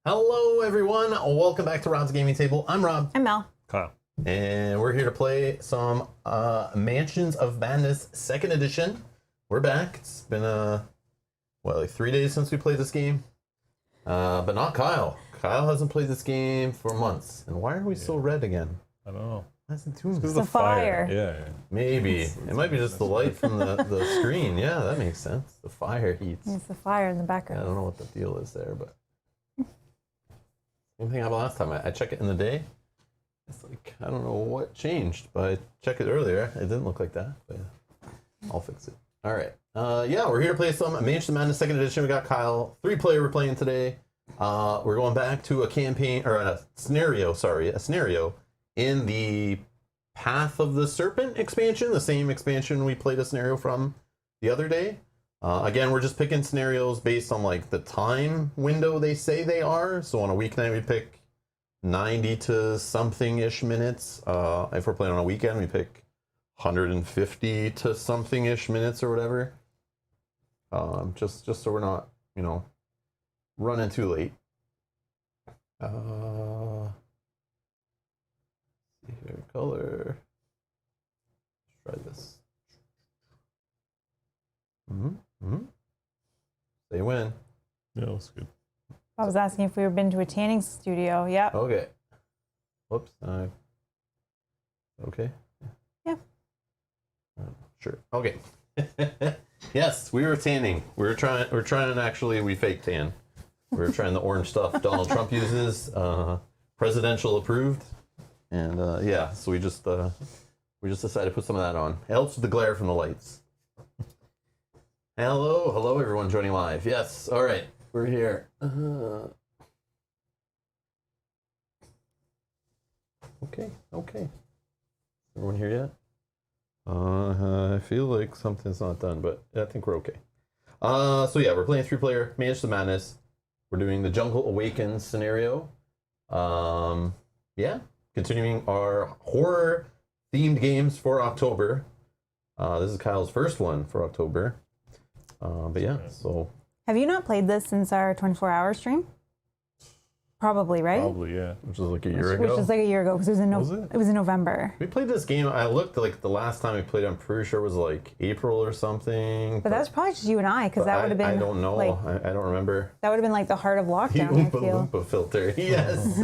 Hello, everyone. Welcome back to Rob's Gaming Table. I'm Rob. I'm Mel. Kyle. And we're here to play some Mansions of Madness 2nd Edition. We're back. It's been, like 3 days since we played this game. But not Kyle. Kyle hasn't played this game for months. And why are we so red again? I don't know. Hasn't tuned. Because the fire. Yeah. Maybe. It might be just the light from the screen. Yeah, that makes sense. The fire heats. It's the fire in the Yeah, I background. don't know what the deal is there, but same thing happened last time. I check it in the day. It's like, I don't know what changed, but I checked it earlier. It didn't look like that, but I'll fix it. All right. Yeah, we're here to play some Mansions of Madness 2nd Edition. We got Kyle. 3-player we're playing today. We're going back to a campaign, or a scenario in the Path of the Serpent expansion, the same expansion we played a scenario from the other day. Again, we're just picking scenarios based on like the time window they say they are. So on a weeknight, we pick 90 to something-ish minutes. If we're playing on a weekend, we pick 150 to something-ish minutes or whatever. Just so we're not, running too late. See here, color. Let's try this. Say when. Yeah, that's good. I was asking if we were been to a tanning studio. Yep. Okay. Whoops. Okay. Yeah. Sure. Okay. Yes, we were tanning. We fake tan. We were trying the orange stuff Donald Trump uses, presidential approved, and yeah. So we just decided to put some of that on. It helps with the glare from the lights. Hello everyone joining live. Yes, all right, we're here. Okay. Everyone here yet? I feel like something's not done, but I think we're okay. So yeah, we're playing 3-player Mansions of Madness. We're doing the Jungle Awakens scenario. Yeah, continuing our horror-themed games for October. This is Kyle's first one for October. But yeah, so. Have you not played this since our 24-hour stream? Probably, right? Probably, yeah. Which was like a year ago. Which was like a year ago because it was in November. We played this game. I looked like the last time we played. I'm pretty sure it was like April or something. But that was probably just you and I, because that would have been. I don't know. Like, I don't remember. that would have been like the heart of lockdown. The I feel. Oompa filter. Yes.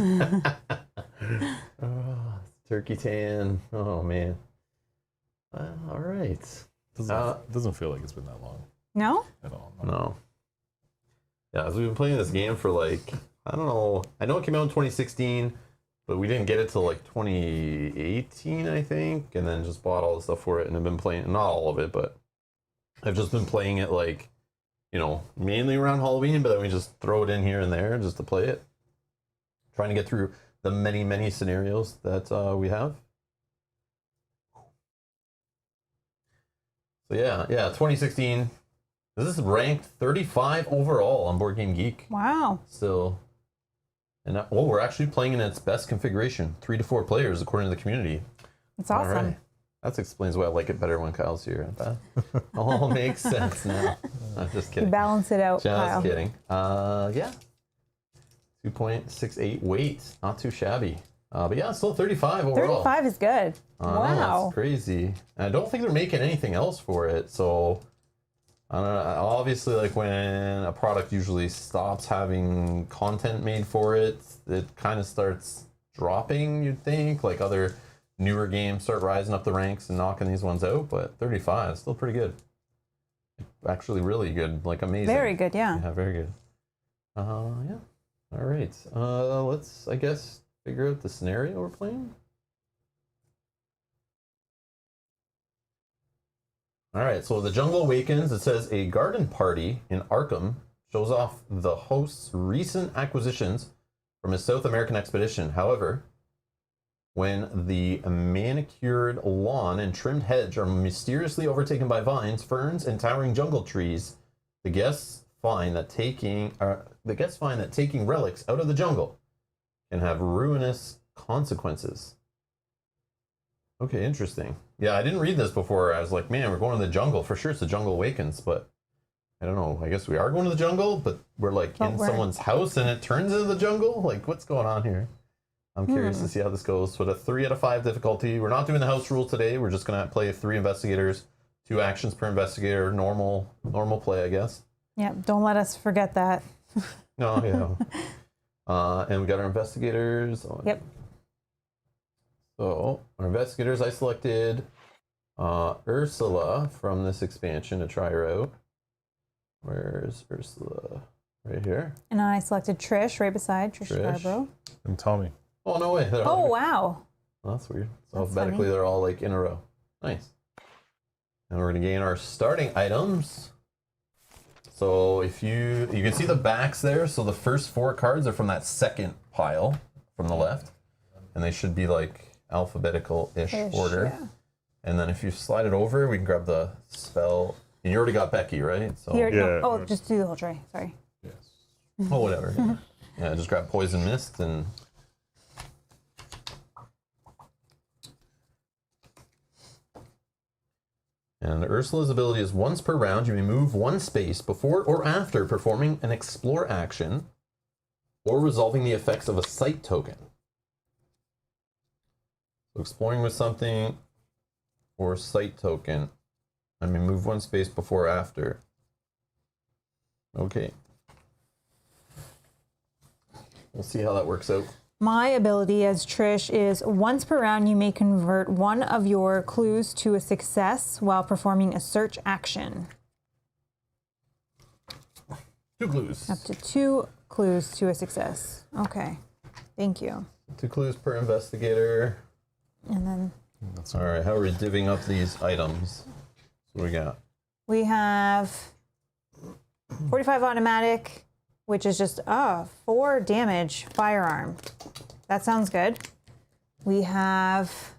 Turkey tan. Oh man. All right. Doesn't feel like it's been that long No. at all. No. Yeah, so we've been playing this game for like, I don't know. I know it came out in 2016, but we didn't get it till like 2018, I think, and then just bought all the stuff for it and have been playing, not all of it, but I've just been playing it like, mainly around Halloween, but then we just throw it in here and there just to play it. Trying to get through the many, many scenarios that we have. So yeah, 2016. This is ranked 35 overall on Board Game Geek. Wow. Still. And we're actually playing in its best configuration, 3 to 4 players according to the community. It's awesome. All right. That explains why I like it better when Kyle's here. That all makes sense now. I'm just kidding. You balance it out, Just Kyle. kidding. Yeah. 2.68 weight. Not too shabby. But yeah, still 35 overall. 35 is good. Wow. That's crazy. And I don't think they're making anything else for it, so I don't know. Obviously, like when a product usually stops having content made for it, it kind of starts dropping, you'd think. Like other newer games start rising up the ranks and knocking these ones out, but 35 is still pretty good. Actually really good, like amazing. Very good, yeah. Yeah, very good. Yeah. All right. Let's, I guess, figure out the scenario we're playing. All right, so the Jungle Awakens, it says a garden party in Arkham shows off the host's recent acquisitions from his South American expedition. However, when the manicured lawn and trimmed hedge are mysteriously overtaken by vines, ferns, and towering jungle trees, the guests find that taking relics out of the jungle can have ruinous consequences. Okay, interesting. Yeah, I didn't read this before. I was like, man, we're going to the jungle. For sure it's the Jungle Awakens, but I don't know. I guess we are going to the jungle, but we're like in someone's house and it turns into the jungle. Like, what's going on here? I'm curious to see how this goes. So, a 3 out of 5 difficulty. We're not doing the house rules today. We're just gonna play 3 investigators, 2 actions per investigator. Normal play, I guess. Yeah. Don't let us forget that. No, yeah. And we got our investigators. Yep. So, our investigators, I selected Ursula from this expansion to try her out. Where's Ursula? Right here. And I selected Trish right beside Trish Scarborough. And Tommy. Oh, no way. Oh, wow. Well, that's weird. So That's alphabetically, funny. they're all like in a row. Nice. And we're going to gain our starting items. So if you can see the backs there. So the first 4 cards are from that second pile from the left. And they should be like alphabetical-ish order. Yeah. And then if you slide it over, we can grab the spell. And you already got Becky, right? So Here, Yeah. Oh, just do the whole tray. Sorry. Yes. oh, whatever. Yeah. Yeah, just grab Poison Mist and Ursula's ability is once per round, you may move 1 space before or after performing an explore action or resolving the effects of a sight token. So exploring with something or sight token. I may move 1 space before or after. Okay. We'll see how that works out. My ability as Trish is once per round, you may convert 1 of your clues to a success while performing a search action. 2 clues. Up to 2 clues to a success. Okay. Thank you. 2 clues per investigator. And then That's all right. How are we divvying up these items? What do we got? we have 45 automatic, which is just 4 damage firearm. That sounds good. We have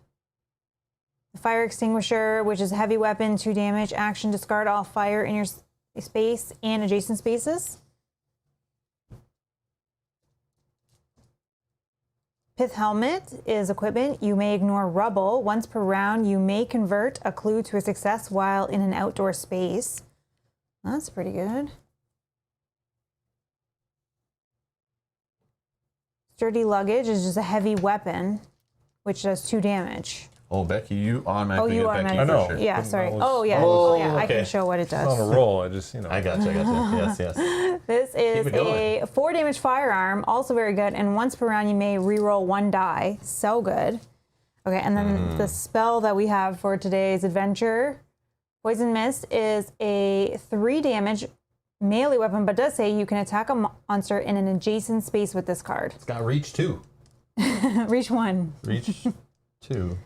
the fire extinguisher, which is a heavy weapon, 2 damage. Action, discard all fire in your space and adjacent spaces. Pith helmet is equipment. You may ignore rubble. Once per round, you may convert a clue to a success while in an outdoor space. That's pretty good. Sturdy luggage is just a heavy weapon, which does 2 damage. Oh, Becky, you automatically you get Becky automatically. I know. for sure. Yeah, Couldn't sorry. always- Oh, yeah. Oh, I okay. can show what it It's on a does. roll. I just, I got you. Yes, yes. This is Keep it going. a 4 damage firearm, also very good. And once per round, you may reroll 1 die. So good. Okay, and then the spell that we have for today's adventure, Poison Mist, is a 3 damage melee weapon, but does say you can attack a monster in an adjacent space with this card. It's got reach 2. Reach 1. Reach 2,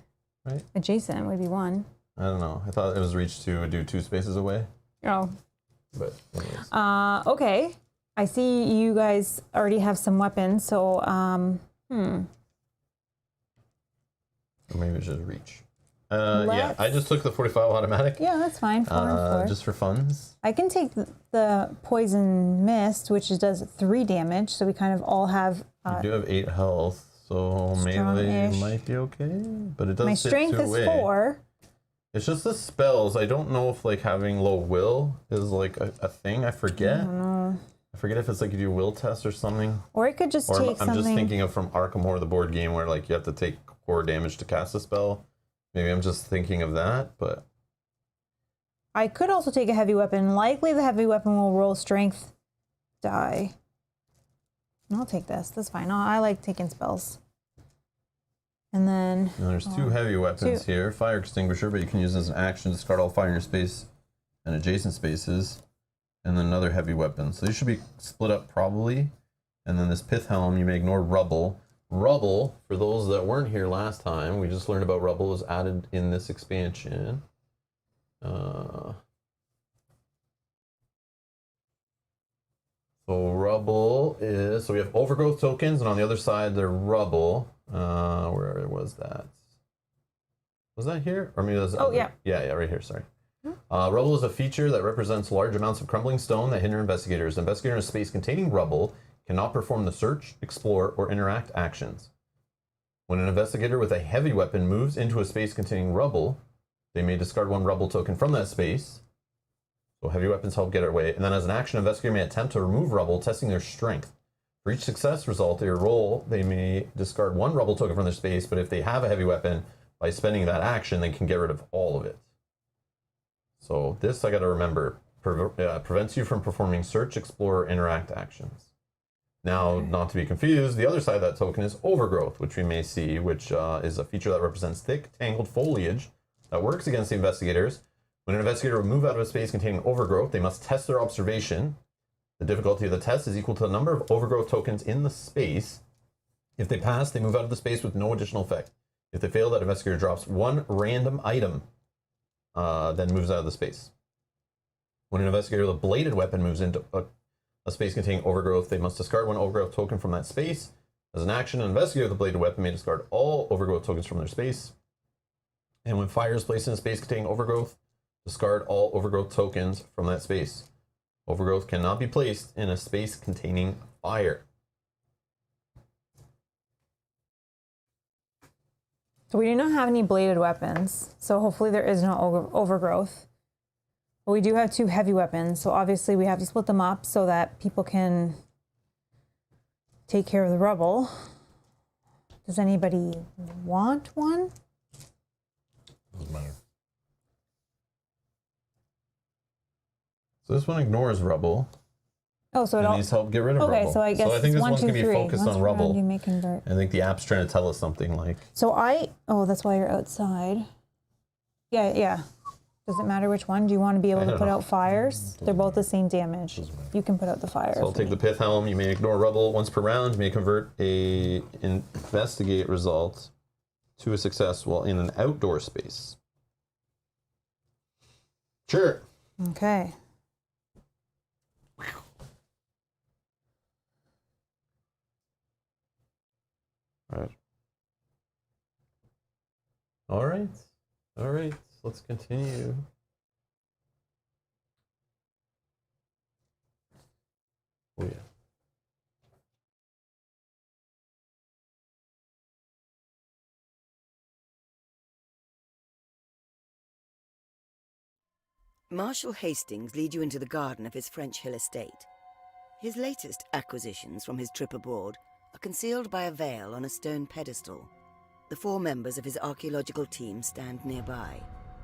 right? Adjacent would be 1. I don't know. I thought it was reach 2 would do 2 spaces away. Oh. But anyways. Okay. I see you guys already have some weapons, so Or maybe it's just reach. Yeah, I just took the 45 automatic. yeah, that's fine. 4 and 4. Just for funs. I can take the Poison Mist, which does 3 damage, so we kind of all have. You do have 8 health, so melee Strong-ish. might be okay. But it does My sit strength 2 is away. 4. It's just the spells. I don't know if like having low will is like a thing. I forget. I forget if it's like you do will test or something. Or I could just Or take I'm something. just thinking of from Arkham Horror, the board game, where like you have to take core damage to cast a spell. Maybe I'm just thinking of that, but I could also take a heavy weapon. Likely the heavy weapon will roll strength die. I'll take this. That's fine. I like taking spells. And then there's 2 heavy weapons 2. here. Fire extinguisher, but you can use as an action to discard all fire in your space and adjacent spaces. And then another heavy weapon. So these should be split up probably. And then this pith helm, you may ignore rubble. Rubble, for those that weren't here last time, we just learned about rubble, is added in this expansion. So rubble is, so we have overgrowth tokens, and on the other side they're rubble. Where was that? Was that here? Or maybe that was yeah. Yeah, right here, sorry. Rubble is a feature that represents large amounts of crumbling stone that hinder investigators. An investigator in a space containing rubble cannot perform the search, explore, or interact actions. When an investigator with a heavy weapon moves into a space containing rubble, they may discard 1 rubble token from that space. So heavy weapons help get it away. And then as an action, investigator may attempt to remove rubble, testing their strength. For each success result they roll, they may discard 1 rubble token from their space, but if they have a heavy weapon, by spending that action, they can get rid of all of it. So this, I got to remember, prevents you from performing search, explore, interact actions. Now, not to be confused, the other side of that token is overgrowth, which we may see, which is a feature that represents thick, tangled foliage that works against the investigators. When an investigator will move out of a space containing overgrowth, they must test their observation. The difficulty of the test is equal to the number of overgrowth tokens in the space. If they pass, they move out of the space with no additional effect. If they fail, that investigator drops 1 random item, then moves out of the space. When an investigator with a bladed weapon moves into a space containing overgrowth, they must discard 1 overgrowth token from that space. As an action, an investigator with a bladed weapon may discard all overgrowth tokens from their space. And when fire is placed in a space containing overgrowth, discard all overgrowth tokens from that space. Overgrowth cannot be placed in a space containing fire. So we do not have any bladed weapons, so hopefully there is no overgrowth. But we do have 2 heavy weapons, so obviously we have to split them up so that people can take care of the rubble. Does anybody want one? Doesn't matter. So this one ignores rubble. Oh, so it And all... these help get rid of Okay, rubble. so I guess I think this 1, one's 2, going to 3. be focused Once on per round, rubble. you may convert. I think the app's trying to tell us something like... So oh, that's why you're outside. Yeah. Does it matter which one? Do you want to be able I to don't put know. out fires? They're both the same damage. Doesn't matter. You can put out the fire. So I'll if take you the pith helm. You may ignore rubble once per round. You may convert a investigate result to a success while in an outdoor space. Sure. need. Okay. All right. Let's continue. Oh yeah. Marshal Hastings lead you into the garden of his French Hill estate. His latest acquisitions from his trip abroad are concealed by a veil on a stone pedestal. The 4 members of his archaeological team stand nearby.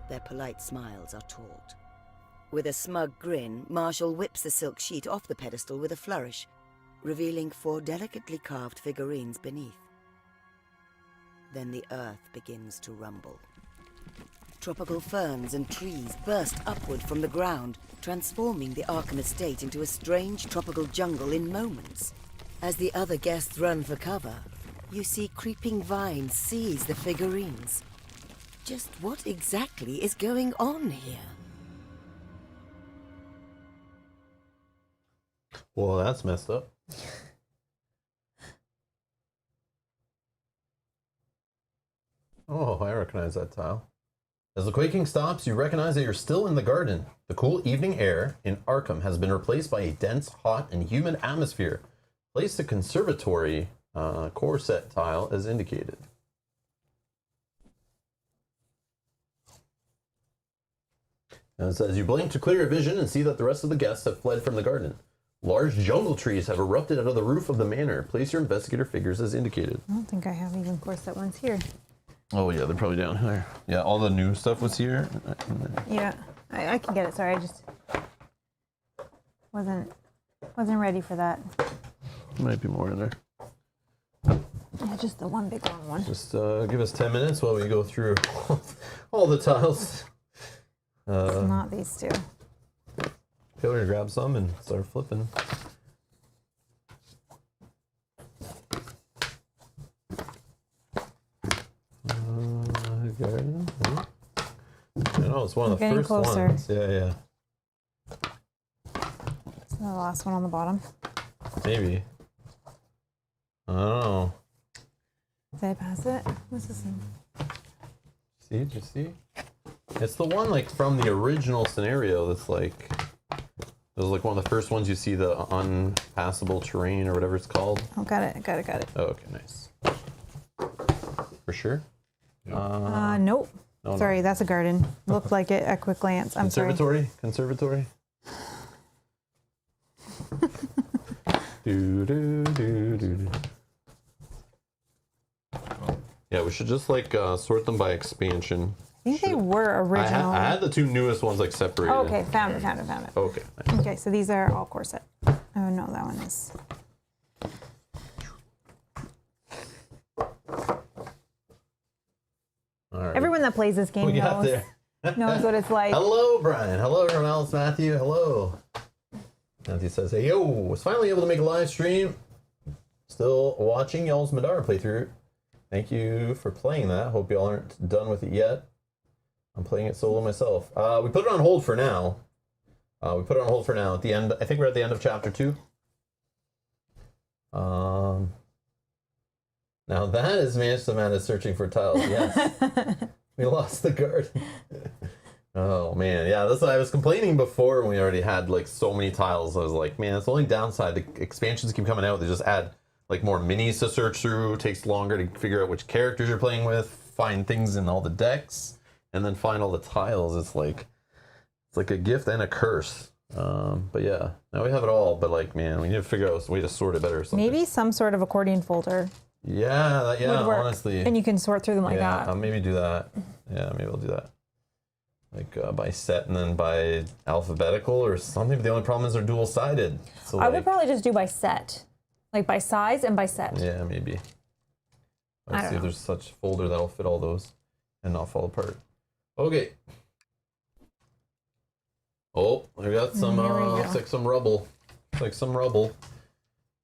Their polite smiles are taut. With a smug grin, Marshal whips the silk sheet off the pedestal with a flourish, revealing 4 delicately carved figurines beneath. Then the earth begins to rumble. Tropical ferns and trees burst upward from the ground, transforming the Arkham estate into a strange tropical jungle in moments. As the other guests run for cover, you see creeping vines seize the figurines. Just what exactly is going on here? Well, that's messed up. Oh, I recognize that tile. As the quaking stops, you recognize that you're still in the garden. The cool evening air in Arkham has been replaced by a dense, hot, and humid atmosphere. Place the conservatory core set tile as indicated. And it says, you blink to clear your vision and see that the rest of the guests have fled from the garden. Large jungle trees have erupted out of the roof of the manor. Place your investigator figures as indicated. I don't think I have even corset ones here. Oh yeah, they're probably down here. Yeah, all the new stuff was here. Yeah, I can get it. Sorry, I just wasn't ready for that. Might be more in there. Yeah, just the one big long one. Just give us 10 minutes while we go through all the tiles. It's not these 2. Feel free to grab some and start flipping. Garden. I know it's one of the Getting first closer. ones. Yeah. It's the last one on the bottom. Maybe. I don't know. Did I pass it? What's this one? See? Did you see? It's the one like from the original scenario that's like, it was like one of the first ones you see, the unpassable terrain or whatever it's called. Oh, got it. Oh, okay, nice. For sure? Nope. No, Sorry, that's a garden. Looked like it at quick glance. I'm sorry. Conservatory? Yeah, we should just like sort them by expansion. I think they were original. I had the two newest ones like separated. Oh, okay, found it. Okay. Nice. Okay, so these are all core set. Oh no, that one is. All right. Everyone that plays this game knows what it's like. Hello, Brian. Hello, everyone else. Matthew. Hello. Matthew says, "Hey, yo, was finally able to make a live stream. Still watching y'all's Madara playthrough. Thank you for playing that. Hope y'all aren't done with it yet. I'm playing it solo myself. We put it on hold for now. At the end, I think we're at the end of chapter 2. Now that is Manchester Man is searching for tiles. Yes. We lost the garden. Oh man, yeah, that's what I was complaining before when we already had like so many tiles. I was like, man, it's the only downside. The expansions keep coming out. They just add like more minis to search through. It takes longer to figure out which characters you're playing with, find things in all the decks, and then find all the tiles. It's like a gift and a curse. But yeah, now we have it all. But like, man, we need to figure out a way to sort it better or something. Maybe some sort of accordion folder. Yeah, would work. Honestly. And you can sort through them like that. I'll maybe do that. Yeah, maybe I'll do that. Like by set and then by alphabetical or something. But the only problem is they're dual-sided. So I would probably just do by set. Like by size and by set. Yeah, maybe. Let's see if there's such folder that'll fit all those and not fall apart. Okay. Oh, I got some, looks like some rubble.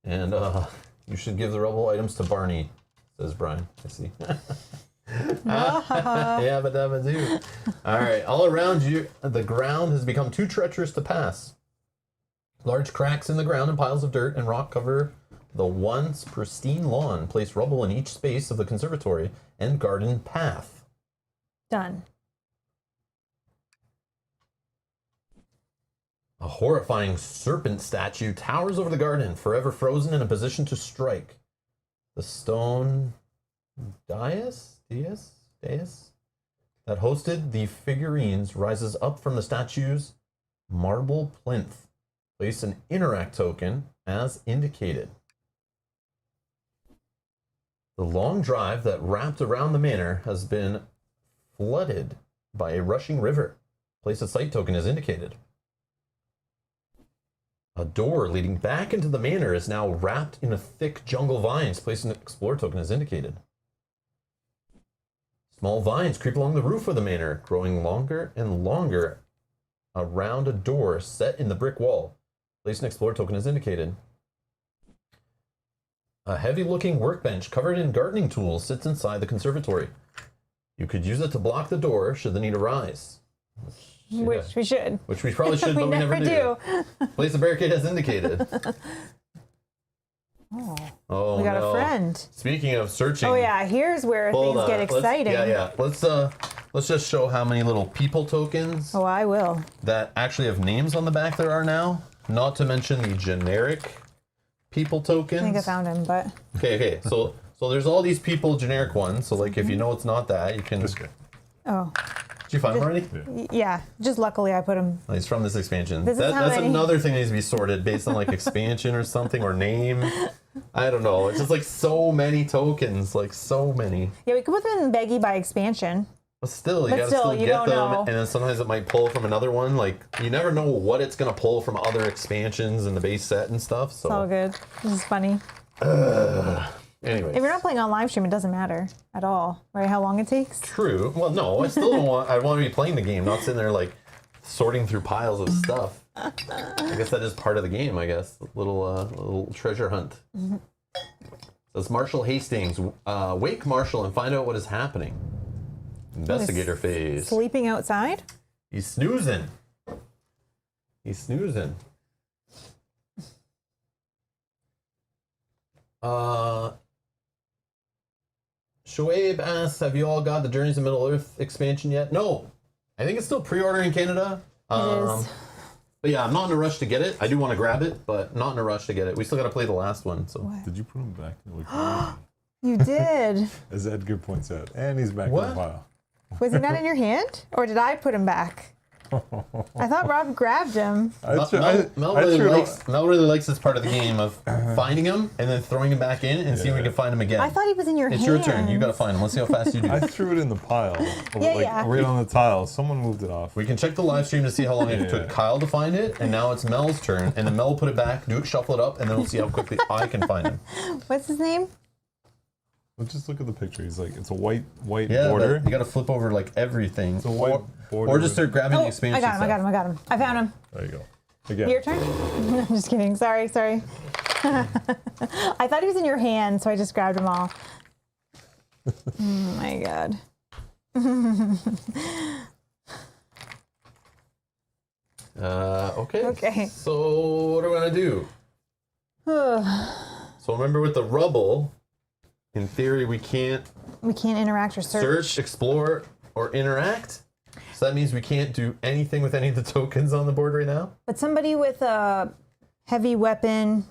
And you should give the rubble items to Barney, says Brian. I see. Yeah, but that do. All right, all around you, the ground has become too treacherous to pass. Large cracks in the ground and piles of dirt and rock cover the once pristine lawn. Place rubble in each space of the conservatory and garden path. Done. A horrifying serpent statue towers over the garden, forever frozen in a position to strike. The stone dais that hosted the figurines rises up from the statue's marble plinth. Place an interact token as indicated. The long drive that wrapped around the manor has been flooded by a rushing river. Place a site token as indicated. A door leading back into the manor is now wrapped in a thick jungle vines. Place an explore token as indicated. Small vines creep along the roof of the manor, growing longer and longer around a door set in the brick wall. Place an explore token as indicated. A heavy-looking workbench covered in gardening tools sits inside the conservatory. You could use it to block the door should the need arise. Which we should. Which we probably should, but we never do. Place a barricade as indicated. Oh, we got no. a friend. Speaking of searching. Oh yeah, here's where things get exciting. Let's just show how many little people tokens. Oh, I will. That actually have names on the back there are now. Not to mention the generic people tokens. I think I found him, but. Okay. So there's all these people generic ones. So like if you know it's not that, you can. This guy. Oh. Did you find him already? Yeah. Just luckily I put him. Oh, he's from this expansion. That's another thing that needs to be sorted based on like expansion or something or name. I don't know. It's just like so many tokens, like so many. Yeah, we could put them in Beggy by expansion. But still, you gotta still get them, know. and then sometimes it might pull from another one. Like you never know what it's gonna pull from other expansions and the base set and stuff. So it's all good. This is funny. Anyways. If you're not playing on live stream, it doesn't matter at all, right? How long it takes? True. Well, no, I still don't want. I want to be playing the game, not sitting there like sorting through piles of stuff. I guess that is part of the game. I guess little treasure hunt. Mm-hmm. Says Marshall Hastings, wake Marshall and find out what is happening. Investigator phase. Sleeping outside? He's snoozing. Shoaib asks, have you all got the Journeys of Middle-earth expansion yet? No. I think it's still pre-order in Canada. It is. But yeah, I'm not in a rush to get it. I do want to grab it, but not in a rush to get it. We still got to play the last one. So. What? Did you put him back? You did. As Edgar points out. And he's back in the pile. Was he not in your hand? Or did I put him back? I thought Rob grabbed him. Mel really likes this part of the game of finding him and then throwing him back in and seeing if we can find him again. I thought he was in your hand. It's your turn. You gotta find him. Let's see how fast you do. I threw it in the pile. Yeah. Right on the tile. Someone moved it off. We can check the live stream to see how long it took Kyle to find it, and now it's Mel's turn, and then Mel will put it back, shuffle it up, and then we'll see how quickly I can find him. What's his name? Well, just look at the picture. He's like, it's a white Yeah, border. but you gotta flip over like everything. It's a white border. Or just start grabbing the I expansion got him. I found him. There you go. Again. Your turn? I'm just kidding. Sorry. I thought he was in your hand, so I just grabbed them all. Oh my god. Okay. Okay. So what are we gonna do? So remember with the rubble, in theory we can't interact or search, explore, or interact. So that means we can't do anything with any of the tokens on the board right now? But somebody with a heavy weapon.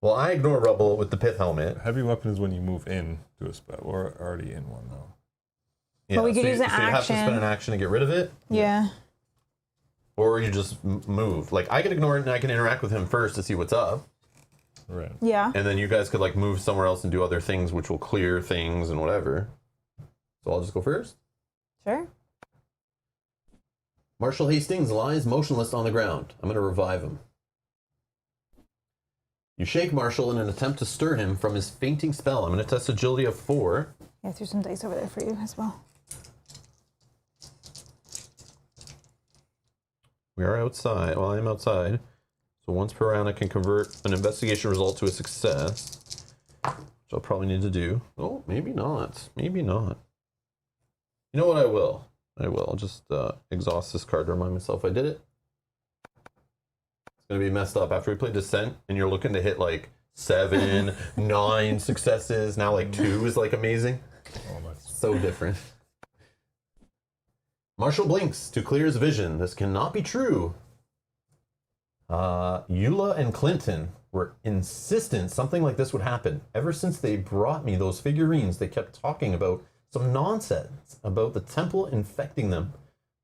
Well, I ignore rubble with the pith helmet. Heavy weapon is when you move in to a spell. We're already in one though. Yeah, but we could use an so you have to action. spend an action to get rid of it. Yeah. Or you just move. Like, I can ignore it and I can interact with him first to see what's up. Right. Yeah. And then you guys could, like, move somewhere else and do other things, which will clear things and whatever. So I'll just go first. Sure. Marshal Hastings lies motionless on the ground. I'm going to revive him. You shake Marshal in an attempt to stir him from his fainting spell. I'm going to test agility of 4. Yeah, I threw some dice over there for you as well. We are outside. Well, I am outside. So once per round, I can convert an investigation result to a success. Which I'll probably need to do. Oh, maybe not. Maybe not. You know what? I will. I'll just exhaust this card to remind myself I did it. It's going to be messed up. After we play Descent, and you're looking to hit like 7, 9 successes. Now like 2 is like amazing. Oh, that's So different. Marshall blinks to clear his vision. This cannot be true. Eula and Clinton were insistent something like this would happen. Ever since they brought me those figurines, they kept talking about some nonsense about the temple infecting them.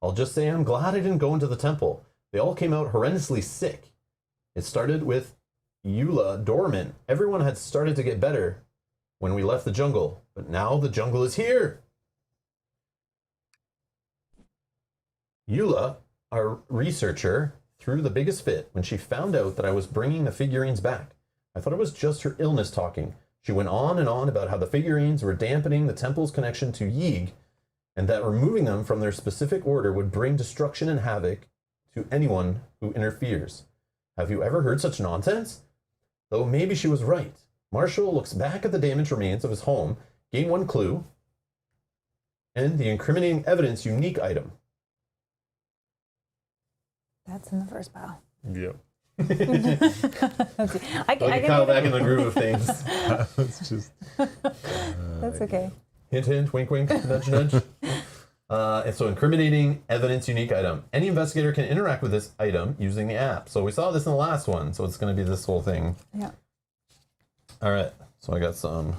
I'll just say I'm glad I didn't go into the temple. They all came out horrendously sick. It started with Eula dormant. Everyone had started to get better when we left the jungle, but now the jungle is here. Eula, our researcher, threw the biggest fit when she found out that I was bringing the figurines back. I thought it was just her illness talking. She went on and on about how the figurines were dampening the temple's connection to Yig, and that removing them from their specific order would bring destruction and havoc to anyone who interferes. Have you ever heard such nonsense? Though maybe she was right. Marshall looks back at the damaged remains of his home, gain 1 clue, and the incriminating evidence unique item. That's in the first pile. Yep. I can Kyle back in the groove of things. It's just That's okay. Hint, hint, wink, wink, nudge, nudge. And so incriminating evidence unique item. Any investigator can interact with this item using the app. So we saw this in the last one, so it's going to be this whole thing. Yeah. All right, so I got some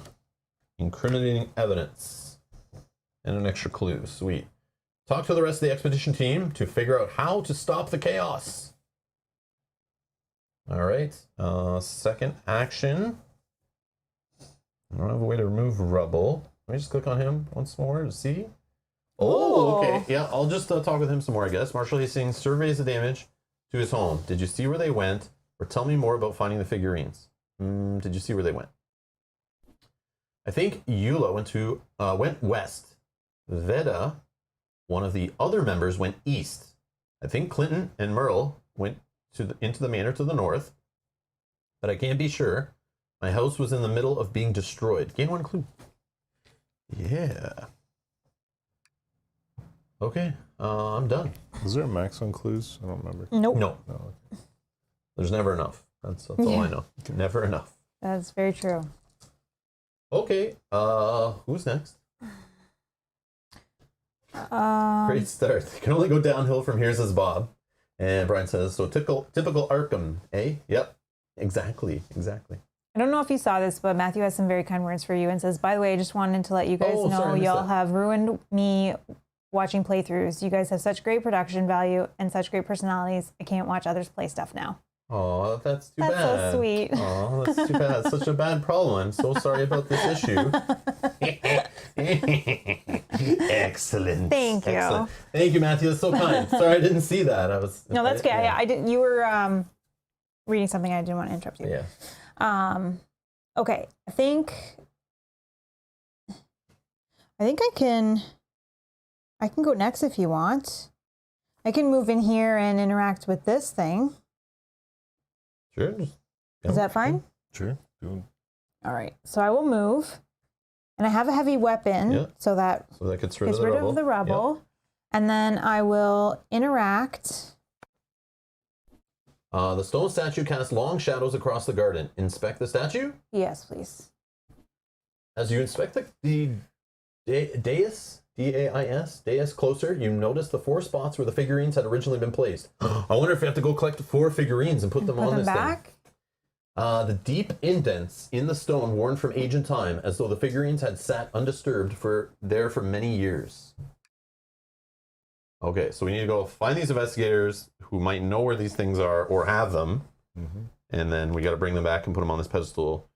incriminating evidence and an extra clue. Sweet. Talk to the rest of the expedition team to figure out how to stop the chaos. All right, second action. I don't have a way to remove rubble. Let me just click on him once more to see. Oh, okay. Yeah, I'll just talk with him some more, I guess. Marshal Hastings surveys the damage to his home. Did you see where they went? Or tell me more about finding the figurines. Did you see where they went? I think Eula went west. Veda, one of the other members, went east. I think Clinton and Merle went into the manor to the north. But I can't be sure. My house was in the middle of being destroyed. Gain 1 clue. Yeah. Okay, I'm done. is there a max on clues? I don't remember. Nope. No, No. Okay. there's never enough. That's all I know. Never enough. That's very true. Okay, who's next? Great start. It can only go downhill from here, says Bob. And Brian says, so typical Arkham, eh? Yep, exactly. I don't know if you saw this, but Matthew has some very kind words for you and says, by the way, I just wanted to let you guys Oh, know sorry, I missed y'all that. have ruined me watching playthroughs. You guys have such great production value and such great personalities. I can't watch others play stuff now. Oh, that's too That's bad. so sweet. Oh, that's too bad. Such a bad problem. I'm so sorry about this issue. Excellent. Thank you. Excellent. Thank you, Matthew. That's so kind. Sorry I didn't see that. No, that's okay. Yeah. I didn't. You were reading something. I didn't want to interrupt you. Yeah. Okay. I think I can go next if you want. I can move in here and interact with this thing. Sure. Is that fine? Sure. Do All right. So I will move. And I have a heavy weapon, Yeah. so that gets rid gets of the rid rubble. of the rubble. Yep. And then I will interact. The stone statue casts long shadows across the garden. Inspect the statue. Yes, please. As you inspect the dais, dais closer, you notice the 4 spots where the figurines had originally been placed. I wonder if you have to go collect 4 figurines and put them on this back. thing. The deep indents in the stone worn from age and time, as though the figurines had sat undisturbed for many years. Okay, so we need to go find these investigators who might know where these things are or have them, and then we got to bring them back and put them on this pedestal,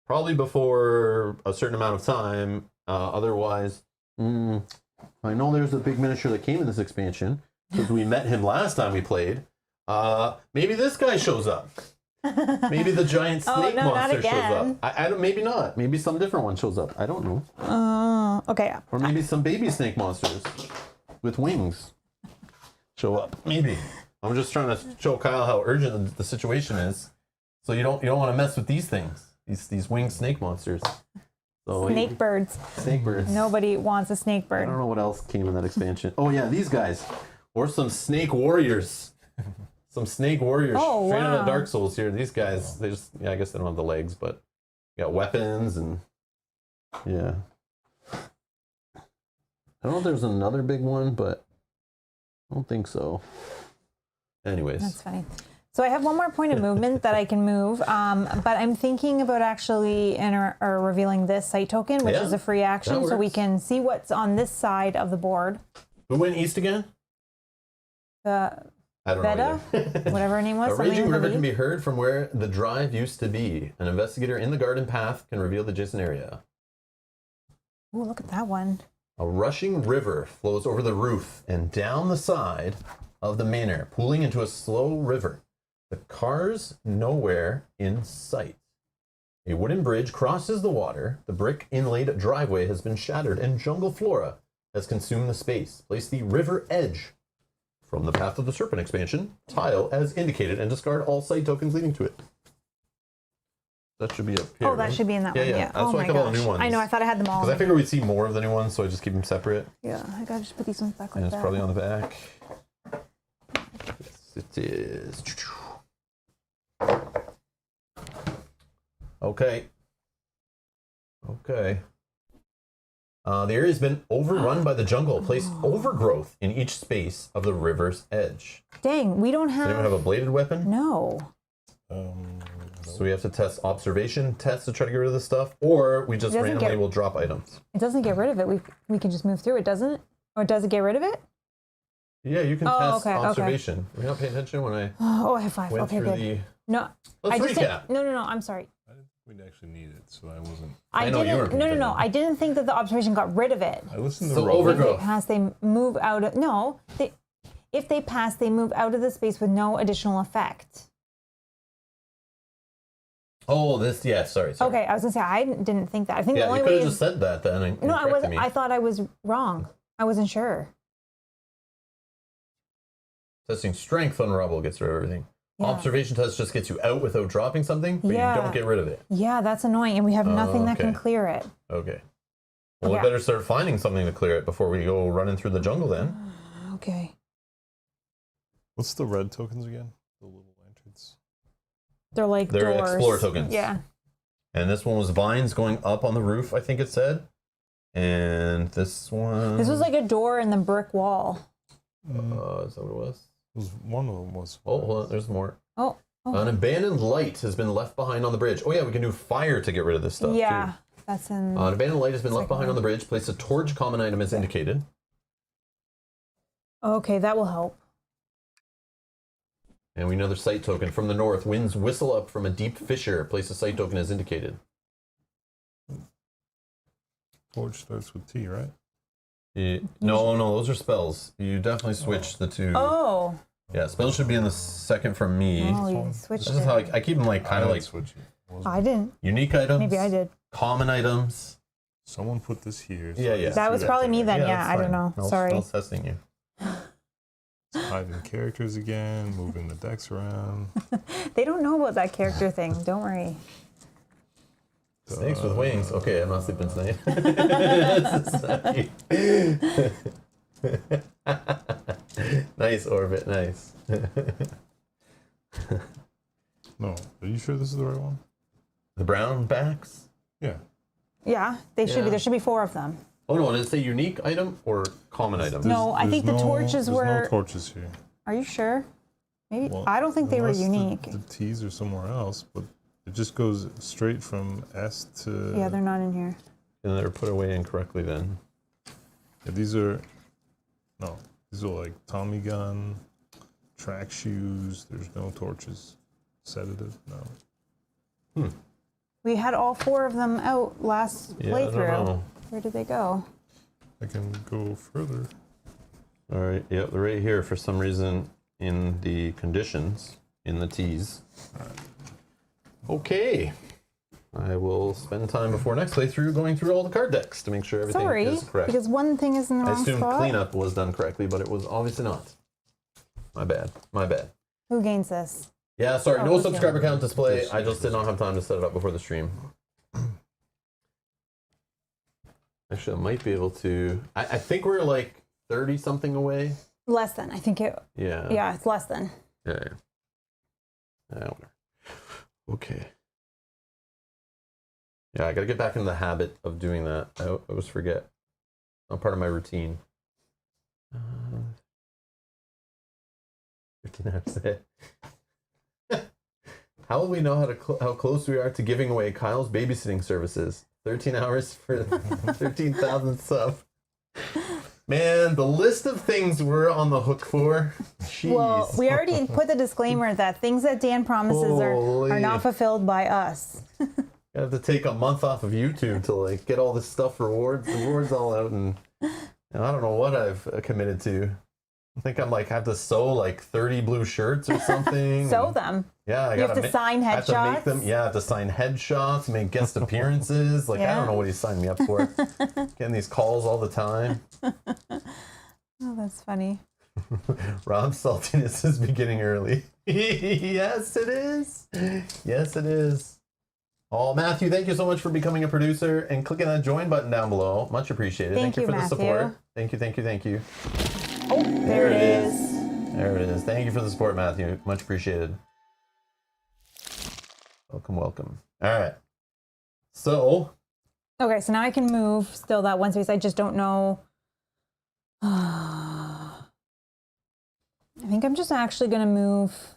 probably before a certain amount of time. Otherwise, I know there's a big miniature that came in this expansion because we met him last time we played. Maybe this guy shows up. Maybe the giant snake monster shows up. I don't. Maybe not. Maybe some different one shows up. I don't know. Okay. Or maybe some baby snake monsters with wings show up. Maybe. I'm just trying to show Kyle how urgent the situation is. So you don't want to mess with these things. These winged snake monsters. So Snake birds. Snake birds. Nobody wants a snake I bird. don't know what else came in that expansion. Oh yeah, these guys. Or some snake warriors. Some snake warriors straight out of Dark Souls here. These guys, they just, I guess they don't have the legs, but got weapons and, yeah. I don't know if there's another big one, but I don't think so. Anyways. That's funny. So I have one more point of movement that I can move, but I'm thinking about actually or revealing this site token, which is a free action, so we can see what's on this side of the board. Who went east again? I don't know either. Whatever her name was. A raging river can be heard from where the drive used to be. An investigator in the garden path can reveal the adjacent area. Ooh, look at that one. A rushing river flows over the roof and down the side of the manor, pooling into a slow river. The cars nowhere in sight. A wooden bridge crosses the water. The brick inlaid driveway has been shattered and jungle flora has consumed the space. Place the river edge from the Path of the Serpent expansion tile as indicated and discard all site tokens leading to it. That should be up here. Oh, that should be in that one. Yeah. That's why I kept all the new ones. I know. I thought I had them all. Because I figured we'd see more of the new ones, so I just keep them separate. Yeah, I gotta just put these ones back like And that. it's probably on the back. Yes, it is. Okay. Okay. The area has been overrun by the jungle. Place overgrowth in each space of the river's edge. Dang, we don't Does have. anyone have a bladed weapon? No. So we have to test observation tests to try to get rid of this stuff, or we just randomly will drop items. It doesn't get rid of it. We can just move through it, doesn't it? Or does it get rid of it? Yeah, you can test okay, observation. Were you not paying attention when I Oh, I have 5. went Okay, through good. the... No. Let's I just recap. no. I'm sorry. I didn't think we'd actually need it, so I wasn't. I know you didn't. weren't No. I didn't think that the observation got rid of it. I listened to So Robo. overgrowth. If they pass, they move out of. No. If they pass, they move out of the space with no additional effect. Oh, this, yeah, sorry. Okay, I was gonna say I didn't think that. I think the Yeah, only you could way have is just said that then. And no. I corrected wasn't. me. I thought I was wrong. I wasn't sure. Testing strength on rubble gets rid of everything. Yeah. Observation test just gets you out without dropping something, but Yeah. you don't get rid of it. Yeah, that's annoying, and we have nothing that can okay. clear it. Okay. Well, Yeah. we better start finding something to clear it before we go running through the jungle then. Okay. What's the red tokens again? The little lanterns. They're like They're doors. explorer tokens. Yeah. And this one was vines going up on the roof, I think it said. And this one... This was like a door in the brick wall. Is that what it was? One of them was. Oh, hold on, there's more. Oh. An abandoned light has been left behind on the bridge. Oh yeah, we can do fire to get rid of this stuff Yeah, too. that's in. An abandoned light has been left Second behind one. on the bridge. Place a torch common item as indicated. Okay, that will help. And we another sight token from the north. Winds whistle up from a deep fissure. Place a sight token as indicated. Torch starts with T, right? No, those are spells. You definitely switch the two. Oh. Yeah, spells should be in the second from me. Oh, you switched This is it. how I keep them like kind of like switch it. I didn't. unique items. Maybe I did. Common items. Someone put this here. Yeah, yeah. That was probably me then. Yeah, that's I don't fine. know. I was Sorry. testing you. Hiding characters again, moving the decks around. They don't know about that character thing. Don't worry. Snakes with wings. Okay, I'm not sleeping tonight. Nice orbit, nice. No, are you sure this is the right one? The brown backs? Yeah. Yeah, they should be. Yeah. There should be 4 of them. Oh no, did it say unique item or common item? No, I think the torches there's were- no torches here. Are you sure? Maybe. Well, I don't think they were unless unique. The T's are somewhere else, but it just goes straight from S to. Yeah, they're not in here. And they're put away incorrectly then. Yeah, these are like Tommy gun, track shoes. There's no torches. Sedative, no. We had all 4 of them out last Yeah, I don't playthrough. know. Where did they go? I can go further. All right, yep, they're right here for some reason in the conditions, in the T's. Okay. I will spend time before next playthrough going through all the card decks to make sure everything Sorry, is correct. because one thing is in the I wrong assumed spot. cleanup was done correctly, but it was obviously not. My bad. My bad. Who gains this? Yeah, sorry, Oh, no okay. subscriber count display. I just did not have time to set it up before the stream. Actually, I might be able to. I think we're like 30 something away. Less than. I think it. Yeah. Yeah, it's less than. Yeah. Whatever. Okay. Yeah, I gotta get back into the habit of doing that. I always forget. Not part of my routine. 15 hours a day. How will we know how close we are to giving away Kyle's babysitting services? 13 hours for 13,000 sub. Man, the list of things we're on the hook for. Jeez. Well, we already put the disclaimer that things that Dan promises are Holy. not fulfilled by us. I have to take a month off of YouTube to like get all this stuff rewards all out, and I don't know what I've committed to. I think I'm like have to sew like 30 blue shirts or something. Sew them. Yeah, I You have to sign I have to make headshots? them. Yeah, I have to sign headshots, make guest appearances. Like I Yeah. don't know what he signed me up for. Getting these calls all the time. Oh, that's funny. Rob's saltiness is beginning early. Yes, it is. Yes, it is. Oh, Matthew, thank you so much for becoming a producer and clicking that join button down below. Much appreciated. Thank you you, for the Matthew. support. Thank you, thank you, thank you. Oh, there it is. There it is. Thank you for the support, Matthew. Much appreciated. Welcome, welcome. All right. So, Okay, so now I can move still that one space. I just don't know. I think I'm just actually going to move.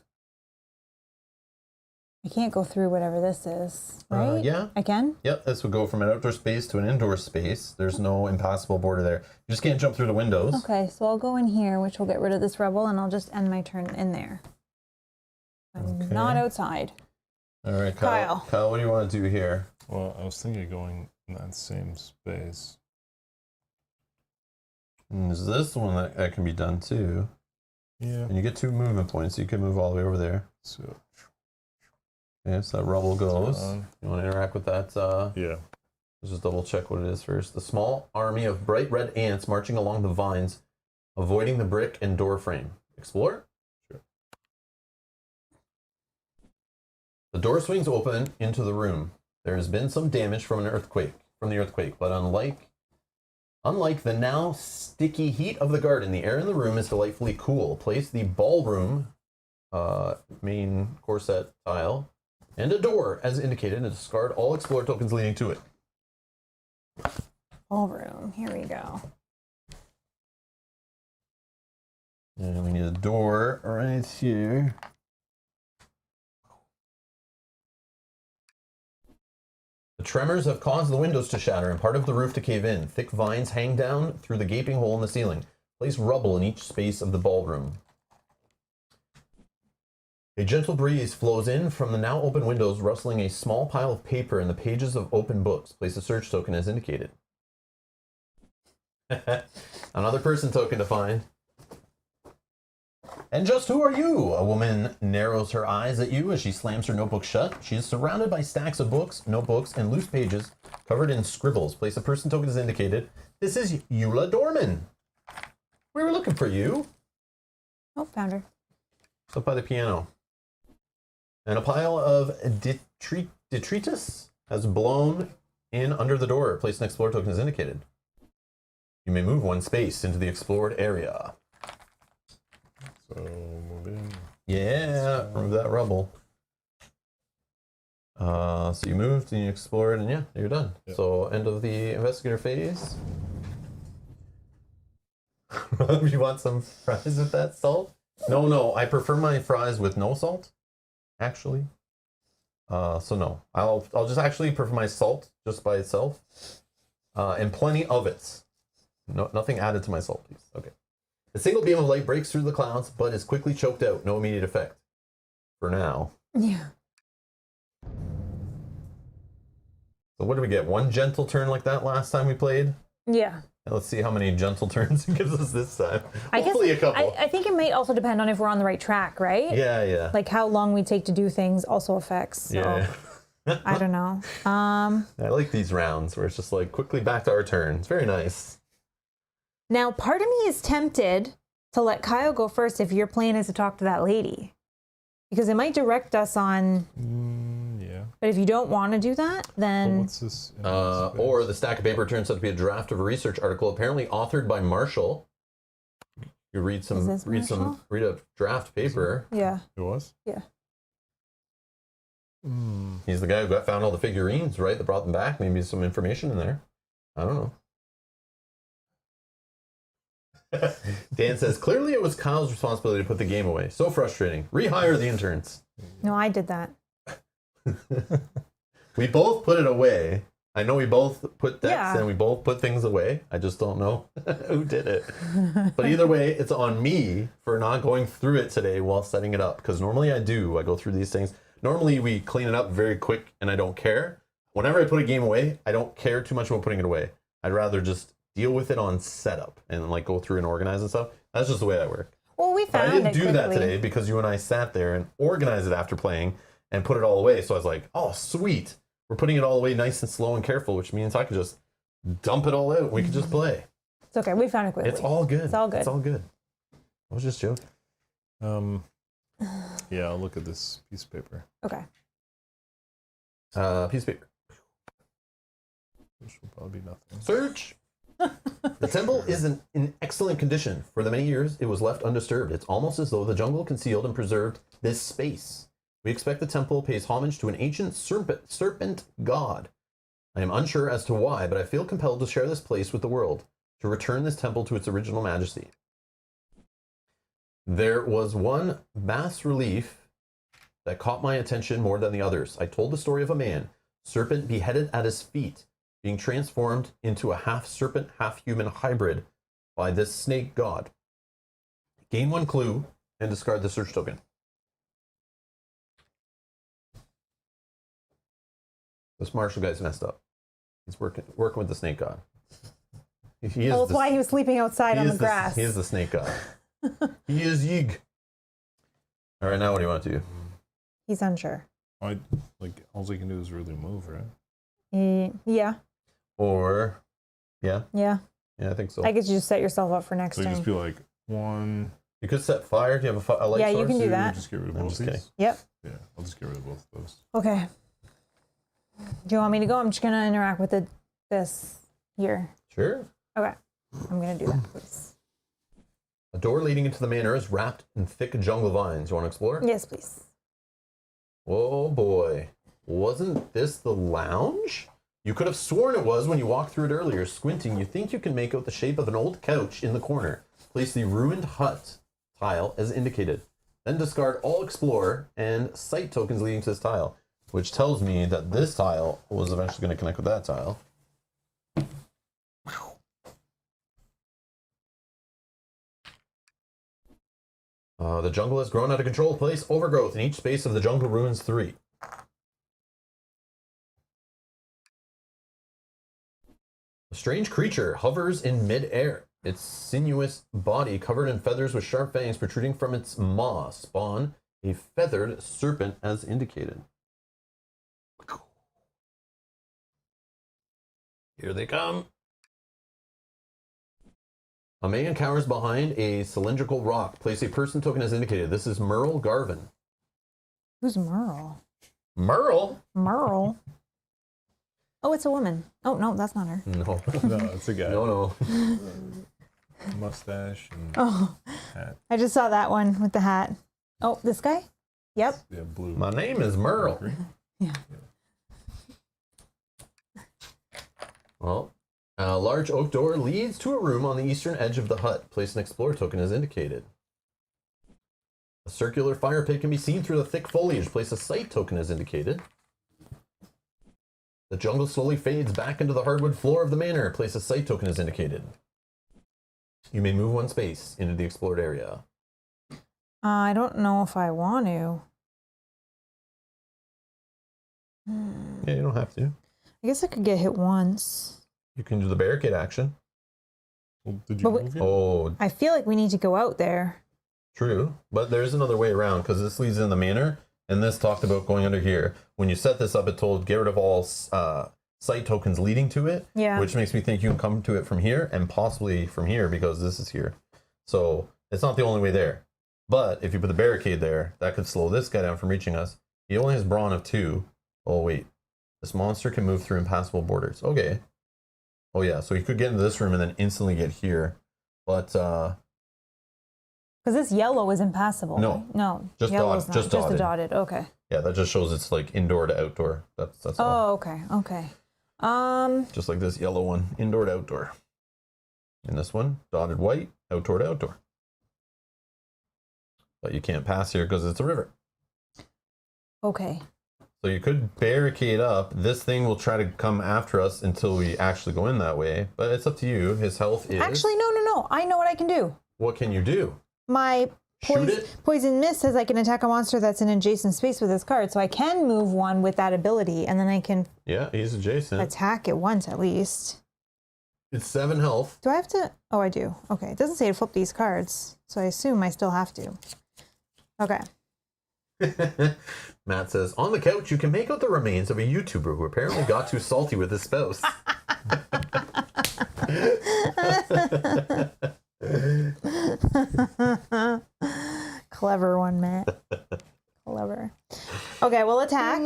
I can't go through whatever this is, right? yeah. I can? Yep, this would go from an outdoor space to an indoor space. There's no impassable border there. You just can't jump through the windows. Okay, so I'll go in here, which will get rid of this rebel, and I'll just end my turn in there. I'm Okay. not outside. All right, Kyle. Kyle, what do you want to do here? Well, I was thinking of going in that same space. And there's this one that can be done too. Yeah. And you get 2 movement points, so you can move all the way over there. So. Okay, so that rubble goes. on. You want to interact with that? Yeah. Let's just double check what it is first. The small army of bright red ants marching along the vines, avoiding the brick and door frame. Explore? Sure. The door swings open into the room. There has been some damage from the earthquake, but unlike the now sticky heat of the garden, the air in the room is delightfully cool. Place the ballroom main core set tile and a door as indicated and discard all explore tokens leading to it. Ballroom, here we go. And we need a door right here. The tremors have caused the windows to shatter and part of the roof to cave in. Thick vines hang down through the gaping hole in the ceiling. Place rubble in each space of the ballroom. A gentle breeze flows in from the now open windows, rustling a small pile of paper and the pages of open books. Place a search token as indicated. Another person token to find. And just who are you? A woman narrows her eyes at you as she slams her notebook shut. She is surrounded by stacks of books, notebooks, and loose pages covered in scribbles. Place a person token as indicated. This is Eula Dorman. We were looking for you. Oh, found her. Up by the piano. And a pile of detritus has blown in under the door. Place an explore token as indicated. You may move one space into the explored area. So move in. Yeah, remove that rubble. So you moved and you explored, and yeah, you're done. Yep. So end of the investigator phase. You want some fries with that salt? No, I prefer my fries with no salt, actually. So no, I'll just actually prefer my salt just by itself, and plenty of it. No, nothing added to my salt, please. Okay. A single beam of light breaks through the clouds, but is quickly choked out. No immediate effect. For now. Yeah. So what did we get? One gentle turn like that last time we played? Yeah. Now let's see how many gentle turns it gives us this time. I guess Hopefully a couple. I think it might also depend on if we're on the right track, right? Yeah. Like how long we take to do things also affects. So Yeah. I don't know. I like these rounds where it's just like quickly back to our turn. It's very nice. Now, part of me is tempted to let Kyle go first if your plan is to talk to that lady. Because it might direct us on... Yeah. But if you don't want to do that, But then... what's this? Or the stack of paper turns out to be a draft of a research article apparently authored by Marshall. You read Is this Marshall? read a draft paper. Yeah. It was? Yeah. He's the guy who found all the figurines, right? That brought them back. Maybe some information in there. I don't know. Dan says, clearly it was Kyle's responsibility to put the game away. So frustrating. Rehire the interns. No, I did that. We both put it away. I know we both put decks Yeah. and we both put things away. I just don't know who did it. But either way, it's on me for not going through it today while setting it up. Because normally I do. I go through these things. Normally we clean it up very quick and I don't care. Whenever I put a game away, I don't care too much about putting it away. I'd rather just deal with it on setup and like go through and organize and stuff. That's just the way I work. Well, we But found I didn't it do that quickly. today because you and I sat there and organized it after playing and put it all away. So I was like, oh, sweet. We're putting it all away nice and slow and careful, which means I could just dump it all out. We could just play. It's okay. We found it quickly. It's all good. It's all good. It's all good. I was just joking. Yeah, I'll look at this piece of paper. Okay. Piece of paper. Which will probably be nothing. Search. The temple is in excellent condition. For the many years it was left undisturbed. It's almost as though the jungle concealed and preserved this space. We expect the temple pays homage to an ancient serpent god. I am unsure as to why, but I feel compelled to share this place with the world, to return this temple to its original majesty. There was one bas relief that caught my attention more than the others. I told the story of a man, serpent beheaded at his feet, being transformed into a half-serpent, half-human hybrid by this snake god. Gain one clue and discard the search token. This Marshall guy's messed up. He's working with the snake god. He is Well, that's why he was sleeping outside on the grass. He is the snake god. He is Yig. All right, now what do you want to do? He's unsure. All he can do is really move, right? Yeah. Or, yeah, I think so. I guess you just set yourself up for next So you turn. just be like, one. You could set fire. Do you have a light Yeah, source? you can do two, that. Just get rid of I'm both just these. kidding. Yep. Yeah, I'll just get rid of both of those. Okay. Do you want me to go? I'm just going to interact with this here. Sure. Okay. I'm going to do that, please. A door leading into the manor is wrapped in thick jungle vines. You want to explore? Yes, please. Oh boy. Wasn't this the lounge? You could have sworn it was when you walked through it earlier. Squinting, you think you can make out the shape of an old couch in the corner. Place the ruined hut tile as indicated. Then discard all explore and site tokens leading to this tile, which tells me that this tile was eventually going to connect with that tile. The jungle has grown out of control. Place overgrowth in each space of the jungle ruins 3. A strange creature hovers in mid-air. Its sinuous body covered in feathers with sharp fangs protruding from its maw spawn a feathered serpent as indicated. Here they come. A man cowers behind a cylindrical rock. Place a person token as indicated. This is Merle Garvin. Who's Merle? Merle? Merle? Oh, it's a woman. Oh, no, that's not her. No. No, it's a guy. No. Mustache and Oh, hat. I just saw that one with the hat. Oh, this guy? Yep. Yeah, blue. My name is Merle. Yeah. Well, a large oak door leads to a room on the eastern edge of the hut. Place an explorer token as indicated. A circular fire pit can be seen through the thick foliage. Place a sight token as indicated. The jungle slowly fades back into the hardwood floor of the manor. Place a sight token as indicated. You may move 1 space into the explored area. I don't know if I want to. Yeah, you don't have to. I guess I could get hit once. You can do the barricade action. Well, did you But move yet? Oh, I feel like we need to go out there. true. But there's another way around because this leads in the manor, and this talked about going under here. When you set this up, it told get rid of all site tokens leading to it, Yeah. which makes me think you can come to it from here and possibly from here because this is here. So it's not the only way there. But if you put the barricade there, that could slow this guy down from reaching us. He only has brawn of 2. Oh, wait. This monster can move through impassable borders. Okay. Oh, yeah. So he could get into this room and then instantly get here. But, Because this yellow is impassable. No. Right? No. Just yellow's dot- not. just the dotted. dotted. Okay. yeah, that just shows it's like indoor to outdoor. That's all. Oh, okay. Okay. Just like this yellow one, indoor to outdoor. And this one, dotted white, outdoor to outdoor. But you can't pass here because it's a river. Okay. So you could barricade up. This thing will try to come after us until we actually go in that way. But it's up to you. His health is... Actually, no. I know what I can do. What can you do? My Shoot it? poison mist says I can attack a monster that's in adjacent space with this card, so I can move one with that ability, and then I can Yeah, he's adjacent. attack it once at least. It's 7 health. Do I have to? Oh, I do. Okay. It doesn't say to flip these cards, so I assume I still have to. Okay. Matt says, on the couch, you can make out the remains of a YouTuber who apparently got too salty with his spouse. Clever one, Matt. Clever. Okay, we'll attack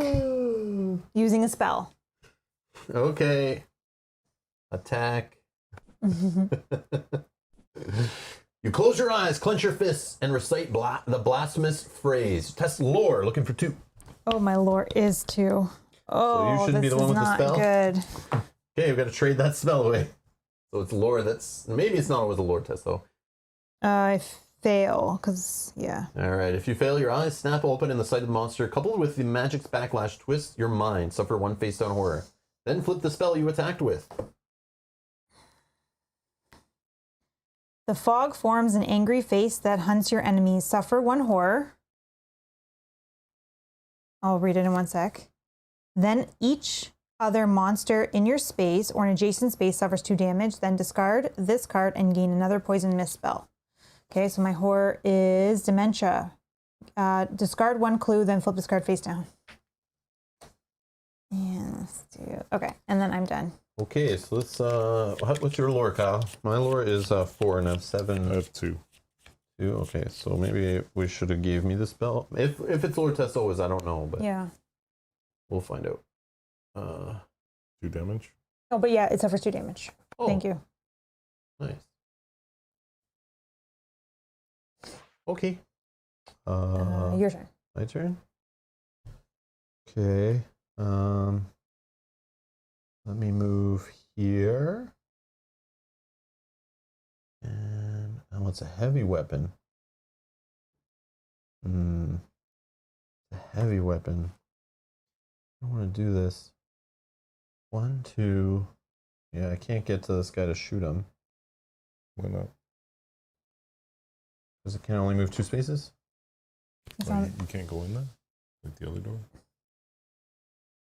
using a spell. Okay. Attack. You close your eyes, clench your fists, and recite the blasphemous phrase. Test lore, looking for 2. Oh, my lore is 2. Oh, shouldn't be this the one is with the not spell? good. Okay, we've got to trade that spell away. So it's lore that's... Maybe it's not always a lore test, though. I fail, because, yeah. All right, if you fail, your eyes snap open in the sight of the monster. Coupled with the magic's backlash, twist your mind. Suffer 1 face-down horror. Then flip the spell you attacked with. The fog forms an angry face that hunts your enemies. Suffer 1 horror. I'll read it in 1 sec. Then each other monster in your space or an adjacent space suffers 2 damage. Then discard this card and gain another poison mist spell. Okay, so my horror is dementia. Discard 1 clue, then flip this card face down. And let's do... Okay, and then I'm done. Okay, so let's... what's your lore, Kyle? My lore is 4 and I have 7. I have 2. 2, okay, so maybe we should have gave me the spell. If it's lore test always, I don't know, but Yeah. we'll find out. 2 damage. Oh, but yeah, it suffers 2 damage. Oh, Thank you. Nice. Okay. Your turn. My turn? Okay. Let me move here. And what's a heavy weapon? A heavy weapon. I don't want to do this. 1, 2. Yeah, I can't get to this guy to shoot him. Why not? Because it can only move 2 spaces? It's Like, on, you can't go in there? Like the other door?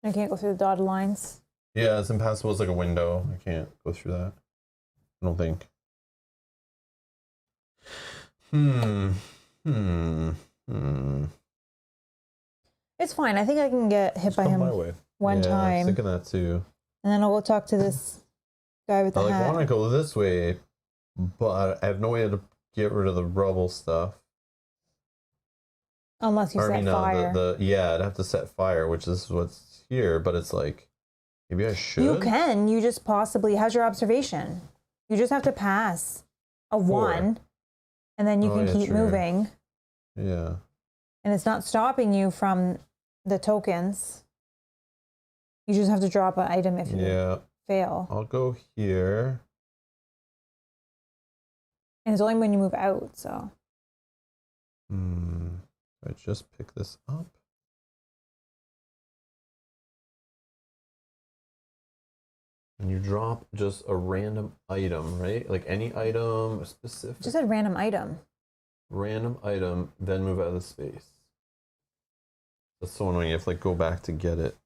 I can't go through the dotted lines. Yeah, it's impassable. It's like a window. I can't go through that. I don't think. It's fine. I think I can get hit Just by come him my way. one Yeah, I was time. thinking that too. And then I'll go talk to this guy with I the like hat. want to go this way, but I have no way to get rid of the rubble stuff. Unless you Or, set fire. Yeah, I'd have to set fire, which is what's here, but it's like, maybe I should. You can. You just possibly. How's your observation? You just have to pass a 1, and then you can keep true. moving. Yeah. And it's not stopping you from the tokens. You just have to drop an item if you Yeah. fail. I'll go here. And it's only when you move out, so. I just pick this up. And you drop just a random item, right? Like any item, a specific Just said random item. random item, then move out of the space. That's the one when you have to like go back to get it.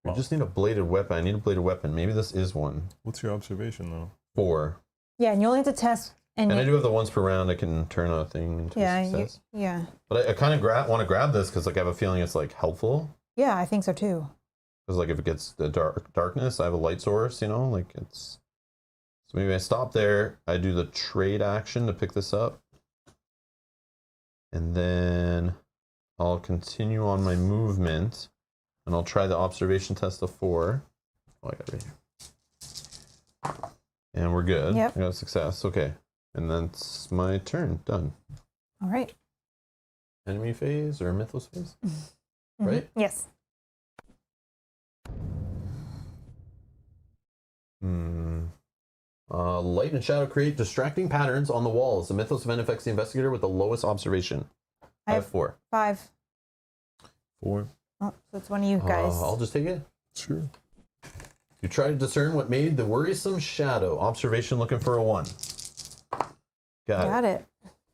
We Wow. just need a bladed weapon. I need a bladed weapon. Maybe this is one. What's your observation, though? Yeah, 4. and you only have to test. And And I you, do have the once per round. I can turn a thing into a yeah, success. yeah. But I kind of want to grab this because like I have a feeling it's like helpful. Yeah, I think so too. Because like if it gets the darkness, I have a light source. You know, like it's. So maybe I stop there. I do the trade action to pick this up, and then I'll continue on my movement, and I'll try the observation test of 4. Oh, I got it right here. And we're good. Yep. I got a success. Okay. And that's my turn. Done. All right. Enemy phase or mythos phase? Mhm. Right? Yes. Light and shadow create distracting patterns on the walls. The mythos event affects the investigator with the lowest observation. I have 4. 5. 4. Oh, so it's one of you guys. I'll just take it. Sure. You try to discern what made the worrisome shadow. Observation looking for a 1. Got it.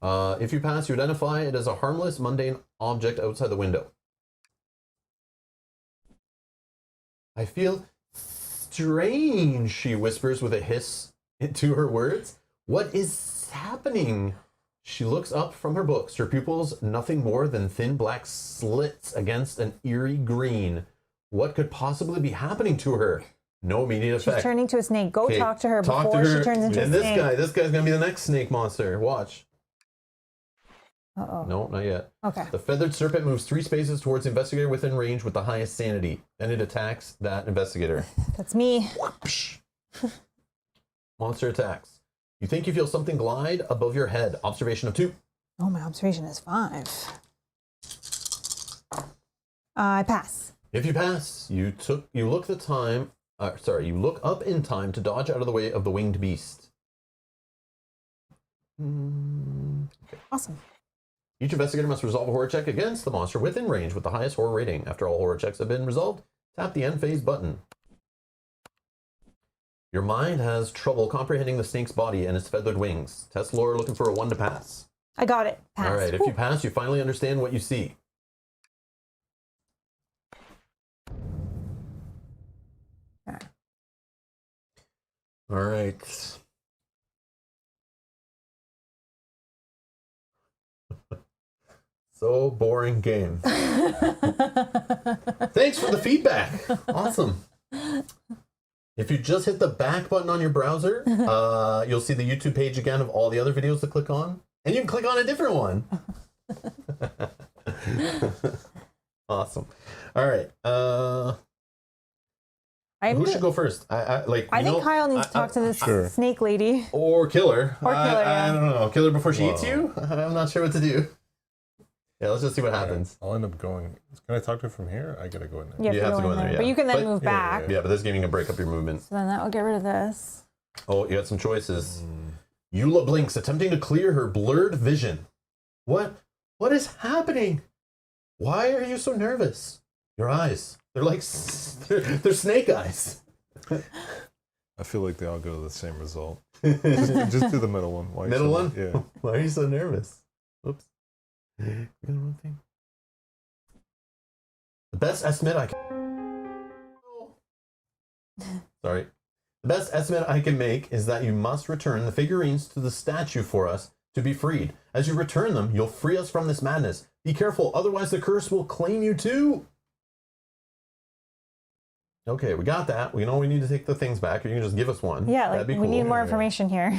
it. If you pass, you identify it as a harmless, mundane object outside the window. I feel strange, she whispers with a hiss into her words. What is happening? She looks up from her books, her pupils nothing more than thin black slits against an eerie green. What could possibly be happening to her? No immediate effect. She's turning to a snake. Go Okay, talk to her talk before to her. she turns into And a this snake. guy's gonna be the next snake monster. Watch. Uh-oh. No, not yet. Okay. The feathered serpent moves 3 spaces towards the investigator within range with the highest sanity. Then it attacks that investigator. That's me. Monster attacks. You think you feel something glide above your head. Observation of 2. Oh, my observation is 5. I pass. If you pass, you look up in time to dodge out of the way of the winged beast. Okay. Awesome. Each investigator must resolve a horror check against the monster within range with the highest horror rating. After all horror checks have been resolved, tap the end phase button. Your mind has trouble comprehending the snake's body and its feathered wings. Test lore looking for a 1 to pass. I got it. Pass. All right, if you pass, you finally understand what you see. Okay. All right. So boring game. Thanks for the feedback. Awesome. If you just hit the back button on your browser, you'll see the YouTube page again of all the other videos to click on. And you can click on a different one. Awesome. All right. Who should go first? I think Kyle needs to talk to this Sure. snake lady. Or Killer. Or Killer, I yeah. don't know. Killer before she eats Whoa. you? I'm not sure what to do. Yeah, let's just see what happens. I'll end up going. Can I talk to her from here? I gotta go in there. You have to go in there. But you can then move back. Yeah, but this game you can break up your movement. So then that will get rid of this. Oh, you got some choices. Eula blinks, attempting to clear her blurred vision. What is happening? Why are you so nervous? Your eyes. They're like they're snake eyes. I feel like they all go to the same result. Just do the middle one. Why are you Middle so- one? Yeah. Why are you so nervous? Oops. You got the wrong thing. The best estimate I can... Sorry. The best estimate I can make is that you must return the figurines to the statue for us to be freed. As you return them, you'll free us from this madness. Be careful, otherwise the curse will claim you too. Okay, we got that. We know we need to take the things back, or you can just give us one. Yeah, like That'd be we cool. need more information here.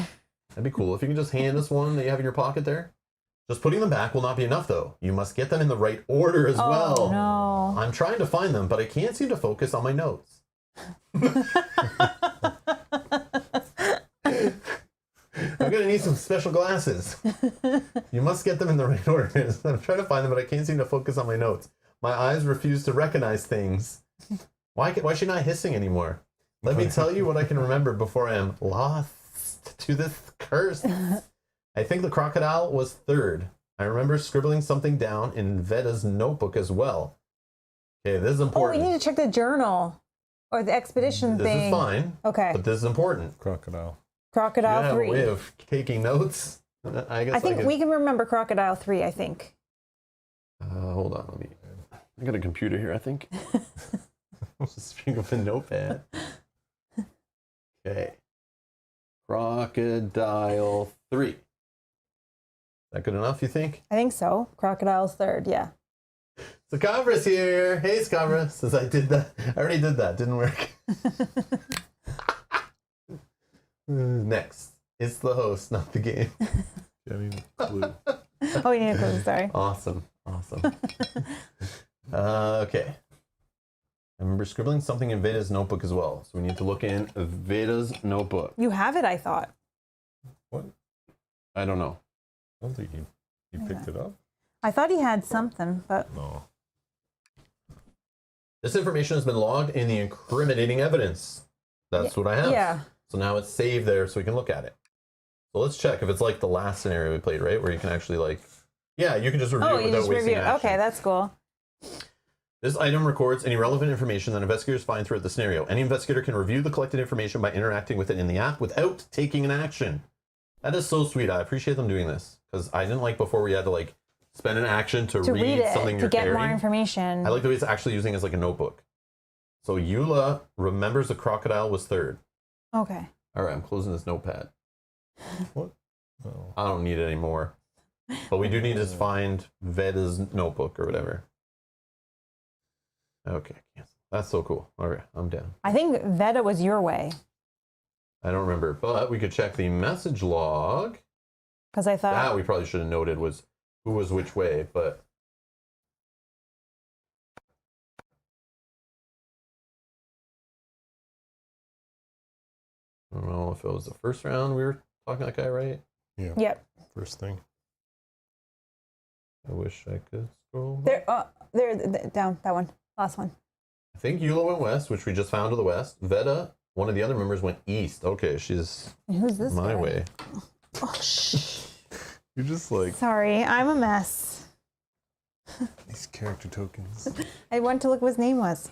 That'd be cool. If you can just hand us one that you have in your pocket there. Just putting them back will not be enough, though. You must get them in the right order as well. Oh, no. I'm trying to find them, but I can't seem to focus on my notes. I'm going to need some special glasses. You must get them in the right order. I'm trying to find them, but I can't seem to focus on my notes. My eyes refuse to recognize things. Why is she not hissing anymore? Let me tell you what I can remember before I am lost to this curse. I think the crocodile was third. I remember scribbling something down in Veda's notebook as well. Okay, this is Oh, important. we need to check the journal or the expedition This thing. is fine, Okay. but this is important. Crocodile. Crocodile You have 3. a way of taking notes. I guess I think could, we can remember Crocodile 3, I think. hold on, let me. I got a computer here, I think. Just pick up a notepad. Okay. Crocodile 3. Is that good enough, you think? I think so. Crocodile's third, yeah. Scabras here. Hey, Scabras. Since I did that, I already did that. Didn't work. Next, it's the host, not the game. I mean, clue. Oh, we need a clue, sorry. Awesome. Okay. I remember scribbling something in Veda's notebook as well. So we need to look in Veda's notebook. You have it, I thought. What? I don't know. I don't think he picked it up. I thought he had something, but No. This information has been logged in the incriminating evidence. That's what I have. yeah. So now it's saved there so we can look at it. So let's check if it's like the last scenario we played, right? Where you can actually like, yeah, you can just review Oh, it you without just wasting review. action. Okay, that's cool. This item records any relevant information that investigators find throughout the scenario. Any investigator can review the collected information by interacting with it in the app without taking an action. That is so sweet. I appreciate them doing this because I didn't like before we had to like spend an action to read it, something to you're get more carrying. information. I like the way it's actually using it as like a notebook. So Eula remembers the crocodile was third. Okay. All right, I'm closing this notepad. What? Oh. I don't need it anymore. But we do need to find Veda's notebook or whatever. Okay, that's so cool. All right, I'm down. I think Veda was your way I don't remember, but we could check the message log. because I thought That we probably should have noted was who was which way, but I don't know if it was the first round we were talking to that guy, right? Yeah. Yep. First thing. I wish I could scroll back. There, down that one, last one. I think Eula went west, which we just found to the west. Veda, one of the other members, went east. Okay, she's And who's this my guy? way. Oh, shh. You're just like Sorry, I'm a mess. these character tokens. I went to look what his name was.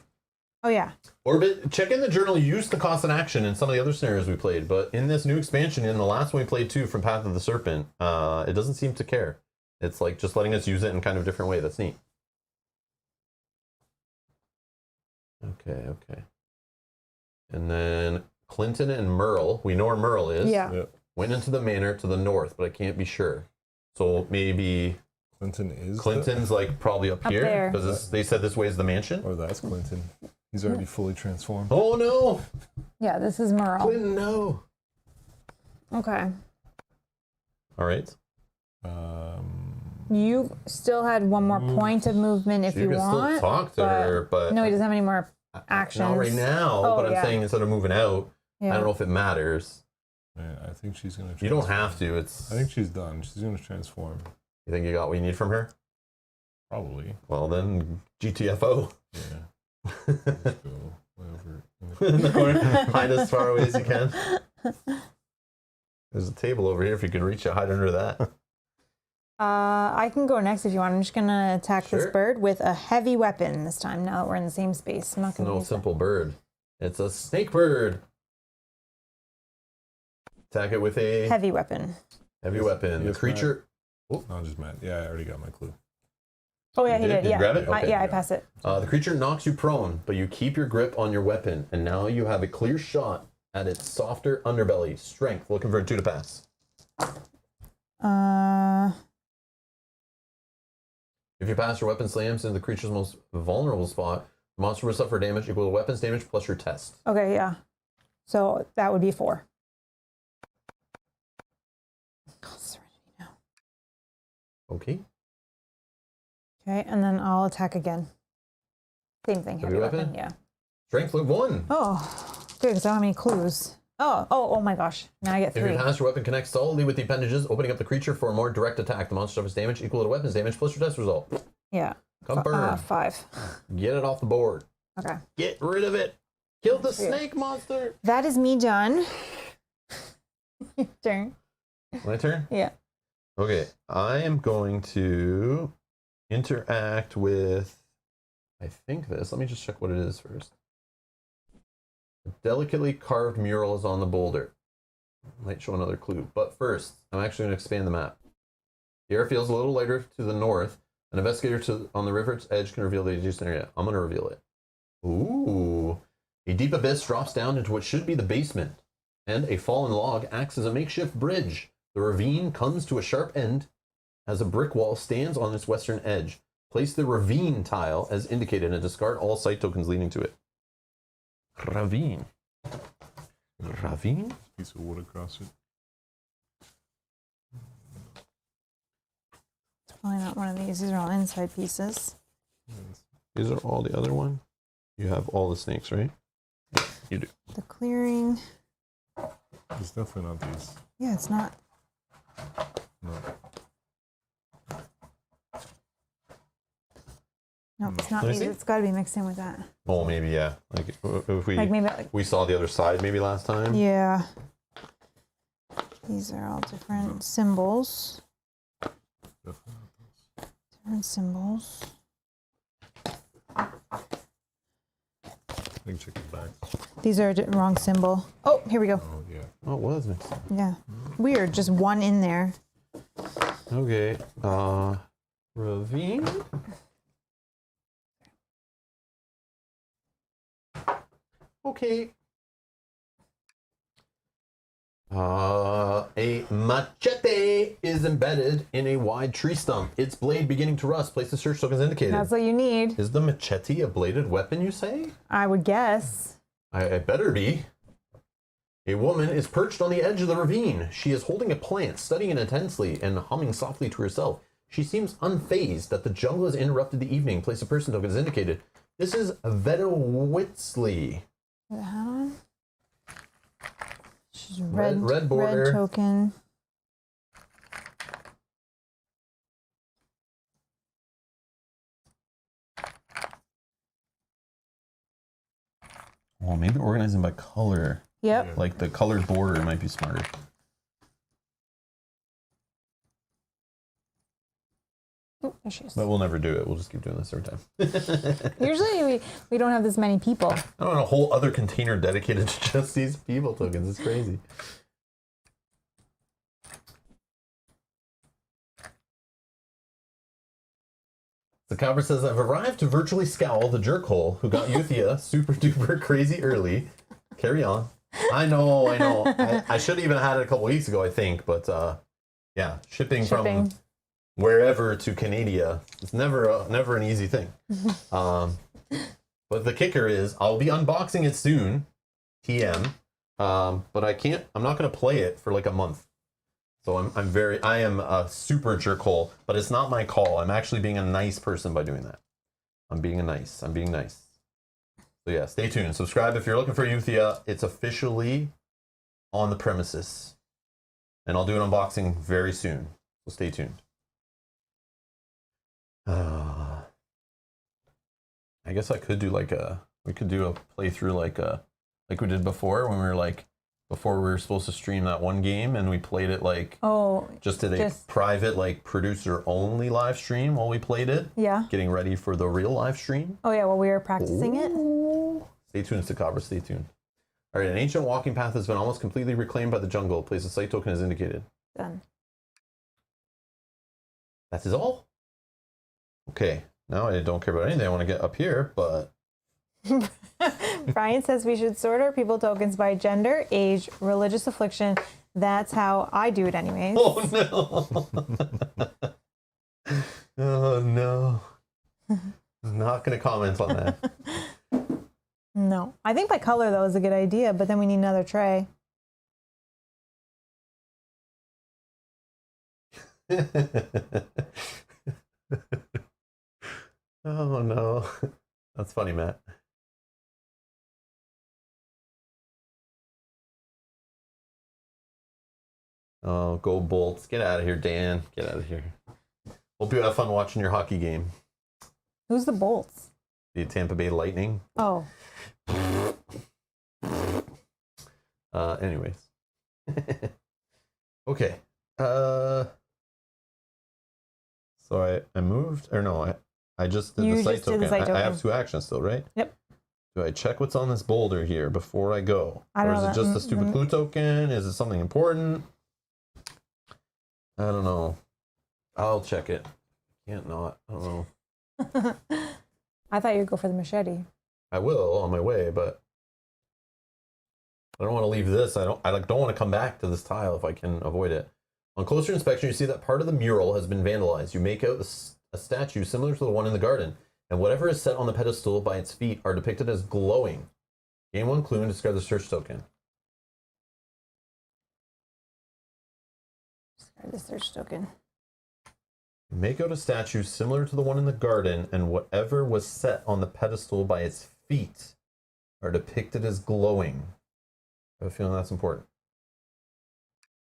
Oh yeah. Orbit, check in the journal used to cost an action in some of the other scenarios we played, but in this new expansion, in the last one we played too, from Path of the Serpent, it doesn't seem to care. It's like just letting us use it in kind of a different way. That's neat. Okay. And then Clinton and Merle, we know where Merle is. Yeah. Yep. Went into the manor to the north, but I can't be sure. So maybe Clinton is Clinton's like probably up Up here there. because they said this way is the mansion. or that's Clinton. He's already fully transformed. Oh no, Yeah, this is Merle. Clinton, no. Okay. All right. You still had one more point of movement if So you can want. still talk to her, but no, he doesn't have any more actions. not right now. Oh, but I'm yeah. saying instead of moving out, Yeah. I don't know if it matters. Yeah, I think she's gonna. You don't transform. have to. It's. I think she's done. She's gonna transform. You think you got what you need from her? Probably. Well then, GTFO. Yeah. Let's go over. In the corner, hide as far away as you can. There's a table over here. If you can reach it, hide under that. I can go next if you want. I'm just gonna attack this Sure. bird with a heavy weapon this time. Now that we're in the same space, I'm not It's gonna no use simple bird. It's a snake bird. Attack it with a Heavy weapon. heavy weapon. The Yes, creature. No, just Matt. Yeah, I already got my clue. Oh yeah, You he did? did. Did you Yeah, grab it? Okay. yeah, I pass it. The creature knocks you prone, but you keep your grip on your weapon, and now you have a clear shot at its softer underbelly. Strength. Looking for a 2 to pass. If you pass, your weapon slams into the creature's most vulnerable spot. The monster will suffer damage equal to weapons damage plus your test. Okay, yeah. So that would be 4. Okay. Okay, and then I'll attack again. Same thing. Heavy weapon. Yeah. Strength look 1. Oh, good, because I don't have any clues. Oh my gosh. Now I get If 3. you pass, your weapon connects solidly with the appendages, opening up the creature for a more direct attack. The monster suffers damage equal to weapons damage plus your test result. Yeah. Confirm. 5. Get it off the board. Okay. Get rid of it. Kill the snake monster. That is me done. Your turn. My turn? Yeah. Okay. I am going to interact with, I think this. Let me just check what it is first. A delicately carved mural is on the boulder. Might show another clue. But first, I'm actually going to expand the map. The air feels a little lighter to the north. An investigator on the river's edge can reveal the adjacent area. I'm going to reveal it. Ooh. A deep abyss drops down into what should be the basement, and a fallen log acts as a makeshift bridge. The ravine comes to a sharp end as a brick wall stands on its western edge. Place the ravine tile as indicated and discard all site tokens leading to it. Ravine. Ravine? Piece of wood across it. It's probably not one of these. These are all inside pieces. These are all the other one. You have all the snakes, right? Yeah, you do. The clearing. It's definitely not these. Yeah, it's not. No. No, it's not Let me these. see. It's got to be mixed in with that. Oh, maybe, yeah. Like if we Like maybe. Like, we saw the other side maybe last time. yeah. These are all different symbols. Definitely not those. Different symbols. I think check it back. These are a wrong symbol. Oh, here we go. Oh, yeah. Oh, it was mixed. Yeah. Weird. Just one in there. Okay. Ravine. Okay. A machete is embedded in a wide tree stump. Its blade beginning to rust. Place the search token as indicated. That's what you need. Is the machete a bladed weapon, you say? I would guess. I better be. A woman is perched on the edge of the ravine. She is holding a plant, studying it intensely, and humming softly to herself. She seems unfazed that the jungle has interrupted the evening. Place a person token as indicated. This is Vedowitzli. Put a hat on. She's red border. Red token. Oh, maybe organizing by color. Yep. Like the colored border might be smarter. Oh, there she is. But we'll never do it. We'll just keep doing this every time. Usually we don't have this many people. I don't want a whole other container dedicated to just these people tokens. It's crazy. The cowboy says, I've arrived to virtually scowl the jerkhole who got Euthia super duper crazy early. Carry on. I know. I should have even had it a couple weeks ago, I think. But yeah, shipping from wherever to Canada is never an easy thing. But the kicker is I'll be unboxing it soon, TM. But I'm not going to play it for like a month. So I am a super jerkhole, but it's not my call. I'm actually being a nice person by doing that. I'm being nice. So yeah, stay tuned. Subscribe if you're looking for Euthia. It's officially on the premises. And I'll do an unboxing very soon. So stay tuned. I guess I could do we could do a playthrough like we did before when we were before we were supposed to stream that one game and we played it just did a private producer only live stream while we played it. Yeah. Getting ready for the real live stream. Oh yeah, while we were practicing it. Stay tuned, Stakabra, stay tuned. All right, an ancient walking path has been almost completely reclaimed by the jungle. Place a site token as indicated. Done. That is all. Okay, now I don't care about anything. I want to get up here, but Brian says we should sort our people tokens by gender, age, religious affliction. That's how I do it anyways. oh no. Oh no. Not going to comment on that. No. I think by color, though, is a good idea, but then we need another tray. Oh no. That's funny, Matt. Oh, go Bolts. Get out of here, Dan. Get out of here. Hope you have fun watching your hockey game. Who's the Bolts? The Tampa Bay Lightning. Oh. Anyways. Okay. So I moved, or no, I just did You the site just did token. the site I have token. 2 actions still, right? Yep. Do I check what's on this boulder here before I go? I don't or is know it just a stupid clue token? Is it something important? I don't know. I'll check it. Can't not. I don't know. I thought you'd go for the machete. I will on my way, but I don't want to leave this. I don't want to come back to this tile if I can avoid it. On closer inspection, you see that part of the mural has been vandalized. You make out a statue similar to the one in the garden, and whatever is set on the pedestal by its feet are depicted as glowing. Gain 1 clue and discard the search token. Discard the search token. Make out a statue similar to the one in the garden, and whatever was set on the pedestal by its feet are depicted as glowing. I have a feeling that's important.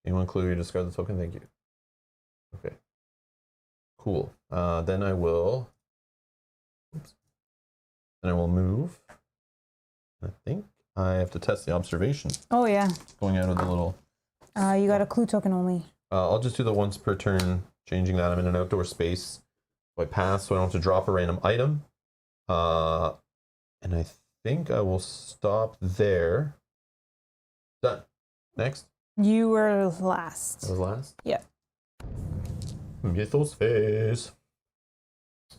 Anyone clue you discard the token? Thank you. Okay. Cool. Then I will. Oops. Then I will move. I think I have to test the observation. Oh, yeah. Going out of the little. You got a clue token only. I'll just do the once per turn, changing that. I'm in an outdoor space. So I pass, so I don't have to drop a random item. And I think I will stop there. Done. Next. You were last. That was last? Yeah. Mythos phase.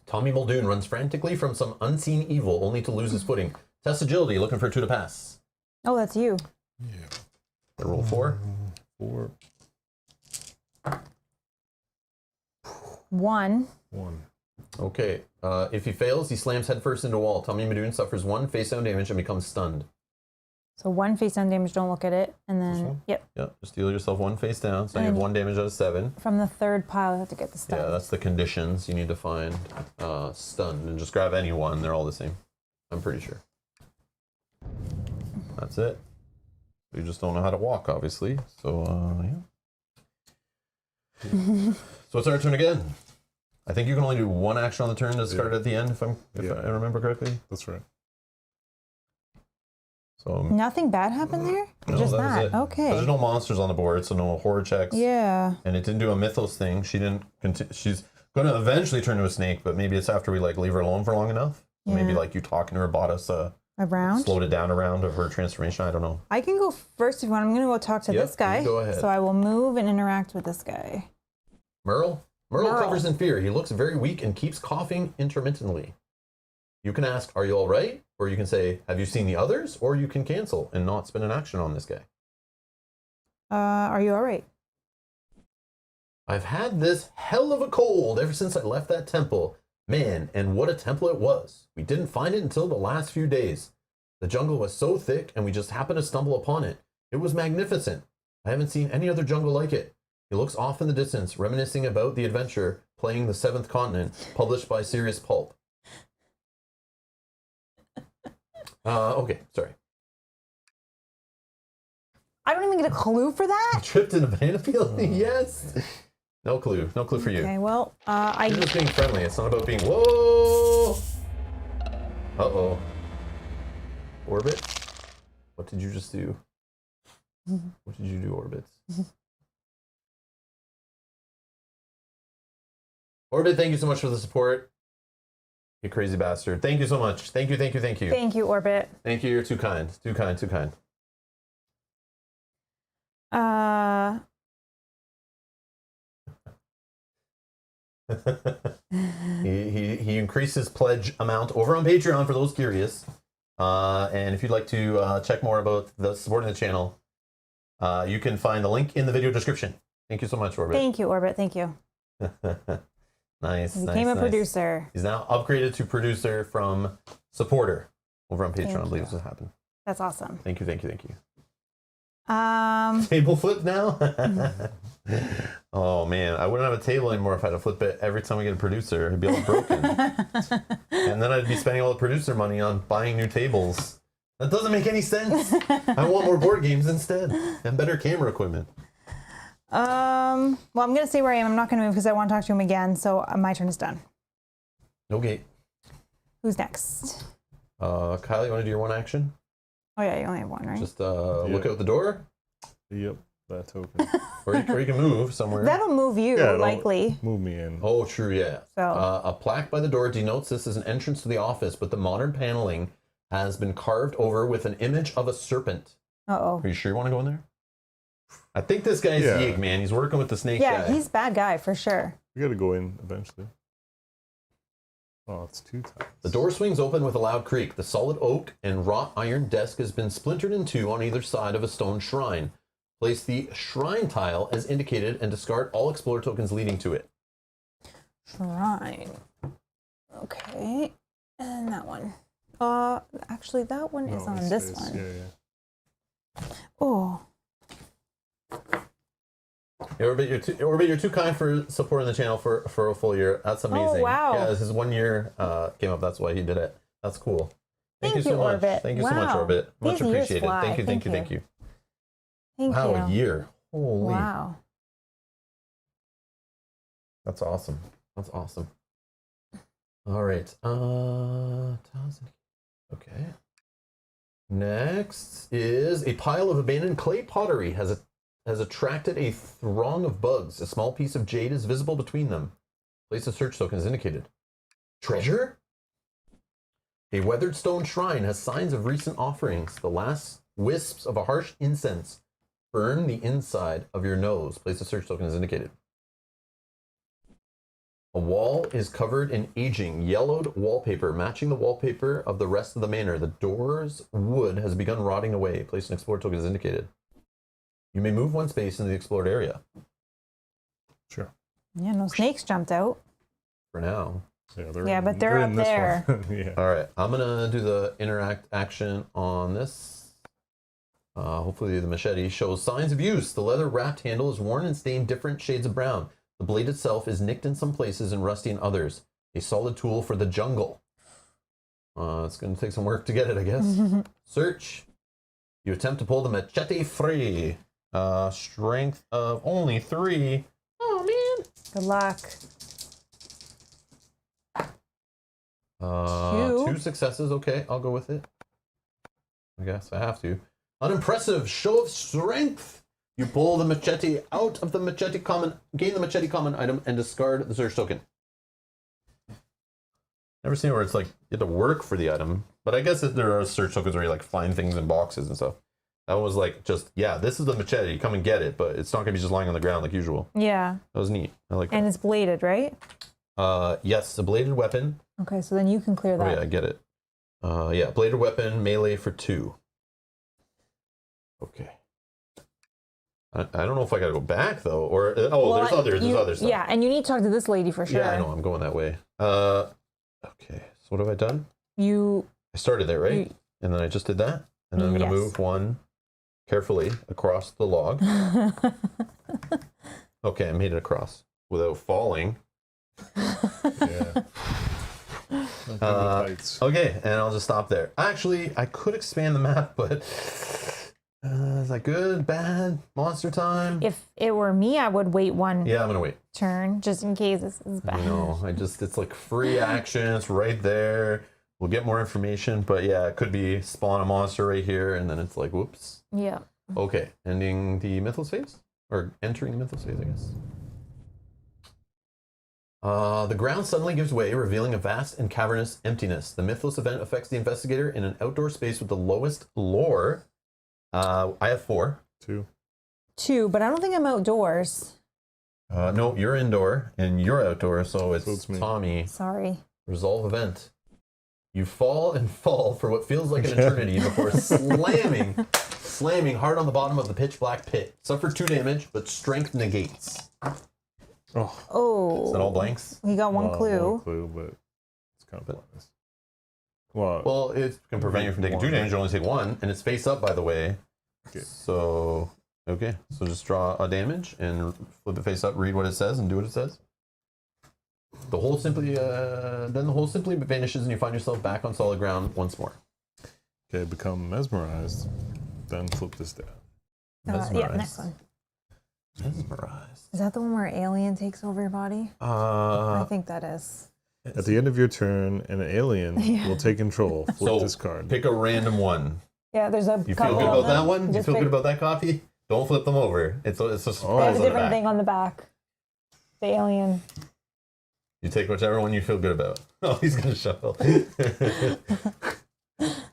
Tommy Muldoon runs frantically from some unseen evil only to lose his footing. Test agility, looking for a 2 to pass. Oh, that's you. Yeah. I roll 4. 4. 1. 1. Okay. If he fails, he slams headfirst into a wall. Tommy Muldoon suffers 1 face down damage and becomes stunned. So 1 face down damage, don't look at it. And This then, one? yep. Yeah, just deal yourself 1 face down. So you have 1 damage out of 7. From the 3rd pile, you have to get the stuff. Yeah, that's the conditions you need to find. Stunned. And just grab any one. They're all the same. I'm pretty sure. That's it. We just don't know how to walk, obviously. So, yeah. So it's our turn again. I think you can only do 1 action on the turn to discard it at the end, if I remember correctly. That's right. So Nothing bad happened there? no, Just that that. was it. Okay. There's no monsters on the board, so no horror checks. Yeah. And it didn't do a mythos thing. She didn't. She's going to eventually turn to a snake, but maybe it's after we leave her alone for long enough. Yeah. Maybe you talking to her bought us A round? slowed it down a round of her transformation. I don't know. I can go first if you want. I'm going to go talk to Yep, this guy. you go ahead. So I will move and interact with this guy. Merle Merle. covers in fear. He looks very weak and keeps coughing intermittently. You can ask, "Are you all right?" Or you can say, "Have you seen the others?" Or you can cancel and not spend an action on this guy. Are you all right? I've had this hell of a cold ever since I left that temple. Man, and what a temple it was. We didn't find it until the last few days. The jungle was so thick and we just happened to stumble upon it. It was magnificent. I haven't seen any other jungle like it. He looks off in the distance, reminiscing about the adventure playing the Seventh Continent, published by Sirius Pulp. Okay, sorry. I don't even get a clue for that? Tripped in a banana field? Yes. No clue. No clue for you. Okay, well, You're just being friendly. It's not about being, whoa! Uh-oh. Orbit? What did you just do? What did you do, Orbits? Orbit, thank you so much for the support. You crazy bastard. Thank you so much. Thank you, thank you, thank you. Thank you, Orbit. Thank you, you're too kind. Too kind, too kind. He increased his pledge amount over on Patreon for those curious. And if you'd like to check more about the supporting the channel, you can find the link in the video description. Thank you so much, Orbit. Thank you, Orbit. Thank you. Nice. He became a producer. He's now upgraded to producer from supporter over on Patreon. I believe this has happened. That's awesome. Thank you. Table flip now? Oh man, I wouldn't have a table anymore if I had to flip it every time we get a producer. It'd be all broken. And then I'd be spending all the producer money on buying new tables. That doesn't make any sense. I want more board games instead and better camera equipment. Well, I'm gonna stay where I am. I'm not gonna move because I want to talk to him again. So my turn is done. Okay. Who's next? Kyle, you want to do your one action? Oh yeah, you only have one, right? Just look out the door. Yep, that token. Or you can move somewhere. That'll move you, Yeah, likely. Move me in. Oh, true, yeah. So. A plaque by the door denotes this as an entrance to the office, but the modern paneling has been carved over with an image of a serpent. Uh-oh. Are you sure you want to go in there? I think this guy's Yeeg, man. He's working with the snake guy. Yeah, he's a bad guy for sure. We gotta go in eventually. Oh, it's 2 times. The door swings open with a loud creak. The solid oak and wrought iron desk has been splintered in two on either side of a stone shrine. Place the shrine tile as indicated and discard all explorer tokens leading to it. Shrine. Okay. And that one. Actually, that one is on this one. Yeah. Oh. Orbit, you're too kind for supporting the channel for a full year. That's amazing. Oh, wow. Yeah, this is 1 year came up. That's why he did it. That's cool. Thank you so much. Orbit. Thank you so much, Wow. Orbit. Much These years appreciated. fly. Thank you. Thank you. Wow, you. a year. Holy. Wow. That's awesome. That's awesome. All right. Okay. Next is a pile of abandoned clay pottery has attracted a throng of bugs. A small piece of jade is visible between them. Place of search token is indicated. Treasure? A weathered stone shrine has signs of recent offerings. The last wisps of a harsh incense burn the inside of your nose. Place of search token is indicated. A wall is covered in aging, yellowed wallpaper, matching the wallpaper of the rest of the manor. The door's wood has begun rotting away. Place an explorer token is indicated. You may move one space into the explored area. Sure. Yeah, no snakes jumped out. For now. Yeah, but they're up in this there. one. Yeah. All right, I'm gonna do the interact action on this. Hopefully the machete shows signs of use. The leather wrapped handle is worn and stained different shades of brown. The blade itself is nicked in some places and rusty in others. A solid tool for the jungle. It's gonna take some work to get it, I guess. Search. You attempt to pull the machete free. Strength of only 3. Oh man. Good luck. 2 successes. Okay, I'll go with it. I guess I have to. Unimpressive show of strength. You pull the machete out of the machete common, gain the machete common item, and discard the search token. Never seen where it's like you have to work for the item, but I guess if there are search tokens where you like find things in boxes and stuff. That was like just, yeah, this is the machete, come and get it, but it's not gonna be just lying on the ground like usual. Yeah. That was neat. I like that. And it's bladed, right? Yes, a bladed weapon. Okay, so then you can clear that. Oh yeah, I get it. Yeah, bladed weapon, melee for 2. Okay. I don't know if I gotta go back though, or there's others. There's other stuff. Yeah, and you need to talk to this lady for sure. Yeah, I know. I'm going that way. Okay. So what have I done? I started there, right? And then I just did that, and then I'm gonna move one carefully across the log. Okay, I made it across without falling. Yeah. Okay, and I'll just stop there. Actually, I could expand the map, but is that good, bad, monster time? If it were me, I would wait one Yeah, I'm gonna wait. turn just in case this is bad. I know. It's like free action. It's right there. We'll get more information, but yeah, it could be spawn a monster right here, and then it's like, whoops. Yeah. Okay, ending the Mythos phase? Or entering the Mythos phase, I guess. The ground suddenly gives way, revealing a vast and cavernous emptiness. The Mythos event affects the investigator in an outdoor space with the lowest lore. I have 4. 2. 2, but I don't think I'm outdoors. No, you're indoor and you're outdoor, so it's it's me. Tommy. Sorry. Resolve event. You fall and fall for what feels like an eternity before slamming hard on the bottom of the pitch black pit. Suffer 2 damage, but strength negates. Oh, Oh. Is that all blanks? He got one clue. One clue, but it's kind of pointless. Well, it can prevent you from taking 2 damage. You only take 1, and it's face up, by the way. Okay. So, okay. So just draw a damage and flip it face up, read what it says, and do what it says. The hole simply, then the hole simply vanishes, and you find yourself back on solid ground once more. Okay, become mesmerized. Then flip this down. Yeah, Mesmerized. next one. Mesmerized. Is that the one where alien takes over your body? I Uh, think that is. At the end of your turn, an alien will take control. Flip so this card. pick a random one. Yeah, there's a You feel couple good of about that them. one? You Just feel pick- good about that copy? Don't flip them over. It's a Oh. They surprise have a on the different back. thing on the back. The alien. You take whichever one you feel good about. Oh, he's gonna shuffle.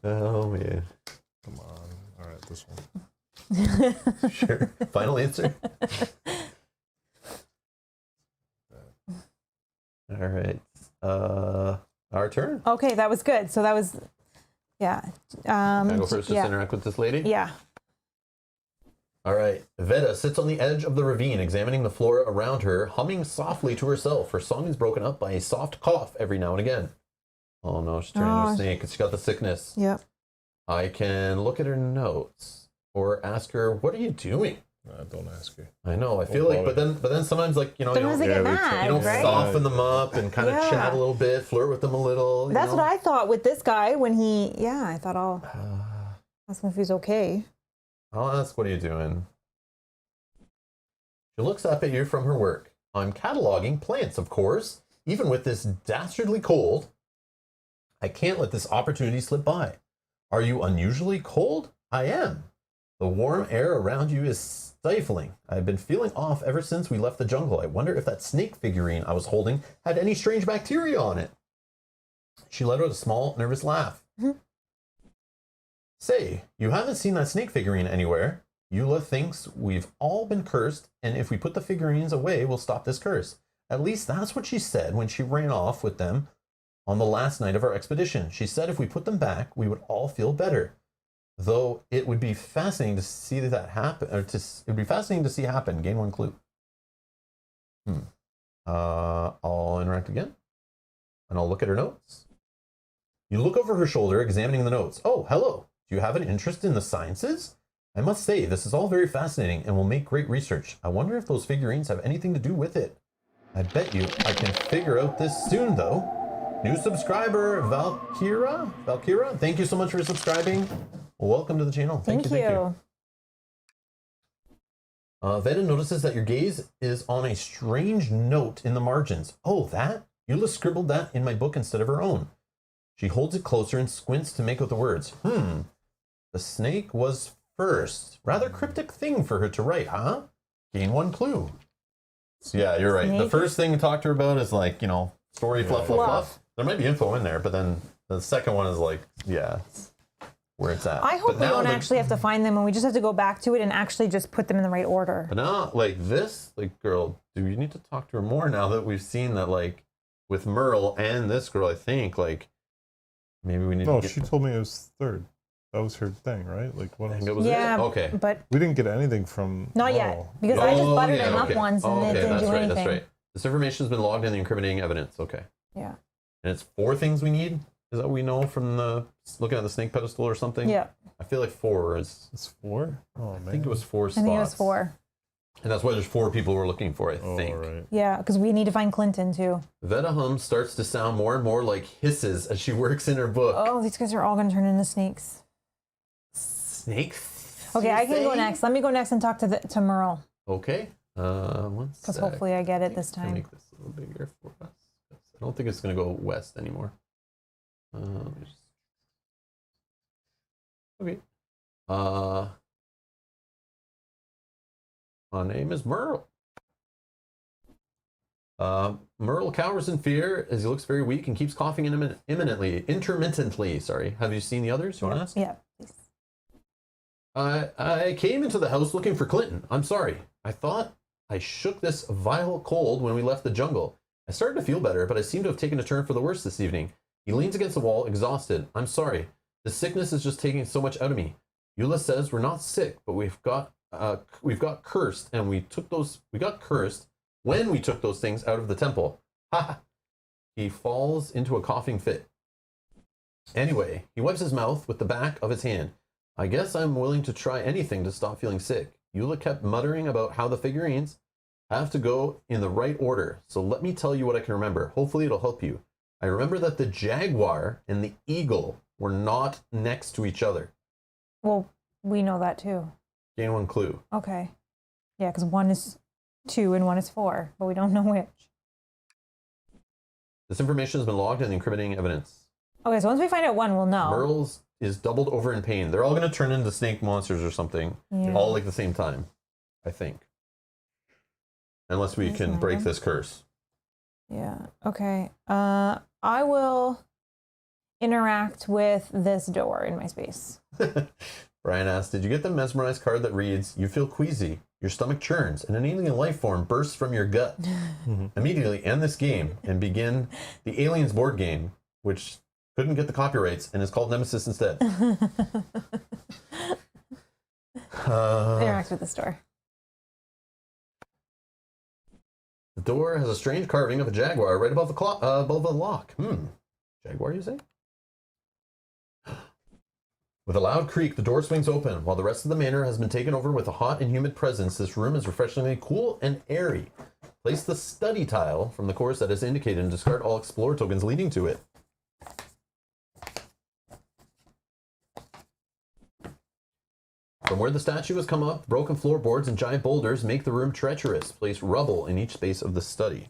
Oh man. Come on. All right, this one. Sure. Final answer. All right. Our turn. Okay, that was good. So that was, yeah. Can I go first? Just yeah. interact with this lady. Yeah. All right. Veda sits on the edge of the ravine, examining the flora around her, humming softly to herself. Her song is broken up by a soft cough every now and again. Oh no, she's turning into a snake. She got the sickness. Yep. I can look at her notes or ask her, "What are you doing?" Don't ask her. I know. I feel like, but then sometimes, like, you know, Sometimes they you get they mad, don't right? soften them up and kind of Yeah. chat a little bit, flirt with them a little. That's what I thought with this guy when he, I thought I'll ask him if he's okay. I'll ask, "What are you doing?" She looks up at you from her work. "I'm cataloging plants, of course. Even with this dastardly cold, I can't let this opportunity slip by. Are you unusually cold? I am. The warm air around you is stifling. I've been feeling off ever since we left the jungle. I wonder if that snake figurine I was holding had any strange bacteria on it." She let out a small, nervous laugh. "Say, you haven't seen that snake figurine anywhere. Eula thinks we've all been cursed, and if we put the figurines away, we'll stop this curse. At least that's what she said when she ran off with them on the last night of our expedition. She said if we put them back, we would all feel better. Though it would be fascinating to see that happen, or it would be fascinating to see happen. Gain 1 clue." I'll interact again, and I'll look at her notes. You look over her shoulder, examining the notes. "Oh, hello. Do you have an interest in the sciences? I must say, this is all very fascinating and will make great research. I wonder if those figurines have anything to do with it. I bet you I can figure out this soon, though." New subscriber, Valkyra. Thank you so much for subscribing. Welcome to the channel. Thank you. Veda notices that your gaze is on a strange note in the margins. "Oh, that? Eula scribbled that in my book instead of her own." She holds it closer and squints to make out the words. The snake was first. Rather cryptic thing for her to write, huh? Gain 1 clue. So yeah, you're right. The Snake. first thing to talk to her about is, like, you know, story fluff. There might be info in there, but then the second one is like, yeah, it's where it's at. I hope But we now don't the- actually have to find them and we just have to go back to it and actually just put them in the right order. But now, like this, like, girl, do you need to talk to her more now that we've seen that, like, with Merle and this girl, I think, like, maybe we need No, to get... she told me it was third. That was her thing, right? Like, what I think else? it was Yeah, it? Okay. but We didn't get anything from not yet. Merle. Because I just Oh, buttered yeah, them okay. up once and it didn't that's do right, anything. That's right. This information has been logged in the incriminating evidence. Okay. Yeah. And it's 4 things we need? Is that what we know from the looking at the snake pedestal or something? Yeah. I feel like 4 is... It's 4? Oh, man. I think it was 4 spots. I think it was 4. And that's why there's 4 people we're looking for, I Oh, think. right. Yeah, because we need to find Clinton too. Veda hum starts to sound more and more like hisses as she works in her book. Oh, these guys are all going to turn into snakes. Snakes? Okay, you I can go say? next. Let me go next and talk to Merle. Okay. One Because sec. hopefully I get it this Can time. make this a little bigger for us. I don't think it's going to go west anymore. Okay. My name is Merle. Merle cowers in fear as he looks very weak and keeps coughing intermittently. Sorry. Have you seen the others? You want to ask? Yeah, please. I came into the house looking for Clinton. I'm sorry. I thought I shook this vile cold when we left the jungle. I started to feel better, but I seem to have taken a turn for the worse this evening. He leans against the wall, exhausted. I'm sorry. The sickness is just taking so much out of me. Eula says we're not sick, but we've got cursed, and we got cursed when we took those things out of the temple. Ha! He falls into a coughing fit. Anyway, he wipes his mouth with the back of his hand. I guess I'm willing to try anything to stop feeling sick. Eula kept muttering about how the figurines have to go in the right order, so let me tell you what I can remember. Hopefully it'll help you. I remember that the jaguar and the eagle were not next to each other. Well, we know that too. Gain one clue. Okay. Yeah, because one is 2 and one is 4, but we don't know which. This information has been logged in the incriminating evidence. Okay, so once we find out one, we'll know. Merle's is doubled over in pain. They're all going to turn into snake monsters or something, all like the same time, I think. Unless we can break this curse. Yeah, okay. I will interact with this door in my space. Brian asks, did you get the mesmerized card that reads, you feel queasy, your stomach churns, and an alien life form bursts from your gut? Immediately end this game and begin the Aliens board game, which couldn't get the copyrights and is called Nemesis instead. Interact with this door. The door has a strange carving of a jaguar right above the lock. Jaguar, you say? With a loud creak, the door swings open. While the rest of the manor has been taken over with a hot and humid presence, this room is refreshingly cool and airy. Place the study tile from the course that is indicated and discard all explore tokens leading to it. From where the statue has come up, broken floorboards and giant boulders make the room treacherous. Place rubble in each space of the study.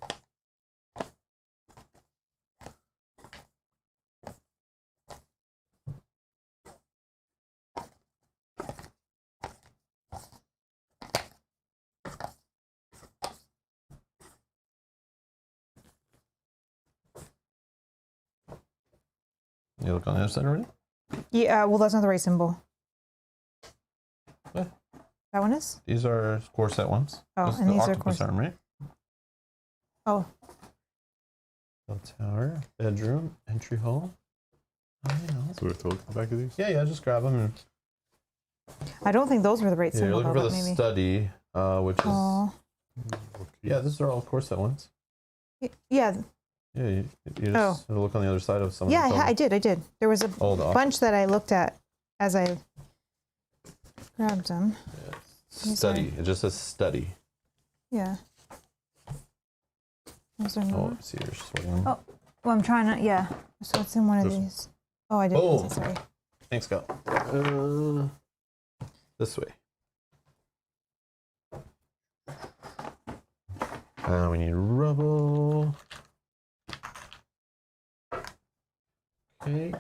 You look on the other side already? Yeah, well, that's not the right symbol. What? That one is? These are core set ones. Oh, This is and the these are octopus core- arm, right? Oh, Bell tower, bedroom, entry hall. Oh, you know. So we have to look at the back of these? Yeah, just grab them. And, I don't think those were the right yeah, you're symbol. looking for though, the but maybe. study, which is... Oh, Yeah, these are all core set ones. yeah, Yeah, you just look on the other side of some yeah. of them. I did. There was a Hold on. bunch that I looked at as I grabbed them. Study. It just says study. Yeah. Those are not. Oh, I see. You're just sorting them. Oh, well, I'm trying to. Yeah. So it's in one of This- these. Oh, I did. Boom. Sorry. Thanks, Scott. This way. We need rubble. Okay.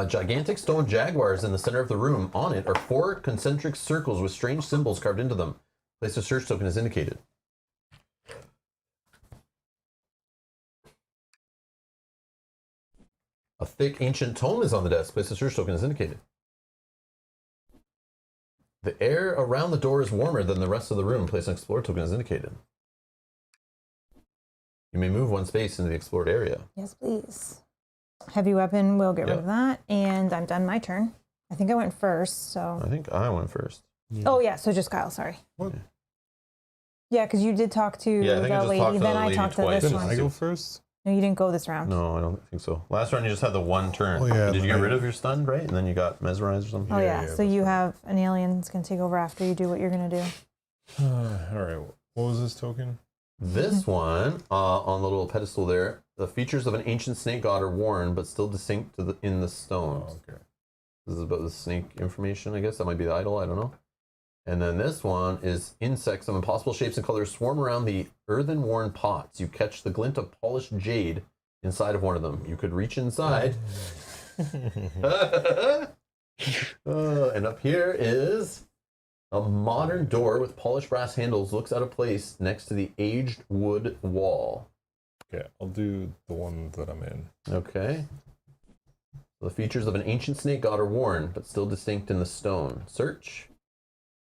Gigantic stone jaguars in the center of the room. On it are 4 concentric circles with strange symbols carved into them. Place a search token as indicated. A thick ancient tome is on the desk. Place a search token as indicated. The air around the door is warmer than the rest of the room. Place an explore token as indicated. You may move 1 space into the explored area. Yes, please. Heavy weapon. We'll get rid Yep. of that, and I'm done my turn. I think I went first. So. I think I went first. Oh yeah. So just Kyle. Sorry. What? Yeah, because you did talk to Yeah, I think I the just lady. talked to Then the I lady talked to twice. this Didn't one. I go first? No, you didn't go this round. No, I don't think so. Last round you just had the 1 turn. Oh, yeah, Did you then get I- rid of your stun, right? And then you got mesmerized or something? Oh Yeah, yeah. yeah, So you have an alien that's gonna take over after you do what you're gonna do. All right. What was this token? This one, on the little pedestal there, the features of an ancient snake god are worn, but still distinct in the stones. Oh, okay. This is about the snake information, I guess. That might be the idol, I don't know. And then this one is insects of impossible shapes and colors swarm around the earthen-worn pots. You catch the glint of polished jade inside of one of them. You could reach inside. And up here is a modern door with polished brass handles. Looks out of place next to the aged wood wall. Okay, I'll do the one that I'm in. Okay. The features of an ancient snake god are worn, but still distinct in the stone. Search.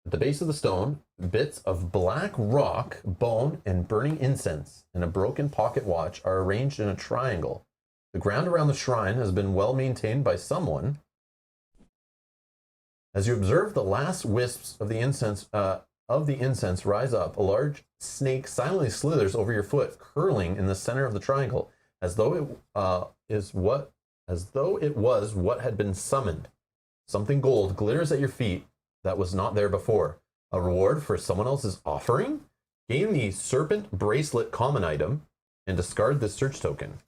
At the base of the stone, bits of black rock, bone, and burning incense, and a broken pocket watch are arranged in a triangle. The ground around the shrine has been well maintained by someone. As you observe the last wisps of the incense rise up, a large snake silently slithers over your foot, curling in the center of the triangle, as though it was what had been summoned. Something gold glitters at your feet that was not there before. A reward for someone else's offering? Gain the Serpent bracelet common item and discard this search token.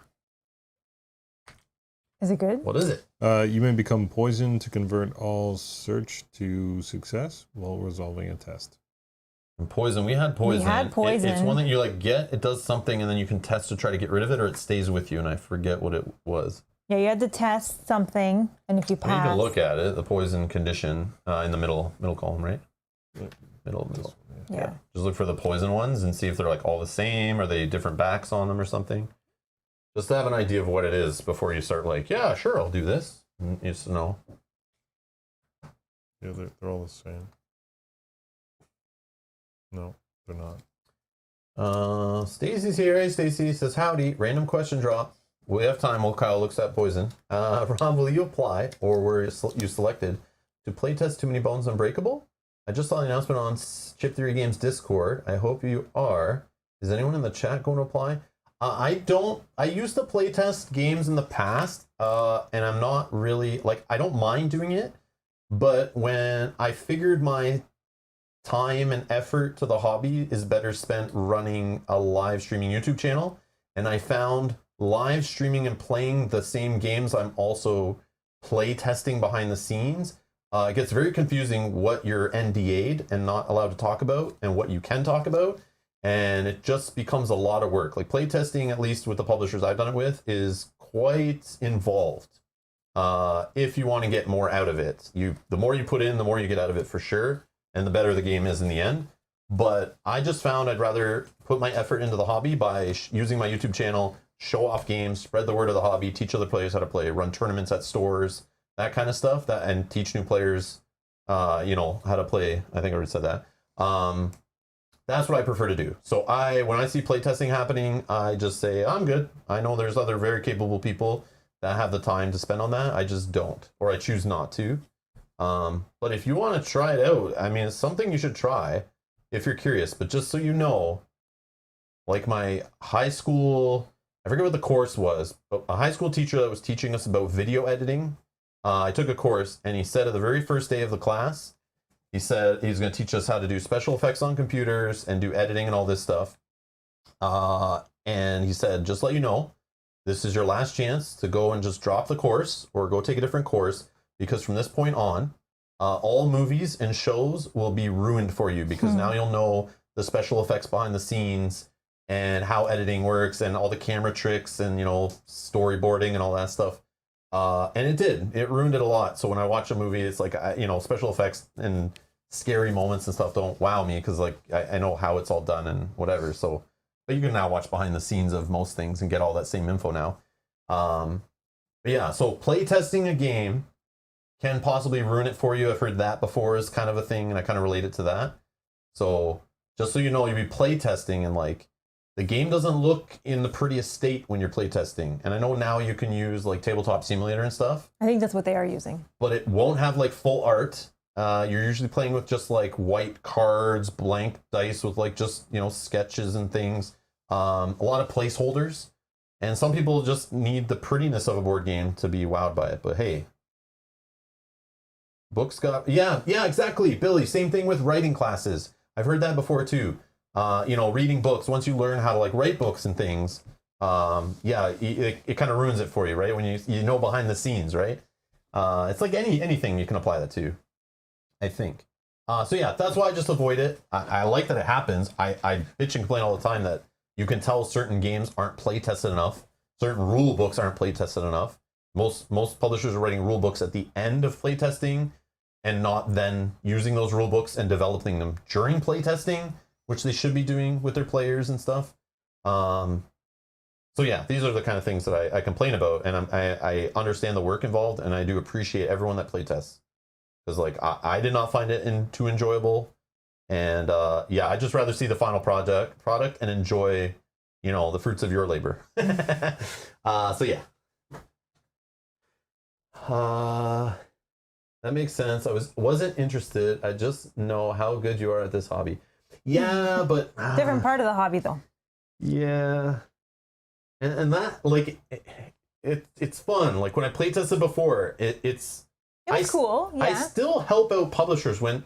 Is it good? What is it? You may become poisoned to convert all search to success while resolving a test. And poison. We had poison. We had poison. It's one that you like get. It does something, and then you can test to try to get rid of it, or it stays with you. And I forget what it was. Yeah, you had to test something, and if you You pass, can look at it. The poison condition in the middle column, right? Middle. yeah. Just look for the poison ones and see if they're like all the same. Are they different backs on them or something? Just to have an idea of what it is before you start like, yeah, sure, I'll do this. And you just know. Yeah, they're all the same. No, they're not. Stacy's here. Hey, Stacy says, howdy. Random question drop. We have time while Kyle looks at poison. Rob, will you apply, or were you selected to playtest Too Many Bones Unbreakable? I just saw the announcement on Chip Theory Games Discord. I hope you are. Is anyone in the chat going to apply? I used to playtest games in the past, and I'm not really, like, I don't mind doing it, but when I figured my time and effort to the hobby is better spent running a live streaming YouTube channel, and I found live streaming and playing the same games I'm also play testing behind the scenes, it gets very confusing what you're NDA'd and not allowed to talk about and what you can talk about, and it just becomes a lot of work. Like play testing, at least with the publishers I've done it with, is quite involved. If you want to get more out of it, the more you put in, the more you get out of it for sure, and the better the game is in the end. But I just found I'd rather put my effort into the hobby by using my YouTube channel, show off games, spread the word of the hobby, teach other players how to play, run tournaments at stores, that kind of stuff, and teach new players, how to play. I think I already said that. That's what I prefer to do. So when I see playtesting happening, I just say, I'm good. I know there's other very capable people that have the time to spend on that. I just don't, or I choose not to. But if you want to try it out, I mean, it's something you should try if you're curious. But just so you know, like my high school, I forget what the course was, but a high school teacher that was teaching us about video editing, I took a course, and he said at the very first day of the class, he said he's going to teach us how to do special effects on computers and do editing and all this stuff. And he said, just let you know, this is your last chance to go and just drop the course or go take a different course, because from this point on, all movies and shows will be ruined for you, because now you'll know the special effects behind the scenes and how editing works and all the camera tricks and, storyboarding and all that stuff. And it ruined it a lot. So when I watch a movie, it's like, special effects and scary moments and stuff don't wow me, because like I know how it's all done and whatever. So, but you can now watch behind the scenes of most things and get all that same info now. But yeah, so playtesting a game can possibly ruin it for you. I've heard that before is kind of a thing, and I kind of relate it to that. So just so you know, you'll be playtesting and like, the game doesn't look in the prettiest state when you're playtesting. And I know now you can use like Tabletop Simulator and stuff. I think that's what they are using. But it won't have like full art. You're usually playing with just like white cards, blank dice with like just, sketches and things. A lot of placeholders. And some people just need the prettiness of a board game to be wowed by it. But hey, books got... Yeah, exactly. Billy, same thing with writing classes. I've heard that before too. Reading books, once you learn how to like write books and things, it kind of ruins it for you, right? When you know behind the scenes, right? It's like anything you can apply that to, I think. So yeah, that's why I just avoid it. I like that it happens. I bitch and complain all the time that you can tell certain games aren't play tested enough. Certain rule books aren't play tested enough. Most publishers are writing rule books at the end of play testing and not then using those rule books and developing them during play testing, which they should be doing with their players and stuff. So yeah, these are the kind of things that I complain about, and I understand the work involved, and I do appreciate everyone that playtests, because like I did not find it too enjoyable, and yeah, I'd just rather see the final product and enjoy, the fruits of your labor. So yeah, that makes sense. I wasn't interested. I just know how good you are at this hobby. Yeah, but Different part of the hobby, though. yeah. And that, like, it's fun. Like, when I play tested before, It was cool. Yeah. I still help out publishers when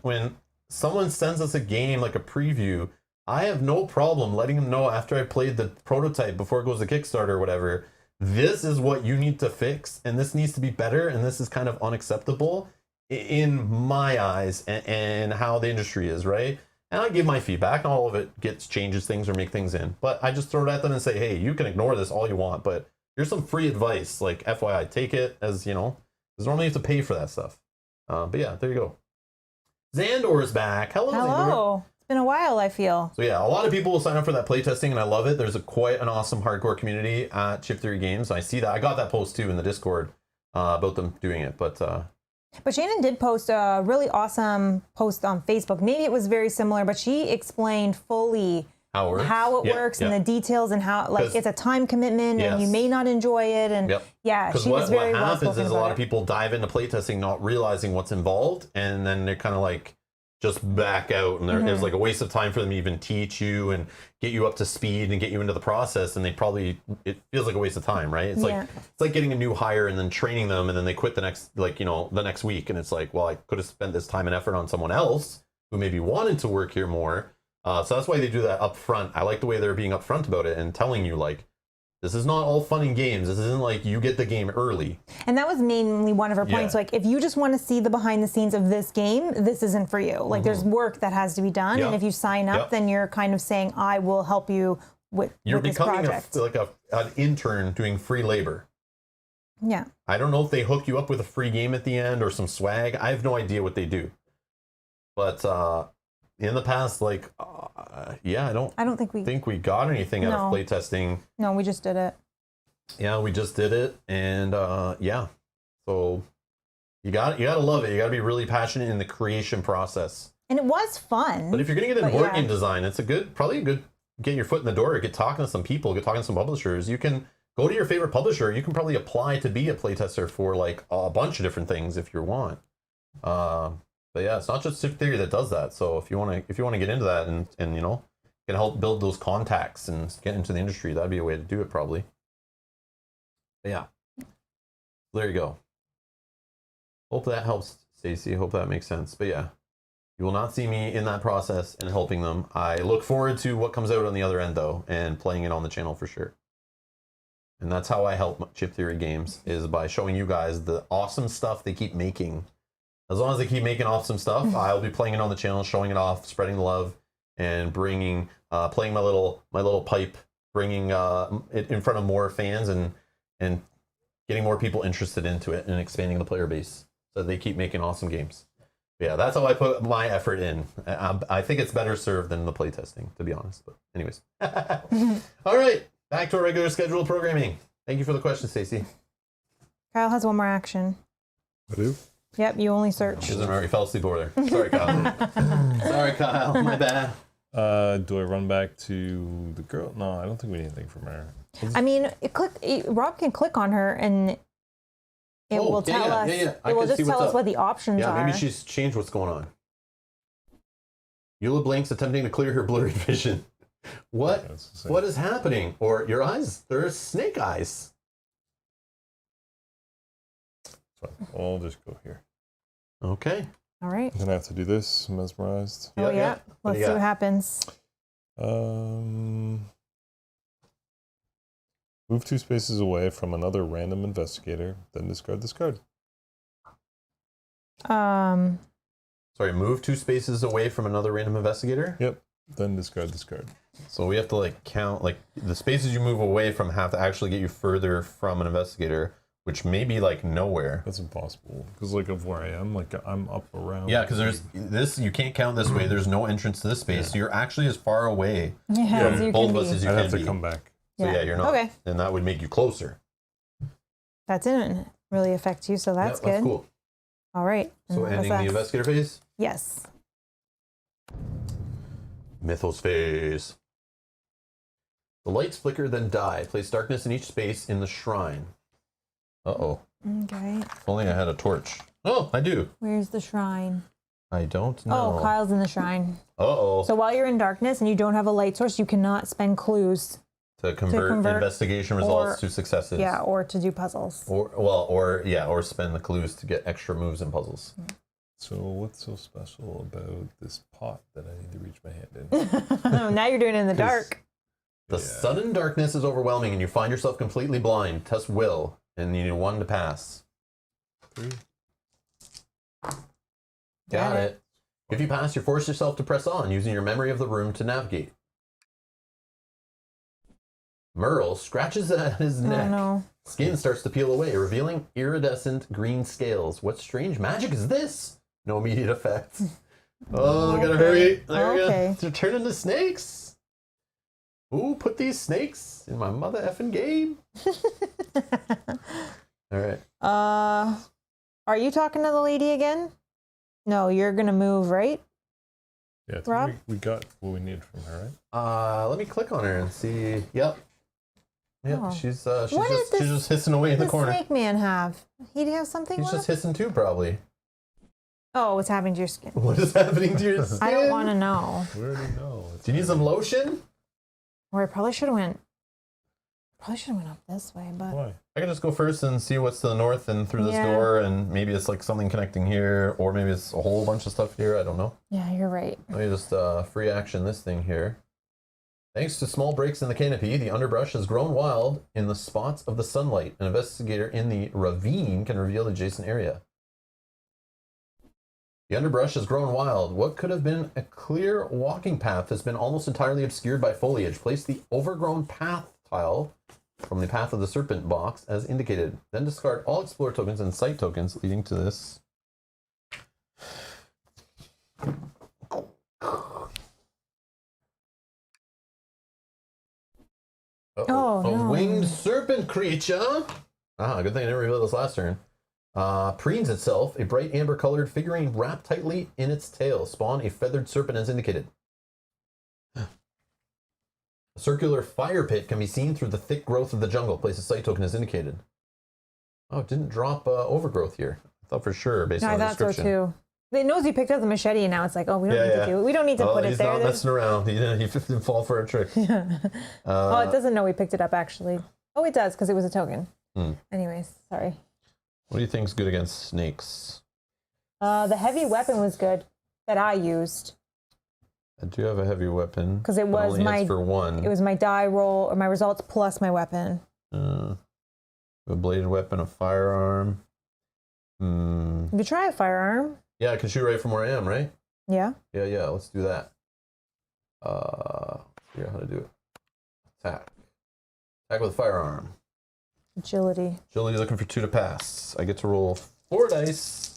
someone sends us a game, like a preview. I have no problem letting them know after I played the prototype before it goes to Kickstarter or whatever, this is what you need to fix, and this needs to be better, and this is kind of unacceptable in my eyes and how the industry is, right? And I give my feedback, and all of it changes things or make things in. But I just throw it at them and say, hey, you can ignore this all you want, but here's some free advice. Like, FYI, take it as, because normally you have to pay for that stuff. But yeah, there you go. Xandor is back. Hello, Xandor. Hello. It's been a while, I feel. So yeah, a lot of people will sign up for that playtesting, and I love it. There's quite an awesome hardcore community at Chip Theory Games. I see that. I got that post too in the Discord about them doing it, but Shannon did post a really awesome post on Facebook. Maybe it was very similar, but she explained fully how it works and the details, and how, like, it's a time commitment and you may not enjoy it. And yeah, she was very well spoken. What happens is a lot of people dive into playtesting not realizing what's involved, and then they're kind of like just back out, and it's like a waste of time for them to even teach you and get you up to speed and get you into the process, and it feels like a waste of time, right? It's like getting a new hire and then training them, and then they quit the next week, and it's like, well, I could have spent this time and effort on someone else who maybe wanted to work here more. So that's why they do that up front. I like the way they're being upfront about it and telling you, like, this is not all fun and games. This isn't like you get the game early. And that was mainly one of her points. Like, if you just want to see the behind the scenes of this game, this isn't for you. Like, there's work that has to be done. And if you sign up, then you're kind of saying, I will help you with this project. You're becoming an intern doing free labor. Yeah. I don't know if they hook you up with a free game at the end or some swag. I have no idea what they do. But in the past, like, I don't think we got anything out of playtesting. No, we just did it. Yeah, we just did it, and yeah. So you gotta love it. You gotta be really passionate in the creation process. And it was fun. But if you're gonna get into board game design, it's probably a good get your foot in the door, get talking to some people, get talking to some publishers. You can go to your favorite publisher. You can probably apply to be a playtester for like a bunch of different things if you want. But yeah, it's not just Chip Theory that does that. So if you want to get into that and can help build those contacts and get into the industry, that'd be a way to do it probably. But yeah, there you go. Hope that helps, Stacy. Hope that makes sense. But yeah, you will not see me in that process and helping them. I look forward to what comes out on the other end though, and playing it on the channel for sure. And that's how I help Chip Theory Games, is by showing you guys the awesome stuff they keep making. As long as they keep making awesome stuff, I'll be playing it on the channel, showing it off, spreading the love, and playing my little pipe, bringing it in front of more fans and getting more people interested into it and expanding the player base, so they keep making awesome games. But yeah, that's how I put my effort in. I think it's better served than the playtesting, to be honest. But anyways, all right, back to our regular scheduled programming. Thank you for the question, Stacey. Kyle has one more action. I do. Yep, you only search. He already fell asleep over there. Sorry, Kyle. Sorry, Kyle. My bad. Do I run back to the girl? No, I don't think we need anything from her. I mean, Rob can click on her and it will tell us. It will just tell us what the options are. Yeah, maybe she's changed what's going on. Eula blinks, attempting to clear her blurry vision. What is happening? Or your eyes? They're snake eyes. So I'll just go here. Okay. All right. I'm gonna have to do this. Mesmerized. Oh yeah. Let's see what happens. Move 2 spaces away from another random investigator, then discard this card. Sorry, move 2 spaces away from another random investigator? Yep. Then discard this card. So we have to like count, like the spaces you move away from have to actually get you further from an investigator, which may be like nowhere. That's impossible because like of where I am, like I'm up around. Yeah, because there's this, you can't count this way. There's no entrance to this space, so you're actually as far away from both of us as you I'd can have to be. come back. So yeah, you're not. Okay. And that would make you closer. That didn't really affect you, so that's good. That's cool. All right. So and ending what's the that? investigator phase? Yes. Mythos phase. The lights flicker, then die. Place darkness in each space in the shrine. Uh-oh. Okay. If only I had a torch. Oh, I do. Where's the shrine? I don't know. Oh, Kyle's in the shrine. Uh-oh. So while you're in darkness and you don't have a light source, you cannot spend clues. To convert investigation results to successes. Yeah, or to do puzzles. Or spend the clues to get extra moves in puzzles. So what's so special about this pot that I need to reach my hand in? Now you're doing it in the dark. The sudden darkness is overwhelming and you find yourself completely blind. Test will, and you need 1 to pass. 3. Got it. If you pass, you force yourself to press on, using your memory of the room to navigate. Merle scratches at his neck. Oh, no. Skin starts to peel away, revealing iridescent green scales. What strange magic is this? No immediate effects. Oh, I gotta hurry. There we go. To turn into snakes. Ooh, put these snakes in my mother effing game. All right. Are you talking to the lady again? No, you're gonna move, right? Yeah, I think Rob? we got what we need from her, right? Let me click on her and see. Yep. Yep, Oh. she's What is this- just hissing away in the What corner. does Snake Man have? He'd have something He's left? just hissing too, probably. Oh, what's happening to your skin? What is happening to your skin? I don't want to know. We already know. Do you need some lotion? Or I probably should have went up this way, but Why? I can just go first and see what's to the north and through this Yeah. door, and maybe it's like something connecting here, or maybe it's a whole bunch of stuff here. I don't know. yeah, you're right. Let me just free action this thing here. Thanks to small breaks in the canopy, the underbrush has grown wild in the spots of the sunlight. An investigator in the ravine can reveal the adjacent area. The underbrush has grown wild. What could have been a clear walking path has been almost entirely obscured by foliage. Place the overgrown path tile from the path of the serpent box as indicated. Then discard all explore tokens and site tokens leading to this. Oh, a no. winged serpent creature. Ah, good thing I didn't reveal this last turn. Preens itself, a bright amber colored figurine wrapped tightly in its tail. Spawn a feathered serpent as indicated. A circular fire pit can be seen through the thick growth of the jungle. Place a site token as indicated. Oh, it didn't drop overgrowth here. I thought for sure based No, on I the thought so description. too. It knows you picked up the machete and now it's like, oh, we don't need to do it. We don't need to put it he's there. not messing around. He didn't fall for a trick. Oh, it doesn't know we picked it up actually. Oh, it does because it was a token. Hmm. Anyways, sorry. What do you think is good against snakes? The heavy weapon was good that I used I do have a heavy weapon. because it was only my hits for 1. it was my die roll or my results plus my weapon. A bladed weapon, a firearm. You could try a firearm. Yeah, I can shoot right from where I am, right? Yeah. Yeah, let's do that. Figure out how to do it. Attack. Attack with a firearm. Agility. Agility looking for 2 to pass. I get to roll 4 dice.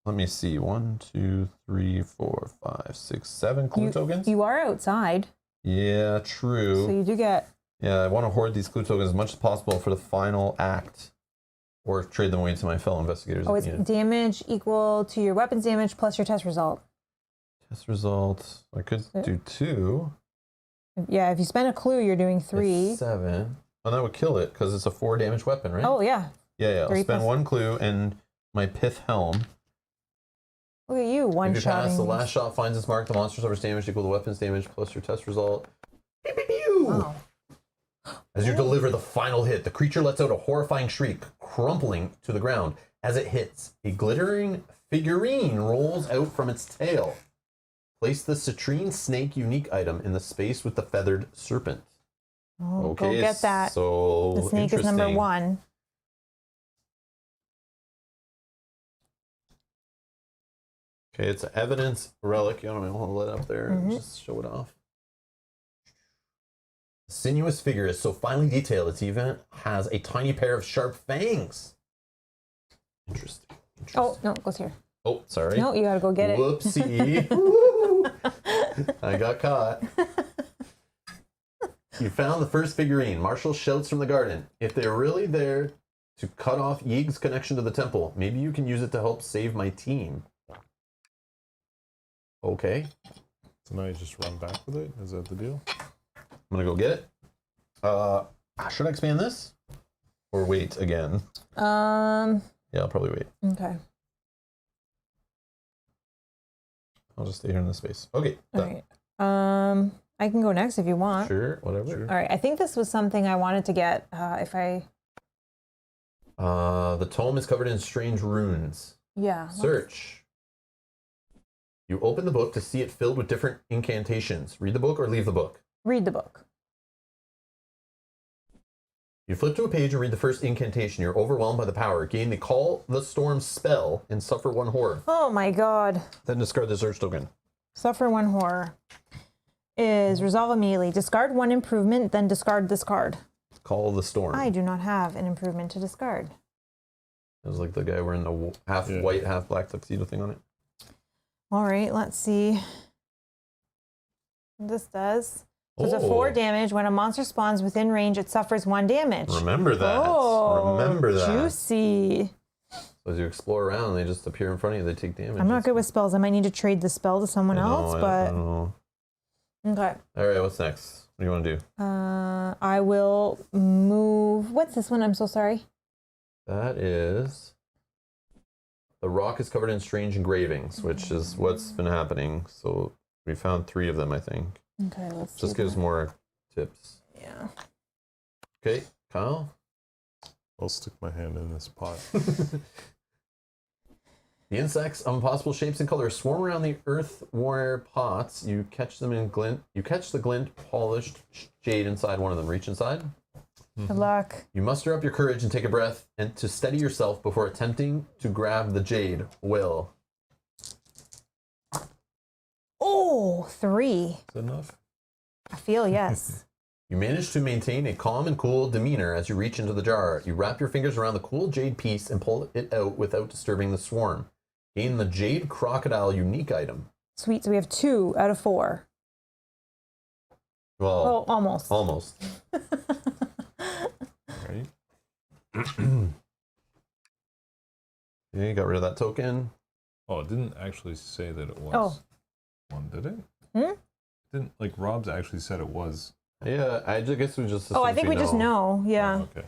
Let me see. 1, 2, 3, 4, 5, 6, 7 clue tokens. You are outside, Yeah, true. so you do get. Yeah, I want to hoard these clue tokens as much as possible for the final act, or trade them away to my fellow investigators. Oh, if it's needed. damage equal to your weapon's damage plus your test result. Test result. I could do 2. Yeah, if you spend a clue, you're doing 3. It's 7. Oh, that would kill it because it's a 4 damage weapon, right? Oh yeah. Yeah. I'll 3 spend plus- 1 clue and my pith helm. Look at you, one If you pass, shot. the last shot finds its mark. The monster suffers damage equal to weapon's damage plus your test result. Pew, pew, pew. Wow. As you deliver the final hit, the creature lets out a horrifying shriek, crumpling to the ground. As it hits, a glittering figurine rolls out from its tail. Place the citrine snake unique item in the space with the feathered serpent. Oh, Okay, go get that. So The snake is number interesting. 1. Okay, it's an evidence relic. You don't want to let it up there and just show it off. The sinuous figure is so finely detailed, it even has a tiny pair of sharp fangs. Interesting. Oh, no, it goes here. Oh, sorry. No, you gotta go get it. Whoopsie. Woo. I got caught. You found the first figurine. Marshall shouts from the garden. If they're really there to cut off Yig's connection to the temple, maybe you can use it to help save my team. Okay. So now you just run back with it? Is that the deal? I'm gonna go get it. Should I expand this? Or wait again? Yeah, I'll probably wait. Okay. I'll just stay here in this space. Okay. All Done. right. I can go next if you want. Sure, whatever. Sure. All right. I think this was something I wanted to get. If I. The tome is covered in strange runes. Yeah. Search. You open the book to see it filled with different incantations. Read the book or leave the book. Read the book. You flip to a page and read the first incantation. You're overwhelmed by the power. Gain the Call the Storm spell and suffer 1 horror. Oh my god. Then discard the search token. Suffer 1 horror. Is resolve immediately. Discard 1 improvement, then discard this card. Call the Storm. I do not have an improvement to discard. It was like the guy wearing the half white, half black tuxedo thing on it. All right, let's see what this does. So it's a Oh. 4 damage. When a monster spawns within range, it suffers 1 damage. Remember that. Oh, Remember that. Juicy. So as you explore around, they just appear in front of you. They take damage. I'm not good with spells. I might need to trade the spell to someone else, I but don't know. okay. All right, what's next? What do you want to do? I will move. What's this one? I'm so sorry. That is... The rock is covered in strange engravings, which is what's been happening. So we found 3 of them, I think. Okay, let's Just see gives that. more tips. Yeah. Okay, Kyle? I'll stick my hand in this pot. The insects of impossible shapes and colors swarm around the earthenware pots. You catch them in glint. You catch the glint polished jade inside one of them. Reach inside. Good luck. You muster up your courage and take a breath and to steady yourself before attempting to grab the jade. Will. Oh, 3. Is that enough? I feel yes. You manage to maintain a calm and cool demeanor as you reach into the jar. You wrap your fingers around the cool jade piece and pull it out without disturbing the swarm. Gain the jade crocodile unique item. Sweet. So we have 2 out of 4. Well, Oh, almost. almost. Right? Yeah, you got rid of that token. Oh, it didn't actually say that it was one, did it? Didn't, like, Rob's actually said it was. Yeah, I guess we just. Oh, I assumed think we just know. Yeah. Oh, okay.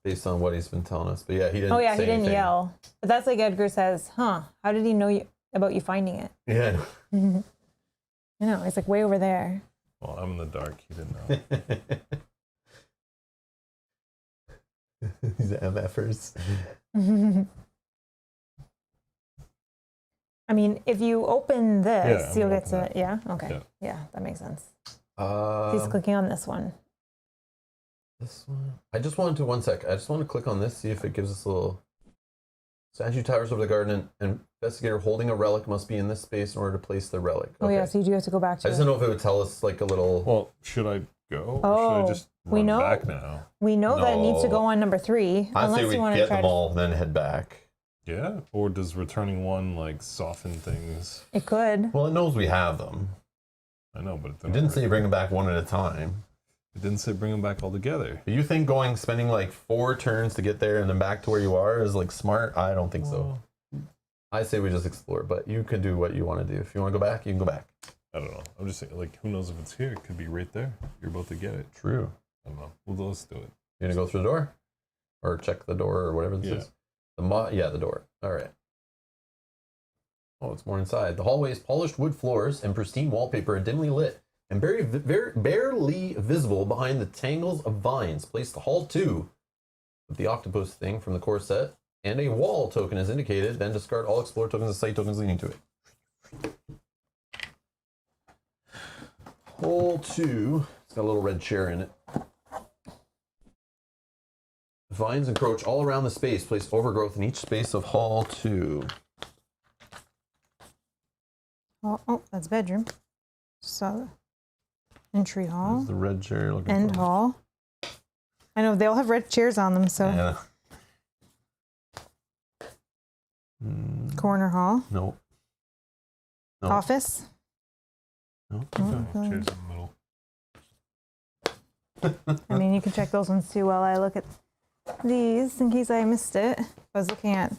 based on what he's been telling us. But yeah, he didn't. Oh yeah, say he didn't anything. yell. But that's like Edgar says, huh? How did he know about you finding it? Yeah. You know, it's like way over there. Well, I'm in the dark. He didn't know. These MFers. I mean, if you open this, Yeah, you'll I'm get to open that. yeah. Okay, Yeah. yeah, that makes sense. He's clicking on this one. This one. I just wanted to 1 sec. I just want to click on this, see if it gives us a little. Statue towers over the garden. An investigator holding a relic must be in this space in order to place the relic. Oh Okay. yeah, so you do have to go back to I just it. don't know if it would tell us like a little. Well, should I go? Or Oh, should I just we run know- back now? We know that it needs to No. go on number 3, I'd say unless we you want to get try them to. all, then head back. Yeah? Or does returning one, like, soften things? It could. Well, it knows we have them. I know, but It didn't say bring them back one at a time. It didn't say bring them back all together. Do you think spending like 4 turns to get there and then back to where you are is like smart? I don't think so. I say we just explore, but you can do what you want to do. If you want to go back, you can go back. I don't know. I'm just saying, like, who knows if it's here? It could be right there. You're about to get it. True. I don't know. Well, let's do it. You gonna go through the door, or check the door, or whatever this Yeah. is? The door. All right. Oh, it's more inside. The hallway's polished wood floors and pristine wallpaper are dimly lit and barely visible behind the tangles of vines. Place the hall 2 with the octopus thing from the core set, and a wall token is indicated. Then discard all explore tokens and site tokens leading to it. Hall 2. It's got a little red chair in it. Vines encroach all around the space. Place overgrowth in each space of Hall 2. Oh, that's bedroom. So, entry hall, This is the red chair you're looking end for. hall. I know they all have red chairs on them. So, Yeah. corner hall, No. No. office. No? No, chairs in the middle. I mean, you can check those ones too while I look at these in case I missed it. I was looking at.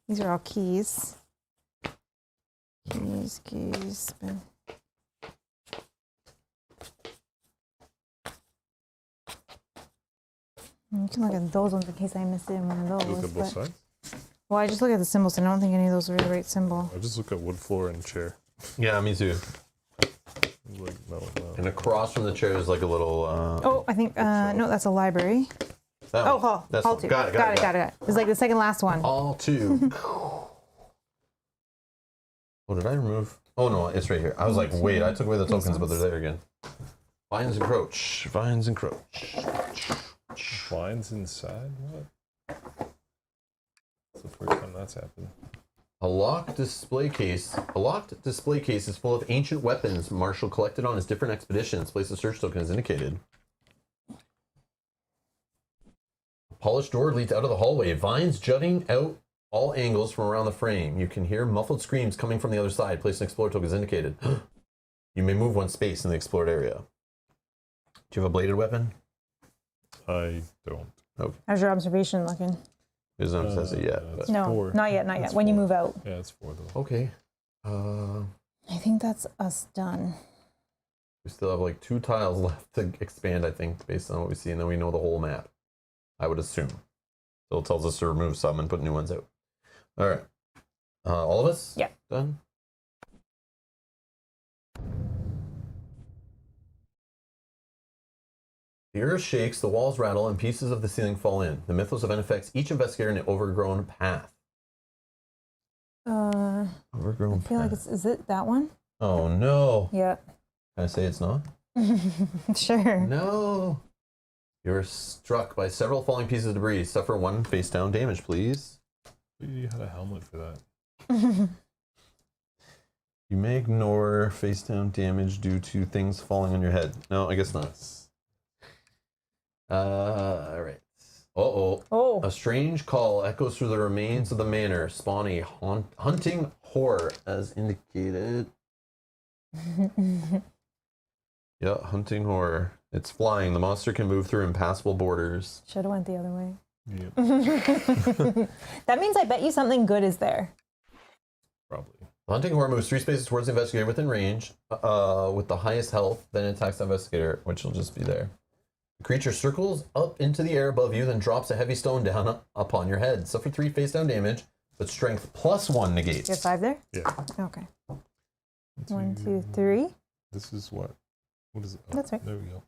These are all keys. Keys. Spin. You can look at those ones in case I missed it in one of those. Look at both but- sides. Well, I just look at the symbols, and I don't think any of those are the right symbol. I just look at wood floor and chair. Yeah, me too. Like, no. And across from the chair is like a little. Oh, I think no, that's a library. that Oh, one. hall. That's Hall one. 2. Got it. It's like the second last one. Hall 2. Oh, did I remove? Oh no, it's right here. I was like, wait, I took away the tokens, but they're there again. Vines encroach. Vines encroach. Blinds inside? What? It's the first time that's happened. A locked display case. A locked display case is full of ancient weapons Marshall collected on his different expeditions. Place a search token as indicated. A polished door leads out of the hallway. Vines jutting out all angles from around the frame. You can hear muffled screams coming from the other side. Place an explore token as indicated. You may move one space in the explored area. Do you have a bladed weapon? I don't. How's your observation looking? It doesn't says it yet. That's But. No, four. not yet. That's When you four. move out. Yeah, it's 4 though. Okay. I think that's us done. We still have like 2 tiles left to expand, I think, based on what we see, and then we know the whole map. I would assume. So it tells us to remove some and put new ones out. All right. All of us? Yeah. Done? The earth shakes, the walls rattle, and pieces of the ceiling fall in. The mythos event affects each investigator in an overgrown path. Overgrown I feel like path. is it that one? Oh no. Yeah. Can I say it's not? Sure. No. You're struck by several falling pieces of debris. Suffer 1 face down damage, please. You had a helmet for that. You may ignore face down damage due to things falling on your head. No, I guess not. All right. Uh-oh. Oh. A strange call echoes through the remains of the manor, spawning hunting horror as indicated. Yeah, hunting horror. It's flying. The monster can move through impassable borders. Should have went the other way. Yep, That means I bet you something good is there. probably. The hunting horror moves 3 spaces towards the investigator within range with the highest health, then attacks the investigator, which will just be there. The creature circles up into the air above you, then drops a heavy stone down upon your head. Suffer 3 face down damage, but strength +1 negates. You have 5 there? Yeah. Okay. 1, 2, 3. This is what? What is it? Oh, That's right. There we go.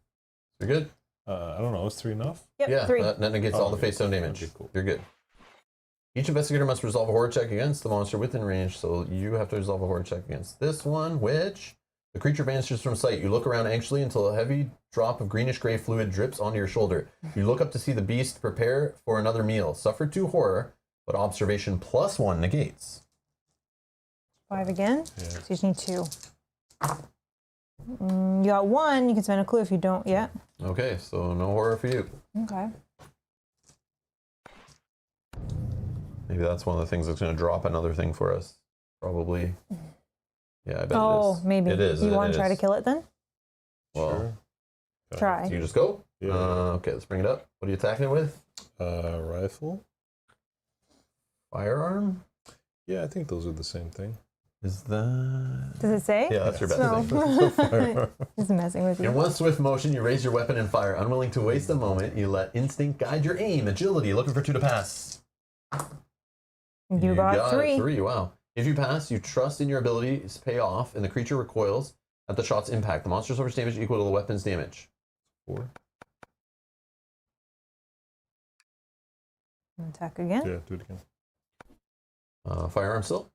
You're good? I don't know. Is 3 enough? Yep, Yeah, 3. that negates all the okay. face down damage. Okay, cool. You're good. Each investigator must resolve a horror check against the monster within range, so you have to resolve a horror check against this one, which the creature vanishes from sight. You look around anxiously until a heavy drop of greenish-gray fluid drips onto your shoulder. You look up to see the beast prepare for another meal. Suffer 2 horror, but observation +1 negates. 5 again. Yeah. So you just need 2. You got 1. You can spend a clue if you don't yet. Okay, so no horror for you. Okay. Maybe that's one of the things that's going to drop another thing for us. Probably. Yeah, I bet it Oh, is. maybe. It is. You want it to try to is. kill it then? Well, Sure. Try. you just go? Yeah. Okay, let's bring it up. What are you attacking it with? Rifle? Firearm? Yeah, I think those are the same thing. Is that... Does it say? Yeah, that's your best No. thing. Just messing with In you. one swift motion, you raise your weapon and fire. Unwilling to waste a moment, you let instinct guide your aim. Agility, looking for 2 to pass. You got 3. 3, wow. If you pass, you trust in your ability to pay off, and the creature recoils at the shot's impact. The monster suffers damage equal to the weapon's damage. 4. Attack again. Yeah, do it again. Firearm still.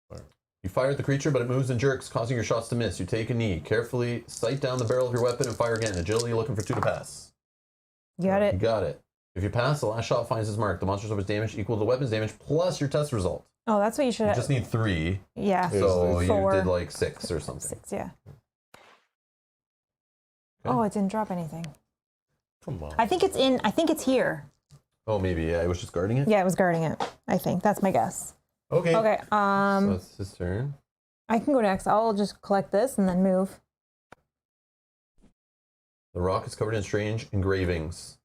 Fire. You fire at the creature, but it moves and jerks, causing your shots to miss. You take a knee. Carefully sight down the barrel of your weapon and fire again. Agility, looking for 2 to pass. You got You it. got it. If you pass, the last shot finds its mark. The monster suffers damage equal to the weapon's damage plus your test result. Oh, that's what you should You have. just need 3, Yeah. so you 4. did like 6 or something. 6, yeah. Okay. Oh, it didn't drop anything. Come on. I think it's here. Oh, maybe, yeah, I was just guarding it? Yeah, it was guarding it. I think. That's my guess. Okay. Okay. So it's his turn. I can go next. I'll just collect this and then move. The rock is covered in strange engravings.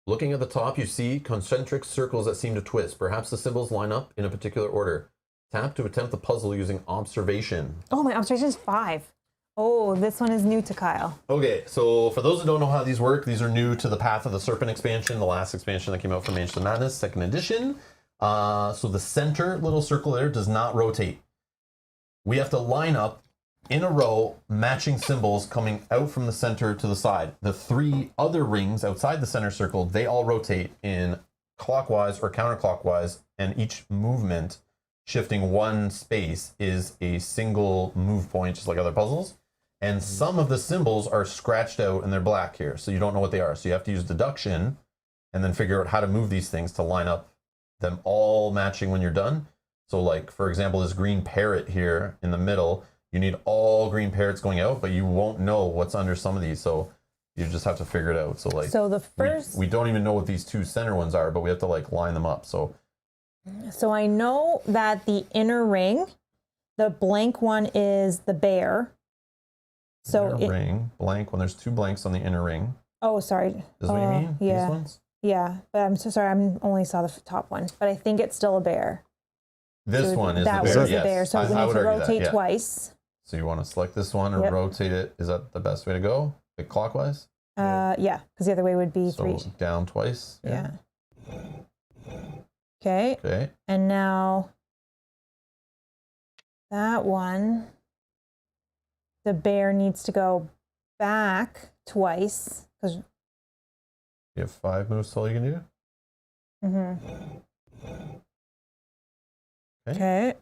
Looking at the top, you see concentric circles that seem to twist. Perhaps the symbols line up in a particular order. Tap to attempt the puzzle using observation. Oh, my observation is 5. Oh, this one is new to Kyle. Okay, so for those who don't know how these work, these are new to the Path of the Serpent expansion, the last expansion that came out for Mansion of Madness, 2nd edition. So the center little circle there does not rotate. We have to line up in a row, matching symbols coming out from the center to the side. The 3 other rings outside the center circle, they all rotate in clockwise or counterclockwise, and each movement shifting 1 space is a single move point, just like other puzzles. And some of the symbols are scratched out and they're black here, so you don't know what they are. So you have to use deduction and then figure out how to move these things to line up them all matching when you're done. So like, for example, this green parrot here in the middle, you need all green parrots going out, but you won't know what's under some of these. So you just have to figure it out. So like, So the first... we don't even know what these 2 center ones are, but we have to like line them up. So I know that the inner ring, the blank one is the bear. So inner ring, blank, when there's 2 blanks on the inner ring. Oh, sorry. Is that what you mean? Yeah. These ones? Yeah, but I'm so sorry. I only saw the top one, but I think it's still a bear. This So one is that the bear. was the Yes. bear. So we I need would to argue that, rotate yeah. twice. So you want to select this one and Yep. rotate it. Is that the best way to go? Like clockwise? Yeah, because the other way would be So 3. down twice. Yeah. Okay. Okay. And now that one, the bear needs to go back twice because. You have 5 moves all you can do? Okay.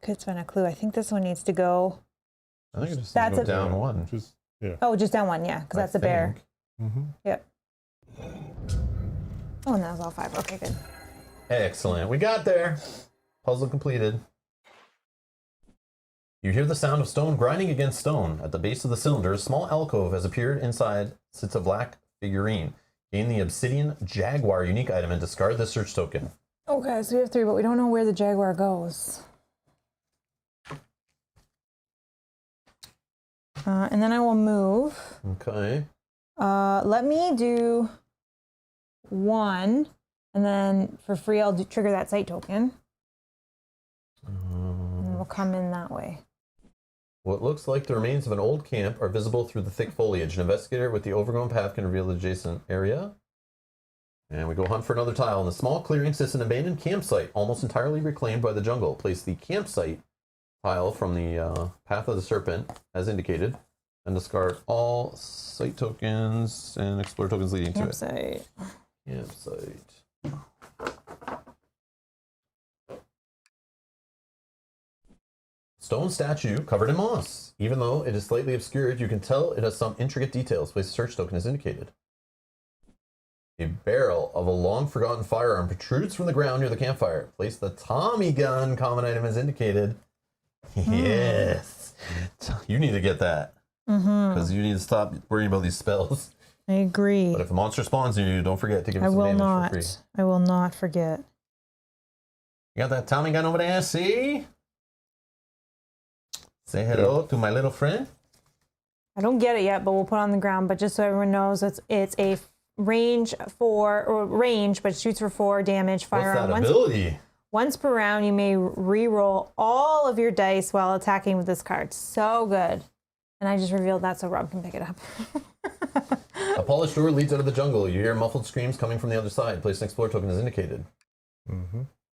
Could spend a clue. I think this one needs to go. I think it just That's needs to go a- down 1. Just, yeah. Oh, just down one, yeah, because that's a bear. Mm-hmm. Yep. Oh, and that was all 5. Okay, good. Excellent. We got there. Puzzle completed. You hear the sound of stone grinding against stone. At the base of the cylinder, a small alcove has appeared. Inside sits a black figurine. Gain the obsidian jaguar unique item and discard the search token. Okay, so we have 3, but we don't know where the jaguar goes. And then I will move. Okay. Let me do 1, and then for free I'll trigger that site token. And we'll come in that way. What looks like the remains of an old camp are visible through the thick foliage. An investigator with the overgrown path can reveal the adjacent area. And we go hunt for another tile. In the small clearing sits an abandoned campsite, almost entirely reclaimed by the jungle. Place the campsite tile from the Path of the Serpent, as indicated, and discard all site tokens and explore tokens leading to it. Campsite. Campsite. Stone statue covered in moss. Even though it is slightly obscured, you can tell it has some intricate details. Place a search token as indicated. A barrel of a long-forgotten firearm protrudes from the ground near the campfire. Place the Tommy gun common item as indicated. Yes. You need to get that. Because you need to stop worrying about these spells. I agree. But if a monster spawns in you, don't forget to give it I some will damage not. for free. I will not forget. You got that Tommy gun over there, see? Say hello to my little friend. I don't get it yet, but we'll put it on the ground. But just so everyone knows, it's a range, but it shoots for 4 damage. Firearm. What's that ability? Once per round, you may re-roll all of your dice while attacking with this card. So good. And I just revealed that so Rob can pick it up. A polished door leads out of the jungle. You hear muffled screams coming from the other side. Place an explore token as indicated.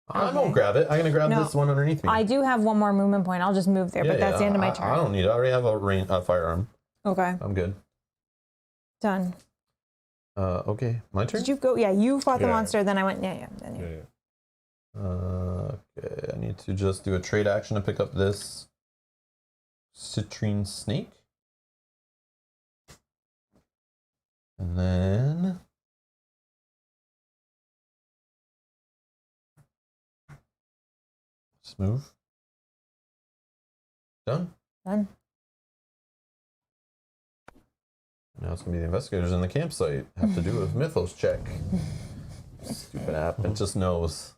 I won't grab it. I'm going to grab this one underneath me. I do have 1 more movement point. I'll just move there, but that's the end of my turn. I don't need it. I already have a firearm. Okay. I'm good. Done. Okay. My turn? Did you go? Yeah, you fought the Yeah. monster, then I went, yeah. Okay. I need to just do a trade action to pick up this citrine snake. And then... just move. Done? Done. Now it's going to be the investigators in the campsite. Have to do a mythos check. Stupid app. It just knows.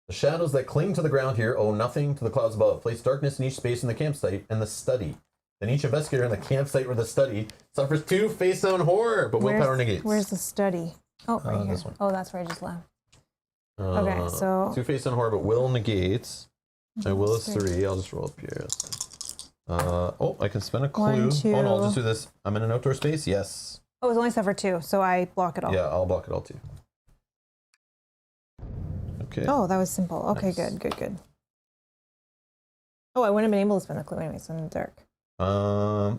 The shadows that cling to the ground here owe nothing to the clouds above. Place darkness in each space in the campsite and the study. Then each investigator in the campsite or the study suffers 2 face-down horror, but willpower negates. Where's the study? Oh, right here. This one. Oh, that's where I just left. Okay, so 2 face-down horror, but will negates. My will is 3. I'll just roll up here. Oh, I can spend a clue. 1, 2. Oh no, I'll just do this. I'm in an outdoor space. Yes. Oh, it's only set for 2, so I block it all. Yeah, I'll block it all too. Okay. Oh, that was simple. Okay, Nice. good. Oh, I wouldn't have been able to spend the clue anyway, so in the dark. Oh.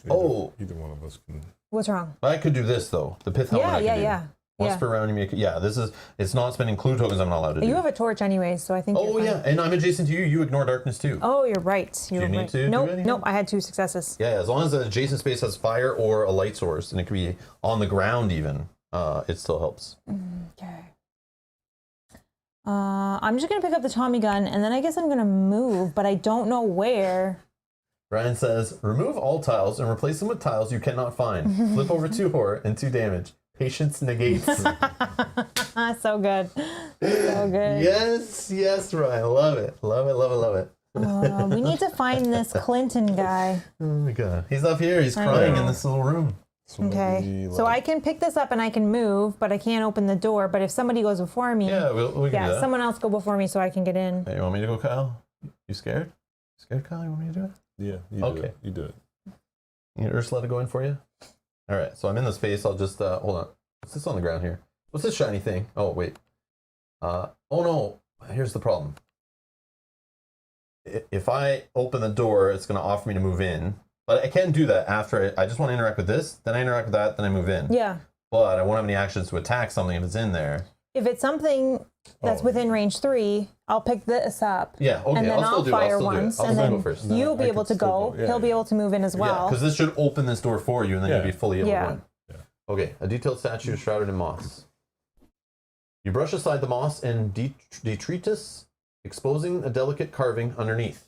Either one of us can. What's wrong? I could do this though. The pith helmet. I could do. Yeah. Once per round, you make. Yeah, this is. It's not spending clue tokens. I'm not allowed to do. You have a torch anyway, so I think. Oh you're yeah, fine. and I'm adjacent to you. You ignore darkness too. Oh, you're right. You're you need right. to do Nope, anything? nope. I had 2 successes. Yeah, as long as the adjacent space has fire or a light source, and it could be on the ground even, it still helps. Okay. I'm just gonna pick up the Tommy gun, and then I guess I'm gonna move, but I don't know where. Brian says, remove all tiles and replace them with tiles you cannot find. Flip over 2 horror and 2 damage. Patience negates. So good. So good. Yes, Ryan. Love it. Love it. We need to find this Clinton guy. Oh my god. He's up here. He's crying in this little room. So Okay. maybe, So like, I can pick this up and I can move, but I can't open the door. But if somebody goes before me, Yeah, we can do that. someone else go before me so I can get in. Hey, you want me to go, Kyle? You scared? Scared, Kyle? You want me to do it? Yeah, you do Okay. it. You do it. You need Ursula to go in for you? All right, so I'm in the space. I'll just, hold on. What's this on the ground here? What's this shiny thing? Oh, wait. Oh no, here's the problem. If I open the door, it's going to offer me to move in. But I can do that after I just want to interact with this, then I interact with that, then I move in. Yeah. But I won't have any actions to attack something if it's in there. If it's something that's within range 3, I'll pick this up. Yeah, okay, And then I'll still do it. fire I'll still do it. once, I'll and still then go first. you'll be I able could to still go. go, yeah, He'll be yeah. able to move in as Yeah, well. because this should open this door for you, and then Yeah. you'll be fully able Yeah. to go in. Yeah. Okay, a detailed statue shrouded in moss. You brush aside the moss and detritus, exposing a delicate carving underneath.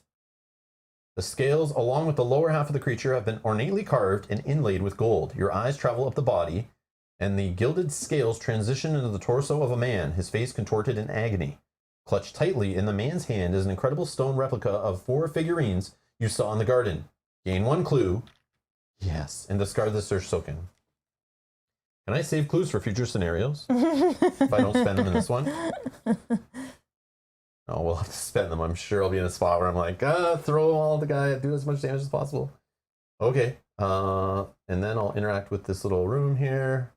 The scales, along with the lower half of the creature, have been ornately carved and inlaid with gold. Your eyes travel up the body, and the gilded scales transition into the torso of a man, his face contorted in agony. Clutched tightly in the man's hand is an incredible stone replica of 4 figurines you saw in the garden. Gain 1 clue. Yes, and discard the search token. Can I save clues for future scenarios if I don't spend them in this one? Oh, we'll have to spend them. I'm sure I'll be in a spot where I'm like, throw all the guy, do as much damage as possible. Okay, and then I'll interact with this little room here.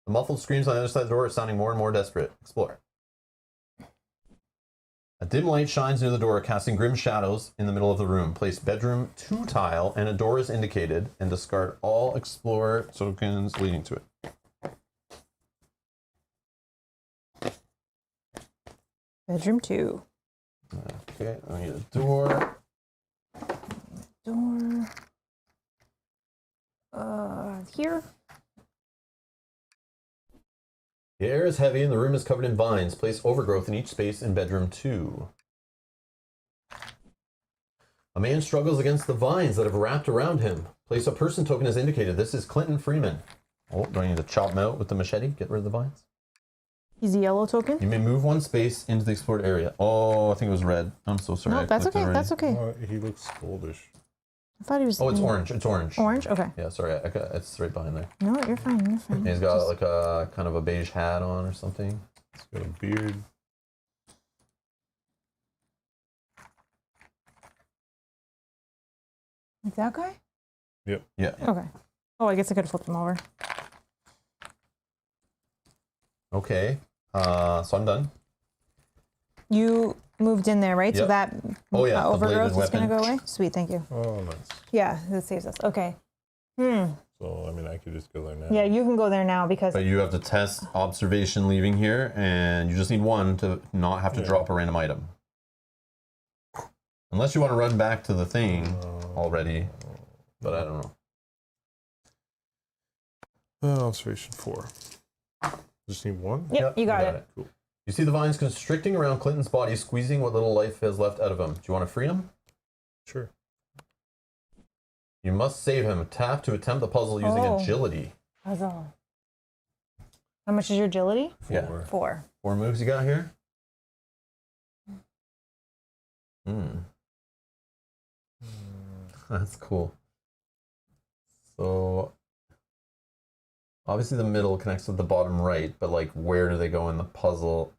The muffled screams on the other side of the door are sounding more and more desperate. Explore. A dim light shines near the door, casting grim shadows in the middle of the room. Place bedroom 2 tile, and a door is indicated, and discard all explore tokens leading to it. Bedroom 2. Okay, I need a door. Door. Here. The air is heavy and the room is covered in vines. Place overgrowth in each space in bedroom 2. A man struggles against the vines that have wrapped around him. Place a person token as indicated. This is Clinton Freeman. Oh, do I need to chop him out with the machete? Get rid of the vines? He's a yellow token. You may move 1 space into the explored area. Oh, I think it was red. I'm so sorry. No, I that's clicked okay. already. That's okay. He looks goldish. I thought he was. Oh, it's orange. It's orange. Orange? Okay. Yeah, sorry. It's right behind there. No, you're fine. You're fine. And he's got like a kind of a beige hat on or something. He's got a beard. Like that guy? Yep. Yeah. Okay. Oh, I guess I could have flipped him over. Okay. So I'm done. You moved in there, right? So Yep. that Oh, yeah, the overgrowth bladed is going to go weapon. away? Sweet, thank you. Oh, nice. Yeah, that saves us. Okay. So, I mean, I could just go there now. Yeah, you can go there now because But you have to test observation leaving here, and you just need 1 to not have to drop a random item. Unless you want to run back to the thing already, but I don't know. Observation 4. Just need 1? Yep, you got it. Cool. You see the vines constricting around Clinton's body, squeezing what little life has left out of him. Do you want to free him? Sure. You must save him. Tap to attempt the puzzle using agility. Puzzle. How much is your agility? 4. 4. 4 moves you got here? That's cool. So obviously the middle connects with the bottom right, but like where do they go in the puzzle?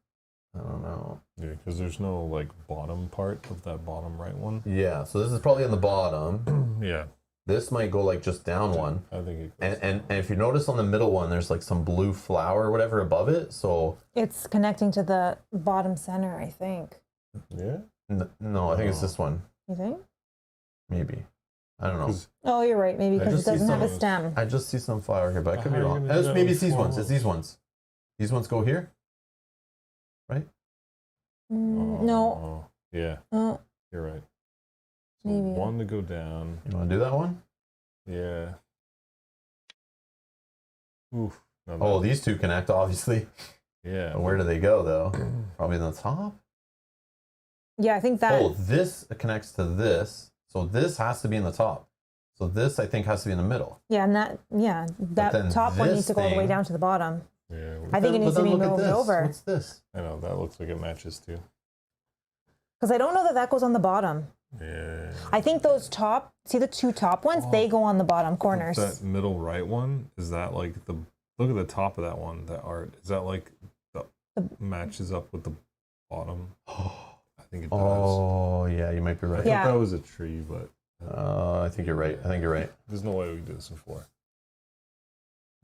I don't know. Yeah, because there's no like bottom part of that bottom right one. Yeah, so this is probably on the bottom. Yeah, This might go like just down one. I think it goes And if you notice on the middle one, there's like some blue flower or whatever above it. So It's connecting to the bottom center, I think. yeah. no, I think it's this one. You think? Maybe. I don't know. 'Cause Oh, you're right. Maybe because it just see doesn't have a some- stem. I just see some flower here, but I could be How are you wrong. gonna do that Maybe with it's these four ones. It's these ones. These ones go here, right? No. Oh, yeah, Oh, you're right. So Maybe. one to go down. You want to do that one? Yeah. Oof. No, Oh, that- these two connect, obviously. yeah. But where do they go, though? Probably in the top? yeah, I think that. Oh, this connects to this. So this has to be in the top. So this, I think, has to be in the middle. Yeah, and that. Yeah, then that top one this needs to go all the way thing- down to the bottom. Yeah. I think it needs to be look at moved this. over. What's this? I know that looks like it matches too. Because I don't know that that goes on the bottom. Yeah. I think those top, see the two top ones, they go on the bottom corners. That middle right one, is that like the, look at the top of that one, that art. Is that like the matches up with the bottom? I think it does. Oh, yeah, you might be I right. thought Yeah. that was a tree, but I think you're right. I think you're right. there's no way we can do this in 4.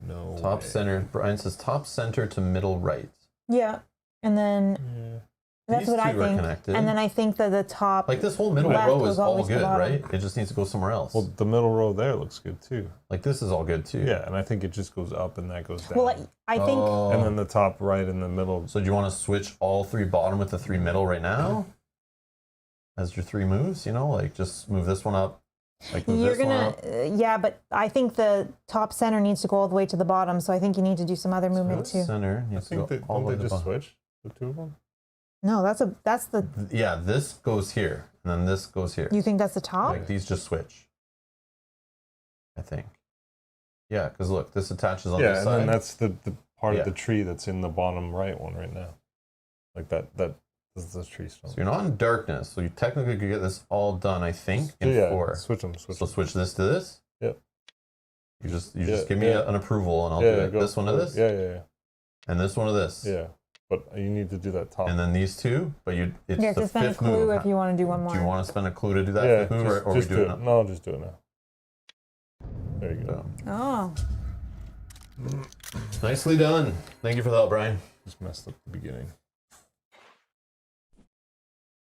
No Top way. center. Brian says top center to middle right. Yeah, and then Yeah. that's These what I two are think. connected. And then I think that the top. Like this whole middle Left row goes is all the all way to the good, bottom. right? It just needs to go somewhere else. Well, the middle row there looks good too. Like this is all good too. Yeah, and I think it just goes up and that goes down. well, I think. Oh. and then the top right in the middle. So do you want to switch all three bottom with the three middle right now? As your three moves, you know, like just move this one up. Like move You're this one gonna, up. yeah, but I think the top center needs to go all the way to the bottom. So I think you need to do some other movement This too. center I needs to think go that all the don't way they to the just bottom. switch the two of them? No, that's the. Yeah, this goes here, and then this goes here. You think that's the top? Like these just switch. I think. Yeah, because look, this attaches on Yeah, this and side. then that's the part Yeah. of the tree that's in the bottom right one right now. Like that is the tree stump. So you're not in darkness, so you technically could get this all done, I think, in yeah, 4. switch them. Switch So 'em. switch this to this. Yep. You just Yeah, give me yeah. an approval, and I'll Yeah, do it. go- This one to go- this, Yeah. and this one to this, Yeah. But you need to do that top. and then these two. But it's You have the to spend a fifth clue move. if you want to do one more. Do you want to spend a clue to do that yeah, fifth move, or just we do do it. it? No, just do it now. There you go. So, Oh, nicely done. Thank you for that, Brian. Just messed up the beginning.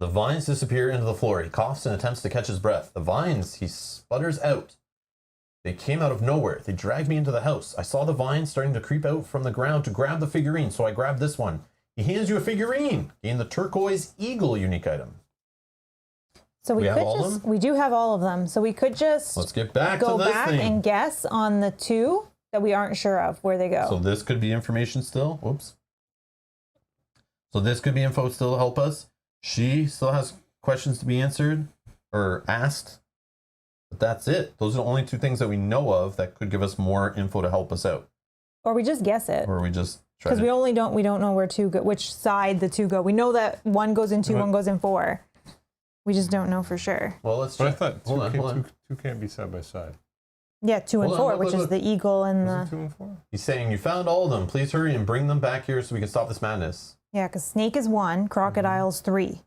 The vines disappear into the floor. He coughs and attempts to catch his breath. The vines, he sputters out. They came out of nowhere. They dragged me into the house. I saw the vines starting to creep out from the ground to grab the figurine, so I grabbed this one. He hands you a figurine. Gain the turquoise eagle unique item. so We we have could all of just. them? We do have all of them. So we could just Let's get back go to this back thing. and guess on the two that we aren't sure of where they go. So this could be information still. Whoops. So this could be info still to help us. She still has questions to be answered or asked. But that's it. Those are the only two things that we know of that could give us more info to help us out. Or we just guess it. Or we just try Because to... we don't know where two go, which side the two go. We know that one goes in 2, Right. one goes in 4. We just don't know for sure. Well, let's But I check. thought Hold on, hold on. two can't be side by side. Yeah, 2 and Hold on, 4, look, which look, is look. the eagle and Was it the 2 and 4? He's saying you found all of them. Please hurry and bring them back here so we can stop this madness. yeah. Because snake is 1, crocodile's 3,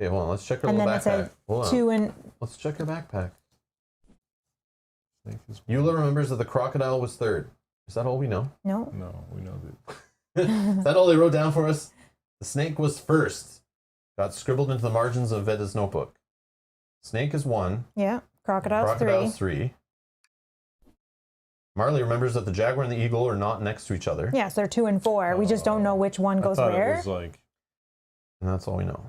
Okay, hold on. Let's check her and little then it backpack. said Hold on. 2 and Let's check her backpack. Snake is Eula remembers that the crocodile was 3rd. Is that all we know? no. No, we know that. Is that all they wrote down for us? The snake was 1st. Got scribbled into the margins of Veda's notebook. Snake is 1. Yeah, crocodile's 3. Crocodile's 3. Marley remembers that the jaguar and the eagle are not next to each other. Yeah, so they're 2 and 4. We just don't know which one goes I thought where. it was like And that's all we know.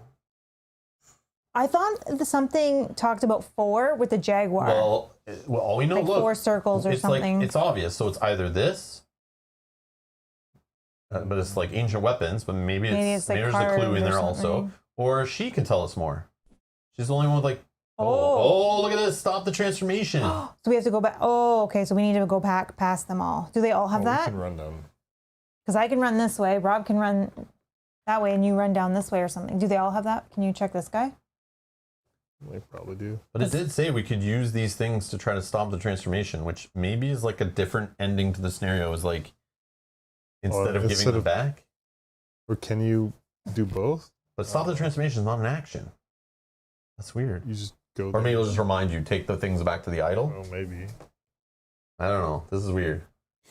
I thought something talked about 4 with the jaguar, Well, all we know, like look. 4 circles or it's something. like, it's obvious. So it's either this, but it's like ancient weapons, but maybe it's like there's a clue carved in or there also. something. Or she can tell us more. She's the only one with like, Oh. look at this. Stop the transformation. So we have to go back. Oh, okay. So we need to go back past them all. Do they all have we that? can run down. Because I can run this way. Rob can run that way, and you run down this way or something. Do they all have that? Can you check this guy? They probably do. But it did say we could use these things to try to stop the transformation, which maybe is like a different ending to the scenario. Is like instead of giving them back. Or can you do both? But stop the transformation is not an action. That's weird. You just go. Or maybe it'll just remind you, take the things back to the idol. Oh, maybe. I don't know. This is weird.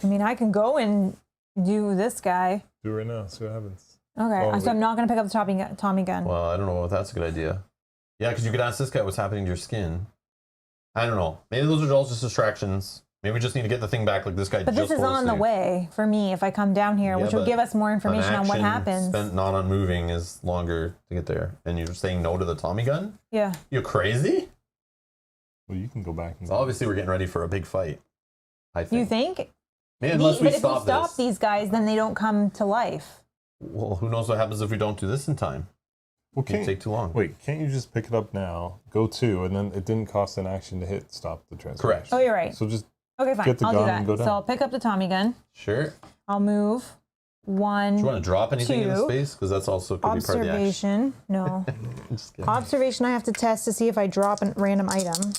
I mean, I can go and do this guy. Do it right now. See what happens. Okay, Oh, so I'm not going to pick up the Tommy gun. Well, I don't know if that's a good idea. Yeah, because you could ask this guy what's happening to your skin. I don't know. Maybe those are all just distractions. Maybe we just need to get the thing back like this guy But just this is on the way for me if I come down here, Yeah, which will but give us more information on what An action happens. spent not on moving is longer to get there. And you're saying no to the Tommy gun? Yeah. You crazy? Well, you can go back and. So obviously we're getting ready for a big fight. I think. You think? Man, unless we But if stop we stop this. these guys, then they don't come to life. Well, who knows what happens if we don't do this in time? Well, It take too long. Wait, can't you just pick it up now, go 2, and then it didn't cost an action to hit stop the transformation? Correct. Oh, you're right. So just Okay, fine. get the I'll do gun that. and go So down. I'll pick up the Tommy gun. Sure. I'll move Do one. you want to drop anything in the Two. space? Because that's also could be part of the action. Observation. No. Just kidding. Observation I have to test to see if I drop a random item.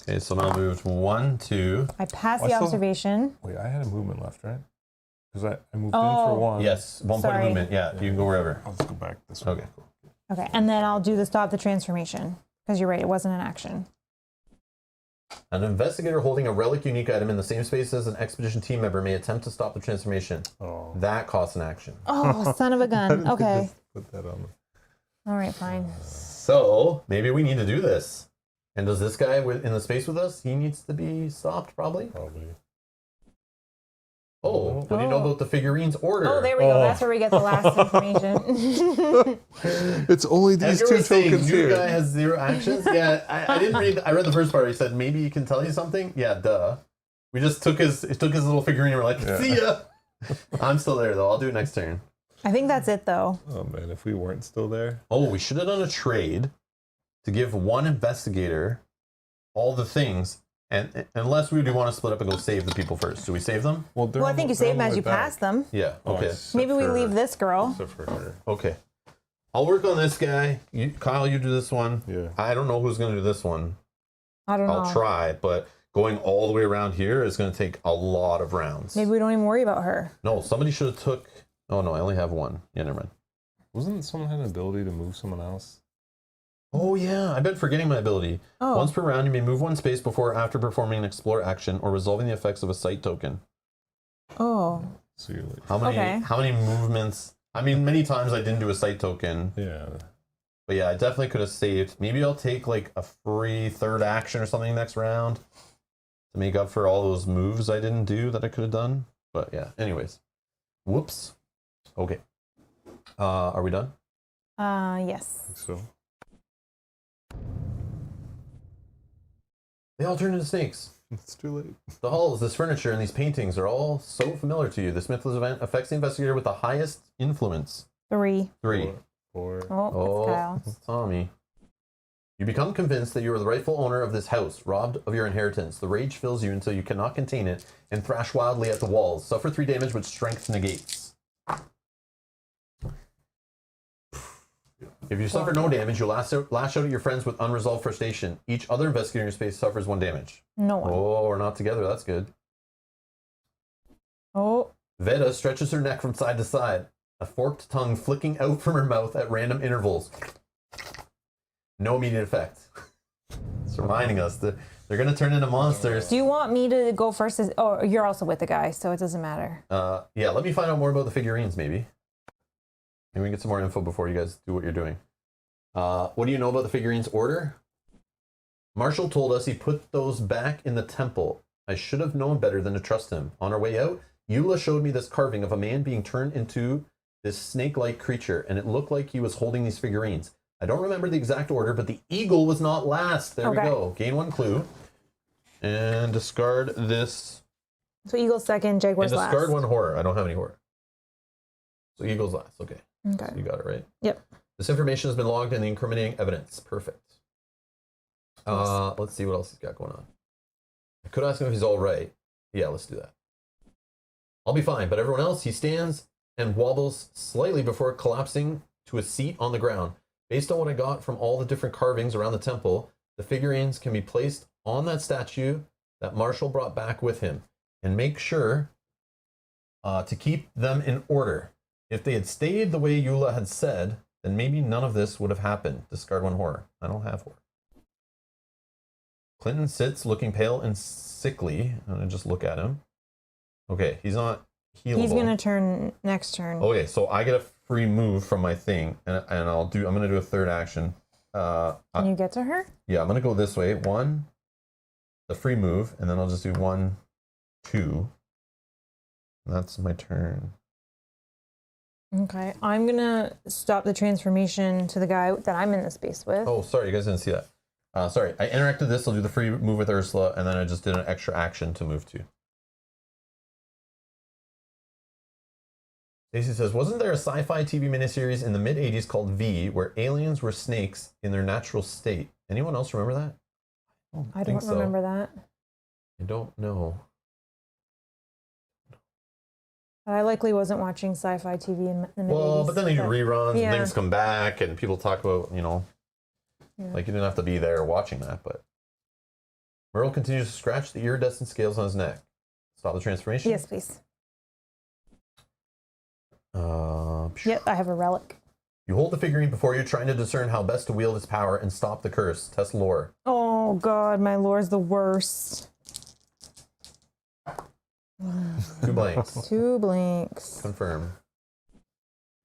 Okay, so now moved 1, 2. I pass I the still- observation. wait. I had a movement left, right? Because I moved in Oh. for 1. Yes, 1 point Sorry. of movement. Yeah, you can go wherever. I'll just go back this way. Okay. Okay, and then I'll do the stop the transformation. Because you're right, it wasn't an action. An investigator holding a relic unique item in the same space as an expedition team member may attempt to stop the transformation. Oh. That costs an action. Oh, son of a gun. Okay. Just put that on. All right, fine. So maybe we need to do this. And does this guy in the space with us? He needs to be stopped, probably. Probably. Oh, what do you know about the figurines order? Oh, there we go. Oh. That's where we get the last information. It's only As these you 2 were saying, tokens new here. guy has 0 actions. Yeah, I didn't read. I read the first part. He said maybe he can tell you something. Yeah, duh. We just took his little figurine and we're like, see ya. I'm still there though. I'll do it next turn. I think that's it, though. Oh man, if we weren't still there. Oh, we should have done a trade to give one investigator all the things. And unless we do want to split up and go save the people first. Do we save them? Well, Well, I think you save them as you pass them. Yeah. Okay. Maybe we leave this girl. Except for her. Okay. I'll work on this guy. Kyle, you do this one. Yeah. I don't know who's going to do this one. I don't know. I'll try, but going all the way around here is going to take a lot of rounds. Maybe we don't even worry about her. No, somebody should have took... Oh, no, I only have one. Yeah, never mind. Wasn't someone had an ability to move someone else? Oh, yeah. I've been forgetting my ability. Oh. Once per round, you may move one space before or after performing an explore action or resolving the effects of a sight token. Oh. So you're like, How many? Okay. How many movements? I mean, many times I didn't do a sight token. yeah. But yeah, I definitely could have saved. Maybe I'll take like a free 3rd action or something next round to make up for all those moves I didn't do that I could have done. But yeah, anyways. Whoops. Okay. Are we done? Yes. So They all turn into snakes. it's too late. The halls, this furniture, and these paintings are all so familiar to you. This mythless event affects the investigator with the highest influence. 3. 3. 4. Oh, it's Kyle. it's Tommy. You become convinced that you are the rightful owner of this house, robbed of your inheritance. The rage fills you until you cannot contain it and thrash wildly at the walls. Suffer 3 damage, but strength negates. If you suffer no damage, you lash out at your friends with unresolved frustration. Each other investigator in your space suffers 1 damage. No one. Oh, we're not together. That's good. Oh. Veda stretches her neck from side to side, a forked tongue flicking out from her mouth at random intervals. No immediate effect. It's reminding us that they're going to turn into monsters. Do you want me to go first? Oh, you're also with the guy, so it doesn't matter. Yeah, let me find out more about the figurines, maybe. Maybe we can get some more info before you guys do what you're doing. What do you know about the figurines order? Marshall told us he put those back in the temple. I should have known better than to trust him. On our way out, Eula showed me this carving of a man being turned into this snake-like creature, and it looked like he was holding these figurines. I don't remember the exact order, but the eagle was not last. There we go. Gain 1 clue. And discard this. So Eagle's second, Jaguar's And last. discard 1 horror. I don't have any horror. So eagle's last. Okay. Okay. So you got it right. Yep. This information has been logged in the incriminating evidence. Perfect. Let's see what else he's got going on. I could ask him if he's all right. Yeah, let's do that. I'll be fine, but everyone else, he stands and wobbles slightly before collapsing to a seat on the ground. Based on what I got from all the different carvings around the temple, the figurines can be placed on that statue that Marshall brought back with him, and make sure to keep them in order. If they had stayed the way Eula had said, then maybe none of this would have happened. Discard 1 horror. I don't have horror. Clinton sits looking pale and sickly. I'm going to just look at him. Okay, he's not healable. He's going to turn next turn. Okay, so I get a free move from my thing, and I'm going to do a third action. Can you get to her? Yeah, I'm going to go this way. 1, the free move, and then I'll just do 1, 2. And that's my turn. Okay, I'm going to stop the transformation to the guy that I'm in the space with. Oh, sorry, you guys didn't see that. Sorry, I interacted this. I'll do the free move with Ursula, and then I just did an extra action to move to. Stacy says, wasn't there a sci-fi TV miniseries in the mid-'80s called V, where aliens were snakes in their natural state? Anyone else remember that? I don't remember that. I don't know. I likely wasn't watching sci-fi TV in the mid-'80s. Well, but then they do reruns, yeah. and things come back, and people talk about, like you didn't have to be there watching that, but... Merle continues to scratch the iridescent scales on his neck. Stop the transformation? Yes, please. Yep, I have a relic. You hold the figurine before you, trying to discern how best to wield its power and stop the curse. Test lore. Oh, God, my lore's the worst. 2 blanks. 2 blanks. Confirm.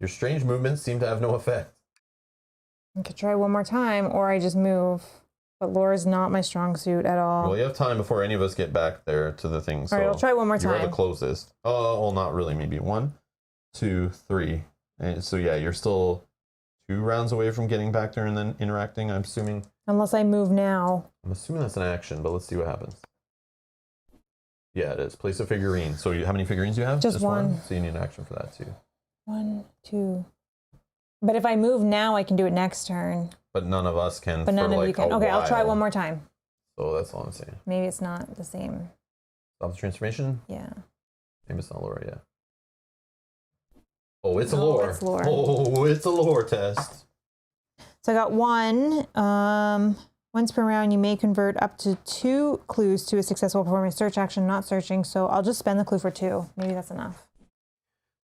Your strange movements seem to have no effect. I could try one more time, or I just move. But lore is not my strong suit at all. Well, you have time before any of us get back there to the thing. So all right, I'll try one more time. You're the closest. Oh, well, not really. Maybe 1, 2, 3. And so, yeah, you're still 2 rounds away from getting back there and then interacting, I'm assuming. Unless I move now. I'm assuming that's an action, but let's see what happens. Yeah, it is. Place a figurine. So how many figurines do you have? Just one. So you need an action for that, too. 1, 2. But if I move now, I can do it next turn. But none of us can. But none of you can. Okay, I'll try one more time. So that's all I'm saying. Maybe it's not the same. Stop the transformation? Yeah. Maybe it's not lore, yeah. Oh, it's a lore. It's lore. Oh, it's a lore test. So I got 1. Once per round, you may convert up to 2 clues to a successful performing search action, not searching. So I'll just spend the clue for 2. Maybe that's enough.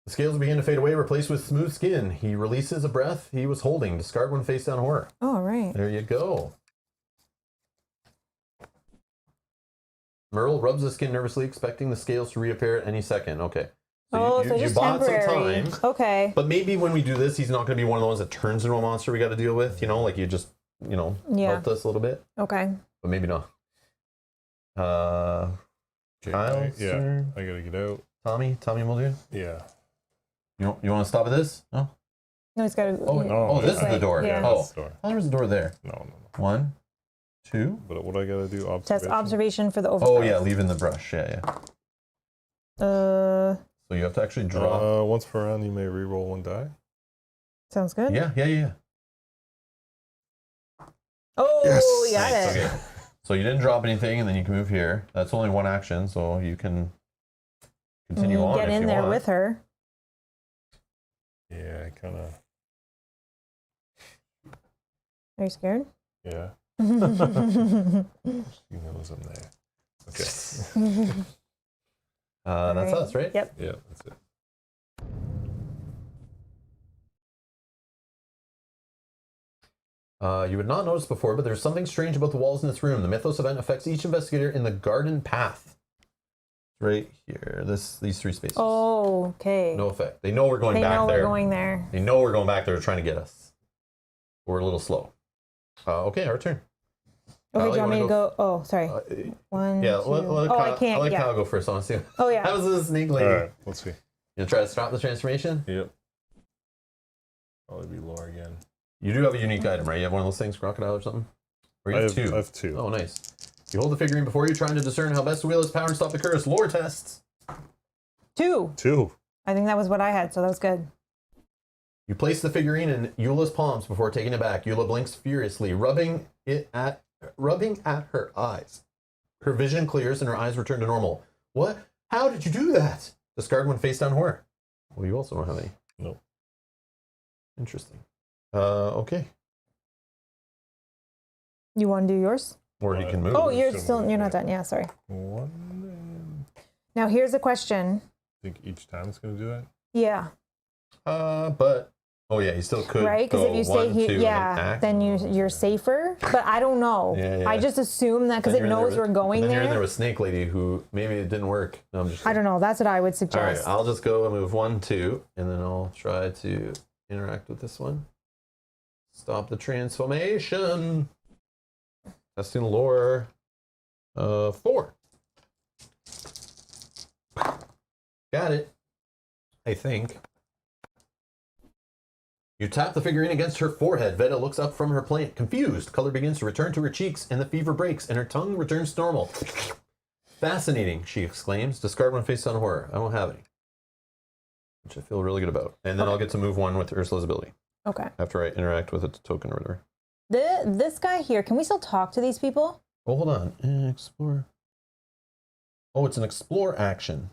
The scales begin to fade away, replaced with smooth skin. He releases a breath he was holding. Discard 1 face down horror. Oh, right. There you go. Merle rubs the skin nervously, expecting the scales to reappear at any second. Okay. So just temporary. Some time. Okay. But maybe when we do this, he's not going to be one of the ones that turns into a monster we got to deal with. Like you just, helped us a little bit. Okay. But maybe not. Kyle's turn. I gotta get out. Tommy will do. Yeah. You want to stop at this? No. No, it's got to. This is the door. Yeah. Oh, there was a door there. No. 1, 2. But what I gotta do? Observation. Test observation for the overgrowth. Oh yeah, leaving the brush. Yeah. So you have to actually draw. Once per round, you may re-roll 1 die. Sounds good. Yeah. Oh, Yes. you got it. Okay. So you didn't drop anything, and then you can move here. That's only 1 action, so you can continue on. Get in there with her. Yeah, kind of. Are you scared? Yeah. She knows I'm there. Okay. That's us, right? Yep. Yeah, that's it. You would not notice before, but there's something strange about the walls in this room. The Mythos event affects each investigator in the garden path. Right here. These 3 spaces. Oh, okay. No effect. They know we're going back there. They know we're going there. They know we're going back there trying to get us. We're a little slow. Okay, our turn. Okay, do you want me to go? Oh, sorry. 1, Yeah, 2. let I Kyle, can't. I'll let Yeah. Kyle go first. I want to see. Oh, yeah. How was this snake lady? All right, let's see. You gonna try to stop the transformation? Yep. Probably be lore again. You do have a unique item, right? You have one of those things, crocodile or something? Or you have 2? I have 2. Oh, nice. You hold the figurine before you, trying to discern how best to wield its power and stop the curse. Lore tests. 2. 2. I think that was what I had, so that was good. You place the figurine in Eula's palms before taking it back. Eula blinks furiously, rubbing at her eyes. Her vision clears and her eyes return to normal. What? How did you do that? Discard 1 face down horror. Well, you also don't have any. Nope. Interesting. Okay. You want to do yours? Or he can move. Oh, you're Still not done. Yeah, sorry. One. Now here's a question. Think each time it's gonna do that? Yeah. But oh yeah, he still could. Right? Because if you stay here, yeah, then you're safer. But I don't know. Yeah. I just assume that because it knows we're going then there. You're in there with Snake Lady, who maybe it didn't work. No, I'm just. I don't know. That's what I would All right, suggest. I'll just go and move 1, 2, and then I'll try to interact with this one. Stop the transformation. Testing lore. 4. Got it. I think. You tap the figurine against her forehead. Veda looks up from her plate, confused. Color begins to return to her cheeks, and the fever breaks, and her tongue returns to normal. Fascinating, she exclaims. Discard one face on horror. I don't have any. Which I feel really good about. And then I'll get to move 1 with Ursula's ability. Okay. After I interact with a token or whatever. This guy here, can we still talk to these people? Oh, hold on. Explore. Oh, it's an explore action.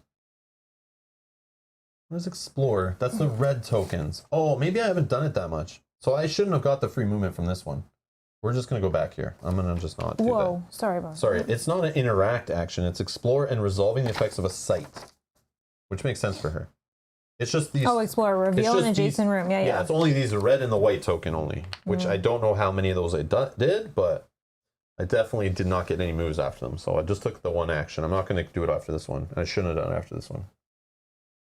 What is explore? That's the red tokens. Oh, maybe I haven't done it that much. So I shouldn't have got the free movement from this one. We're just going to go back here. I'm going to just not do that. Whoa, sorry about that. Sorry, it's not an interact action. It's explore and resolving the effects of a site. Which makes sense for her. It's just these... Oh, explore, reveal an adjacent room. Yeah, Yeah, it's only these red and the white token only. Which I don't know how many of those I did, but I definitely did not get any moves after them. So I just took the one action. I'm not going to do it after this one. I shouldn't have done it after this one.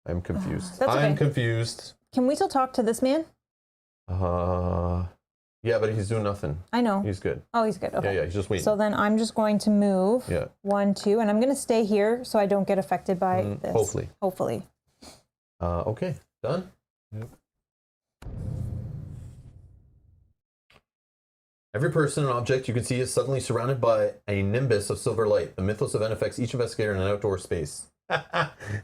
I'm confused. That's okay. I'm confused. Can we still talk to this man? Yeah, but he's doing nothing. I know. He's good. Oh, he's good. Okay. Yeah, he's just waiting. So then I'm just going to move. Yeah. 1, 2, and I'm going to stay here so I don't get affected by this. Hopefully. Hopefully. Okay, done? Yep. Every person and object you can see is suddenly surrounded by a nimbus of silver light. The mythos event affects each investigator in an outdoor space.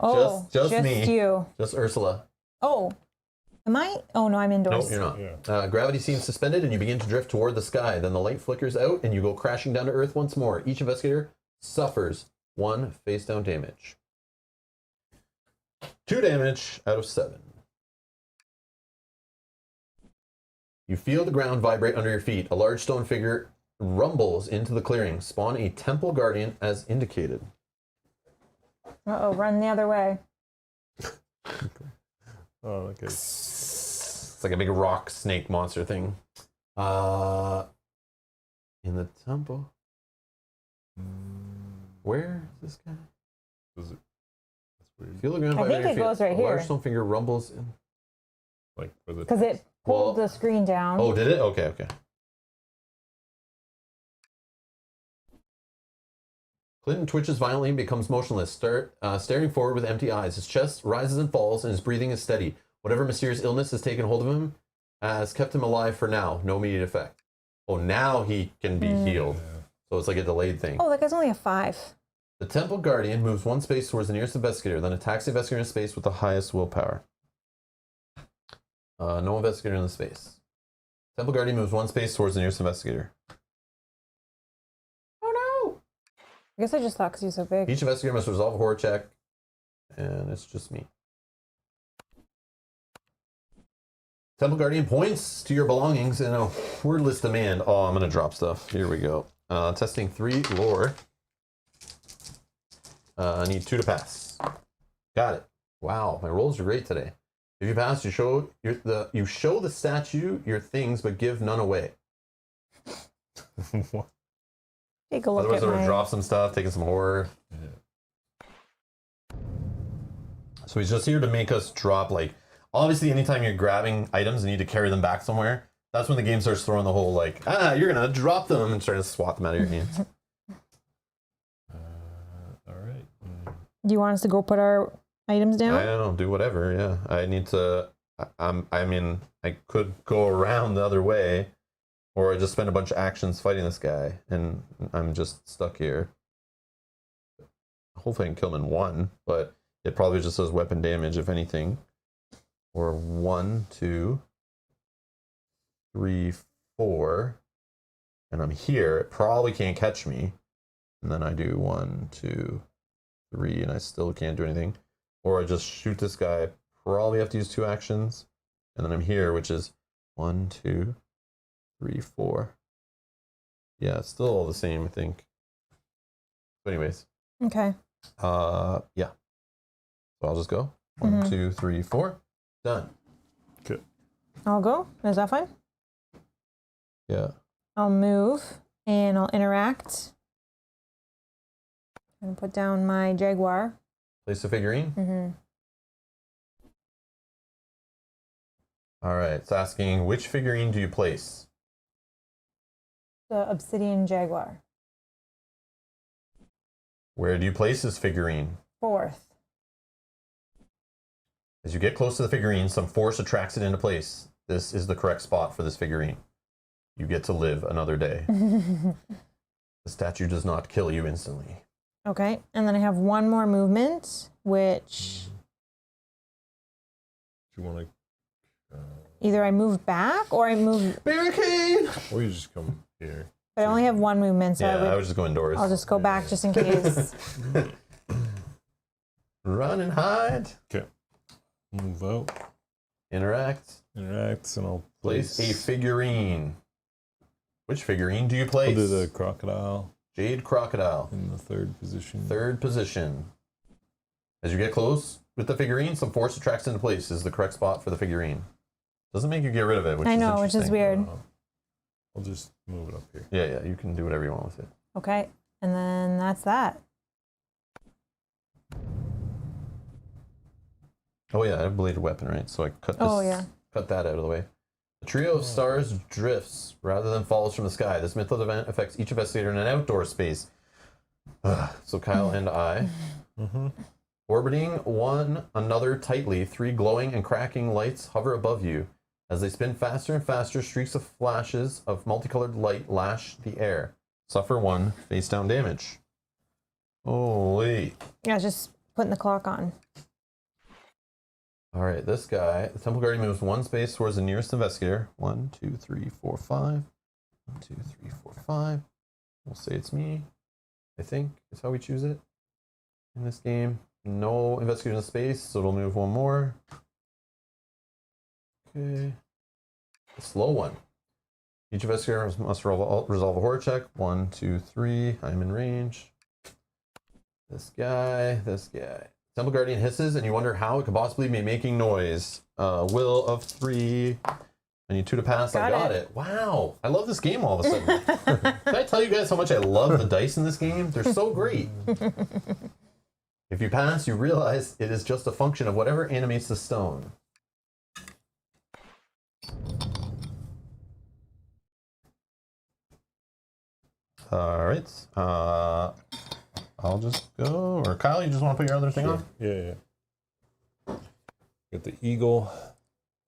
Oh, just me. you. Just Ursula. Oh, am I? Oh, no, I'm indoors. No, you're not. Yeah. Gravity seems suspended and you begin to drift toward the sky. Then the light flickers out and you go crashing down to Earth once more. Each investigator suffers 1 face down damage. 2 damage out of 7. You feel the ground vibrate under your feet. A large stone figure rumbles into the clearing. Spawn a temple guardian as indicated. Uh-oh, run the other way. Oh, okay. It's like a big rock snake monster thing. In the temple. Where is this guy? Does it, that's weird. Feel the ground I vibrate think under it your goes feet. right A large here. stone figure rumbles in. Like for the Because it pulled the screen down. Oh, did it? Okay. Clinton twitches violently and becomes motionless, staring forward with empty eyes. His chest rises and falls, and his breathing is steady. Whatever mysterious illness has taken hold of him has kept him alive for now. No immediate effect. Oh, now he can be healed. Yeah. So it's like a delayed thing. Oh, that guy's only a 5. The Temple Guardian moves 1 space towards the nearest investigator, then attacks the investigator in space with the highest willpower. No investigator in the space. Temple Guardian moves 1 space towards the nearest investigator. Oh no! I guess I just thought because he's so big. Each investigator must resolve a horror check, and it's just me. Temple Guardian points to your belongings in a wordless demand. Oh, I'm going to drop stuff. Here we go. Testing 3 lore. I need 2 to pass. Got it. Wow, my rolls are great today. If you pass, you show the statue your things, but give none away. What? Take a look Otherwise, at I would my... drop some stuff, taking some horror. Yeah. So he's just here to make us drop, like, obviously anytime you're grabbing items and you need to carry them back somewhere, that's when the game starts throwing the whole, like, you're going to drop them and trying to swat them out of your hands. All right. Do you want us to go put our items down? I don't know, do whatever, yeah. I need to, I mean, I could go around the other way, or I just spend a bunch of actions fighting this guy, and I'm just stuck here. Hopefully I can kill him in 1, but it probably just does weapon damage, if anything. Or 1, 2, 3, 4, and I'm here. It probably can't catch me. And then I do 1, 2, 3, and I still can't do anything. Or I just shoot this guy. Probably have to use 2 actions. And then I'm here, which is 1, 2, 3, 4. Yeah, it's still all the same, I think. But anyways, Okay. yeah. So I'll just go. 1, 2, 3, 4. Done. Okay. I'll go. Is that fine? Yeah. I'll move and I'll interact. And put down my jaguar. Place a figurine. Mm-hmm. All right. It's asking which figurine do you place? The obsidian jaguar. Where do you place this figurine? 4th. As you get close to the figurine, some force attracts it into place. This is the correct spot for this figurine. You get to live another day. The statue does not kill you instantly. Okay, and then I have one more movement, which Do you want to? either I move back or I move, Barricade! Or you just come here. but I only have one movement, so Yeah, I I would just go indoors. I'll just go back just in case. Run and hide. Okay. Move out. Interact. Interact, and I'll Place a figurine. Which figurine do you place? I'll do the crocodile Jade Crocodile. in the 3rd position. 3rd position. As you get close with the figurine, some force attracts into place. This is the correct spot for the figurine. Doesn't make you get rid of it, which I is know, which is interesting. weird. I'll just move it up here. Yeah, you can do whatever you want with it. Okay, and then that's that. Oh yeah, I have a bladed weapon, right? So I cut this. Oh, yeah. Cut that out of the way. A trio of stars drifts rather than falls from the sky. This mythical event affects each investigator in an outdoor space. So Kyle and I, orbiting one another tightly, 3 glowing and cracking lights hover above you. As they spin faster and faster, streaks of flashes of multicolored light lash the air. Suffer 1 face down damage. Holy. Yeah, just putting the clock on. All right, this guy, the Temple Guardian moves 1 space towards the nearest investigator. 1, 2, 3, 4, 5. 1, 2, 3, 4, 5. We'll say it's me. I think is how we choose it in this game. No investigator in space, so it'll move 1 more. Okay. A slow one. Each investigator must resolve a horror check. 1, 2, 3. I'm in range. This guy. Temple Guardian hisses, and you wonder how it could possibly be making noise. Will of 3. I need 2 to pass. I got it. Wow. I love this game all of a sudden. Can I tell you guys how much I love the dice in this game? They're so great. If you pass, you realize it is just a function of whatever animates the stone. All right. I'll just go. Or Kyle, you just want to put your other thing on? Yeah. Got the eagle,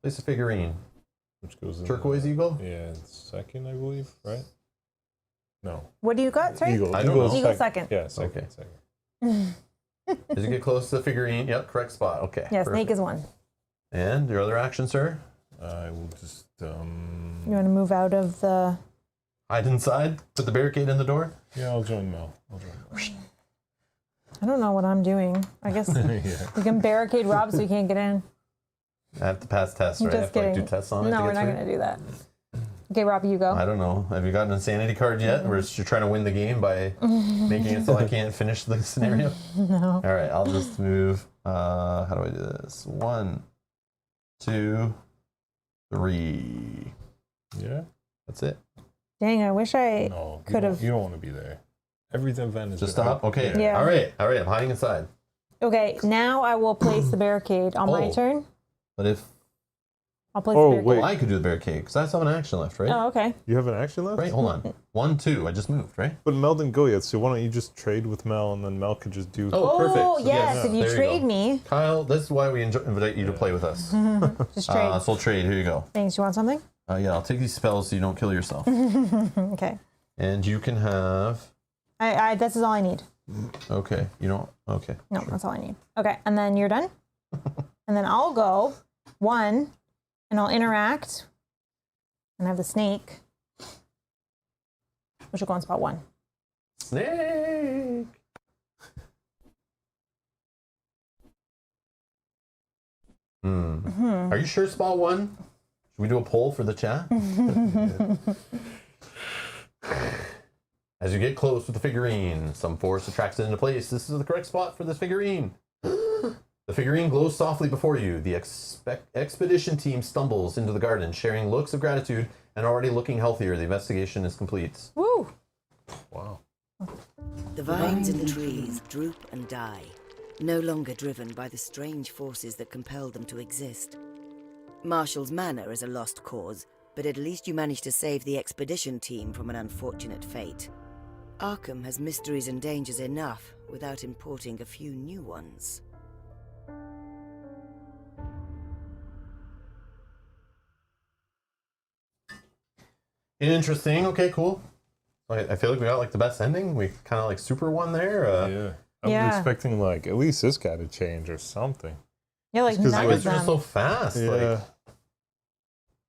Place a figurine. which goes in Turquoise eagle? Yeah, 2nd, I believe, right? No. What do you got? Sorry? Eagle. I don't know. Eagle second. Yeah, second. Okay. Second. As you get close to the figurine, yep, correct spot. Okay. Yeah, perfect. snake is 1. And your other action, sir? I will just You want to move out of the... Hide inside. Put the barricade in the door. yeah, I'll join Mel. I don't know what I'm doing. I guess Yeah. we can barricade Rob so he can't get in. I have to pass tests, right? I Just have to kidding. do tests on it. No, to we're get not through? going to do that. Okay, Rob, you go. I don't know. Have you got an insanity card yet? Where you're trying to win the game by making it so I can't finish the scenario? No. All right, I'll just move. How do I do this? 1, 2, 3. Yeah? That's it. Dang, I wish I No. could have... You don't want to be there. Every event is Just stop. Okay. Yeah. All right. I'm hiding inside. Okay, now I will place the barricade on my Oh. turn. But if I'll place Oh, the barricade. wait. I could do the barricade because I still have an action left, right? Oh, okay. You have an action left? Right. Hold on. 1, 2. I just moved, right? But Mel didn't go yet, so why don't you just trade with Mel and then Mel could just do. Oh, perfect. Oh, So yes, if you there trade go. me, Kyle, this is why we invite you to play with us. just trade. So we'll trade. Here you go. Thanks, you want something? Yeah, I'll take these spells so you don't kill yourself. Okay. And you can have. This is all I need. Okay. You don't. Okay. No, that's all I need. Okay, and then you're done? And then I'll go 1, and I'll interact, and have the snake, which will go on spot 1. Snake. Are you sure spot 1? Should we do a poll for the chat? As you get close with the figurine, some force attracts it into place. This is the correct spot for this figurine. The figurine glows softly before you. The expedition team stumbles into the garden, sharing looks of gratitude and already looking healthier. The investigation is complete. Woo! Wow. The vines and trees droop and die, no longer driven by the strange forces that compelled them to exist. Marshall's manor is a lost cause, but at least you managed to save the expedition team from an unfortunate fate. Arkham has mysteries and dangers enough without importing a few new ones. Interesting. Okay, cool. I feel like we got like the best ending. We kind of like super one there. Yeah. I was Yeah. expecting like at least this guy to change or something. Yeah, like Just 'cause none It of was just them. so fast. Yeah. Like,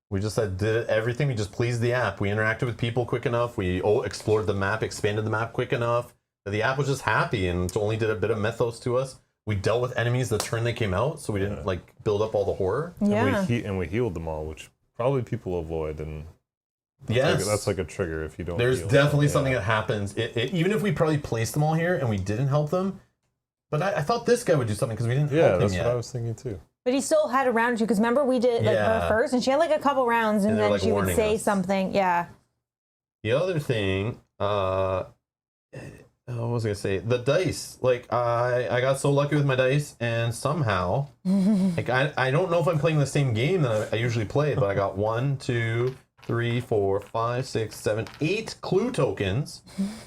we just did everything. We just pleased the app. We interacted with people quick enough. We explored the map, expanded the map quick enough. The app was just happy and only did a bit of mythos to us. We dealt with enemies the turn they came out, so we didn't like build up all the horror. Yeah. And we healed them all, which probably people avoid, and Yes, that's like a trigger if you don't. there's heal. definitely Yeah. something that happens. Even if we probably placed them all here and we didn't help them, but I thought this guy would do something because we didn't Yeah, help him that's yet. what I was thinking too. But he still had a round or two because remember we did like Yeah. her first, and she had like a couple rounds, and And they're, then like, she would warning say us. something. Yeah. The other thing, what was I gonna say? The dice. Like I got so lucky with my dice, and somehow, like I don't know if I'm playing the same game that I usually play, but I got 1, 2, 3, 4, 5, 6, 7, 8 clue tokens.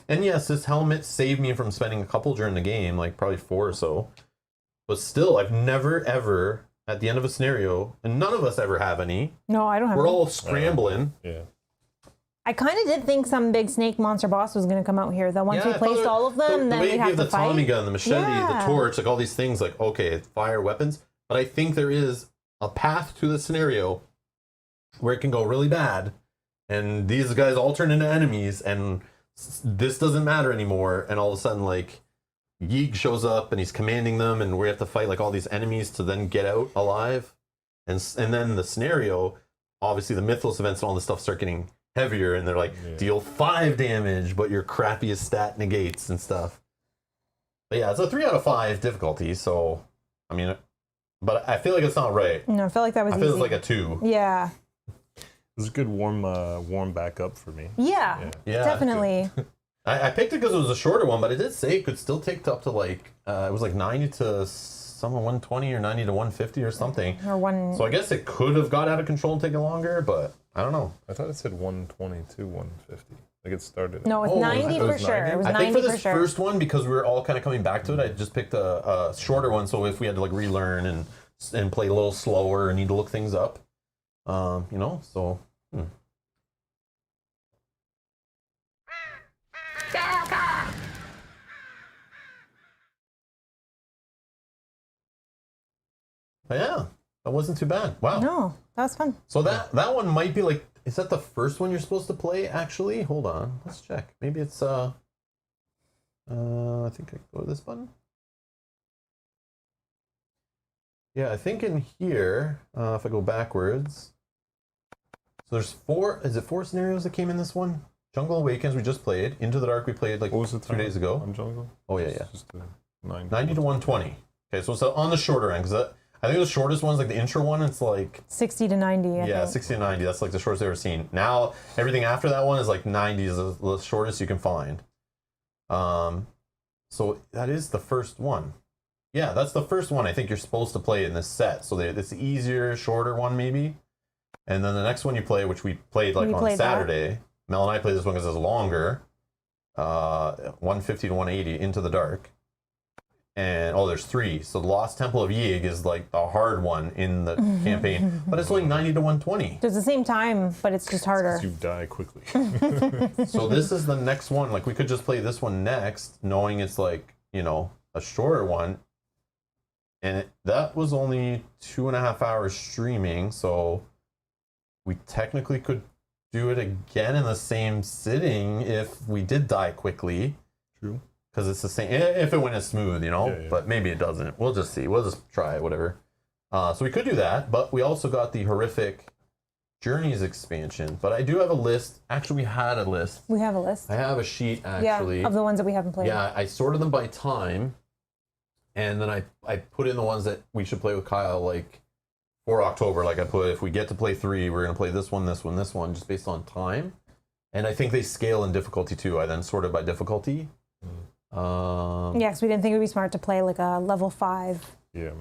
And yes, this helmet saved me from spending a couple during the game, like probably 4 or so. But still, I've never ever at the end of a scenario, and none of us ever have any. No, I don't have. We're any. all scrambling. Yeah. I kind of did think some big snake monster boss was going to come out here. Though once Yeah, we I thought placed it- all of them, the then way we'd you have give to the fight. Tommy gun, the machete, Yeah. the torch, like all these things, like okay, fire weapons. But I think there is a path to the scenario where it can go really bad, and these guys all turn into enemies, and this doesn't matter anymore. And all of a sudden, like Yeeg shows up, and he's commanding them, and we have to fight like all these enemies to then get out alive. And then the scenario, obviously, the mythos events and all this stuff start getting heavier, and they're like deal 5 damage, but your crappiest stat negates and stuff. But yeah, it's a 3 out of 5 difficulty. So, I mean, but I feel like it's not right. No, I felt like that was I feel easy. it's like a 2. Yeah. It was a good warm back up for me. Yeah. Yeah, Definitely. I picked it because it was a shorter one, but it did say it could still take up to like it was like 90 to some 120 or 90 to 150 or something. Or one. So I guess it could have got out of control and taken longer, but I don't know. I thought it said 120 to 150. Like it started. No, it's Oh, 90 it for was sure. 90? It was I 90 think for for this sure. first one, because we were all kind of coming back to it, I just picked a shorter one. So if we had to like relearn and play a little slower and need to look things up, you know, so. But yeah, that wasn't too bad. Wow. No, that was fun. So that one might be like, is that the first one you're supposed to play? Actually, hold on, let's check. Maybe it's I think I go to this button. Yeah, I think in here, if I go backwards, so there's 4. Is it 4 scenarios that came in this one? Jungle Awakens we just played. Into the Dark we played like What was the 2 days ago. on Jungle? Oh yeah, It's yeah. Just a 90 to 120. Okay, so it's on the shorter end because I think the shortest one's like the intro one. It's like 60 to 90. I yeah, think. 60 to 90. That's like the shortest I've ever seen. Now everything after that one is like 90 is the shortest you can find. So that is the first one. Yeah, that's the first one I think you're supposed to play in this set. So it's the easier, shorter one maybe. And then the next one you play, which we played like We on played that. Saturday. Mel and I played this one because it's longer. 150 to 180 Into the Dark. And there's 3. So the Lost Temple of Yeeg is like the hard one in the campaign, but it's only 90 to 120. So it's the same time, but it's just harder. You die quickly. So this is the next one. Like we could just play this one next, knowing it's like, you know, a shorter one. And that was only 2.5 hours streaming, so we technically could do it again in the same sitting if we did die quickly. True. Because it's the same, if it went as smooth, you know, Yeah. but maybe it doesn't. We'll just see. We'll just try it, whatever. So we could do that, but we also got the horrific Journeys expansion, but I do have a list. Actually, we had a list. We have a list. I have a sheet actually. Yeah, of the ones that we haven't played. Yeah, I sorted them by time, and then I put in the ones that we should play with Kyle, like for October. Like I put, if we get to play 3, we're gonna play this one, this one, this one, just based on time. And I think they scale in difficulty too. I then sorted by difficulty. Yeah, because we didn't think it would be smart to play like a level 5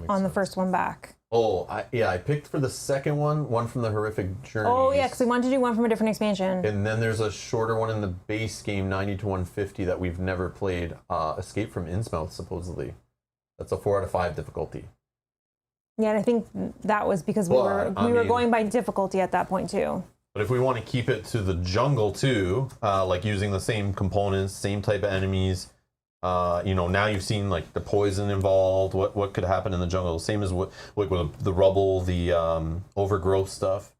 on the first one back. Oh, I picked for the second one from the Horrific Journeys. Oh, yeah, because we wanted to do one from a different expansion. And then there's a shorter one in the base game, 90 to 150, that we've never played. Escape from Innsmouth, supposedly. That's a 4 out of 5 difficulty. Yeah, and I think that was because we were going by difficulty at that point too. But if we want to keep it to the jungle too, like using the same components, same type of enemies, now you've seen like the poison involved, what could happen in the jungle, same as what with the rubble, the overgrowth stuff.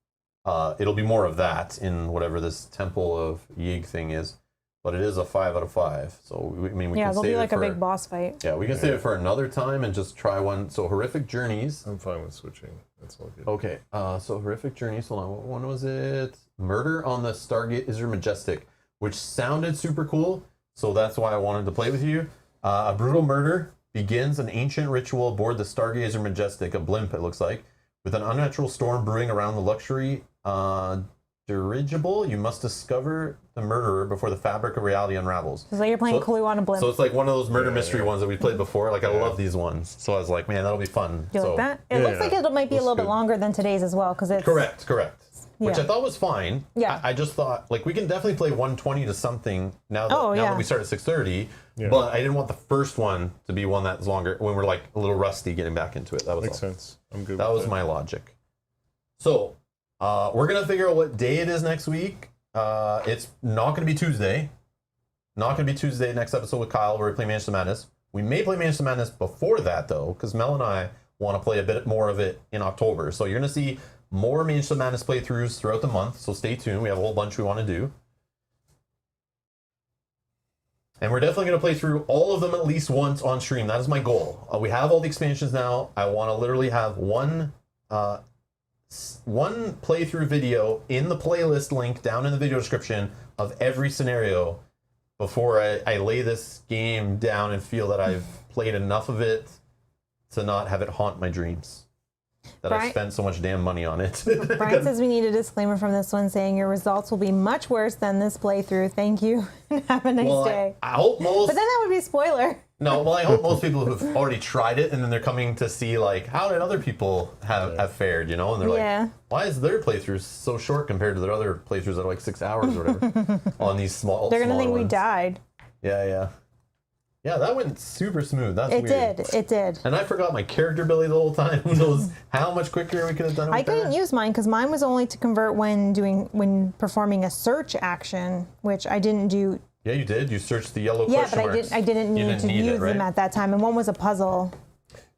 It'll be more of that in whatever this Temple of Yig thing is, but it is a 5 out of 5. So we can there'll save be like it a big boss fight. Yeah, we can save it for another time and just try one. So Horrific Journeys. I'm fine with switching. That's all good. Okay, so Horrific Journeys, hold on, what one was it? Murder on the Stargate Isra Majestic, which sounded super cool, so that's why I wanted to play with you. A brutal murder begins an ancient ritual aboard the Stargate Isra Majestic, a blimp it looks like, with an unnatural storm brewing around the luxury dirigible. You must discover the murderer before the fabric of reality unravels. It's like you're playing Clue on a blimp. So it's like one of those murder mystery ones that we played before. Like, I love these ones. So I was like, man, that'll be fun. Do you like that? It looks like it might be a little bit longer than today's as well, because it's... Correct. Which Yeah. I thought was fine. Yeah. I just thought, like, we can definitely play 120 to something now that, Oh, now yeah. that we start at 6:30. Yeah. But I didn't want the first one to be one that's longer when we're, like, a little rusty getting back into it. That was Makes all. sense. I'm good That with was my logic. So, we're going to figure out what day it is next week. It's not going to be Tuesday. Not going to be Tuesday next episode with Kyle where we play Mansion of Madness. We may play Mansion of Madness before that, though, because Mel and I want to play a bit more of it in October. So you're going to see more Mansion of Madness playthroughs throughout the month, so stay tuned. We have a whole bunch we want to do. And we're definitely going to play through all of them at least once on stream. That is my goal. We have all the expansions now. I want to literally have one playthrough video in the playlist link down in the video description of every scenario before I lay this game down and feel that I've played enough of it to not have it haunt my dreams. That I spent so much damn money on it. Brian says we need a disclaimer from this one saying your results will be much worse than this playthrough. Thank you and have a nice day. I hope most... But then that would be a spoiler. No, well, I hope most people who've already tried it and then they're coming to see, like, how did other people have fared, you know? And they're like, why is their playthrough so short compared to their other playthroughs that are like 6 hours or whatever on these small They're going to think ones. we died. Yeah. Yeah, that went super smooth. That's weird. It did. And I forgot my character ability the whole time. Who knows how much quicker we could have done it with I couldn't that. use mine because mine was only to convert when performing a search action, which I didn't do. Yeah, you did. You searched the yellow Yeah, question but marks. I didn't need to use them at that time, and one was a puzzle.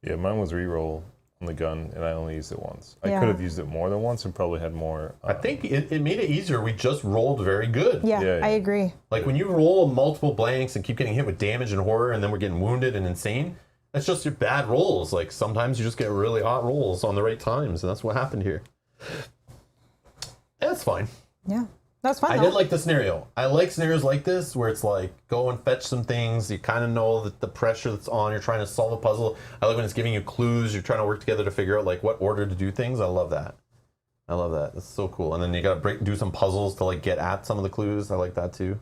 Yeah, mine was reroll on the gun, and I only used it once. I Yeah. could have used it more than once and probably had more. I think it made it easier. We just rolled very good. Yeah, I agree. Like when you roll multiple blanks and keep getting hit with damage and horror and then we're getting wounded and insane, that's just your bad rolls. Like sometimes you just get really hot rolls on the right times, and that's what happened here. That's fine. Yeah. That's fun. I did like the scenario. I like scenarios like this where it's like go and fetch some things. You kind of know that the pressure that's on. You're trying to solve a puzzle. I like when it's giving you clues. You're trying to work together to figure out like what order to do things. I love that. That's so cool. And then you gotta do some puzzles to like get at some of the clues. I like that too.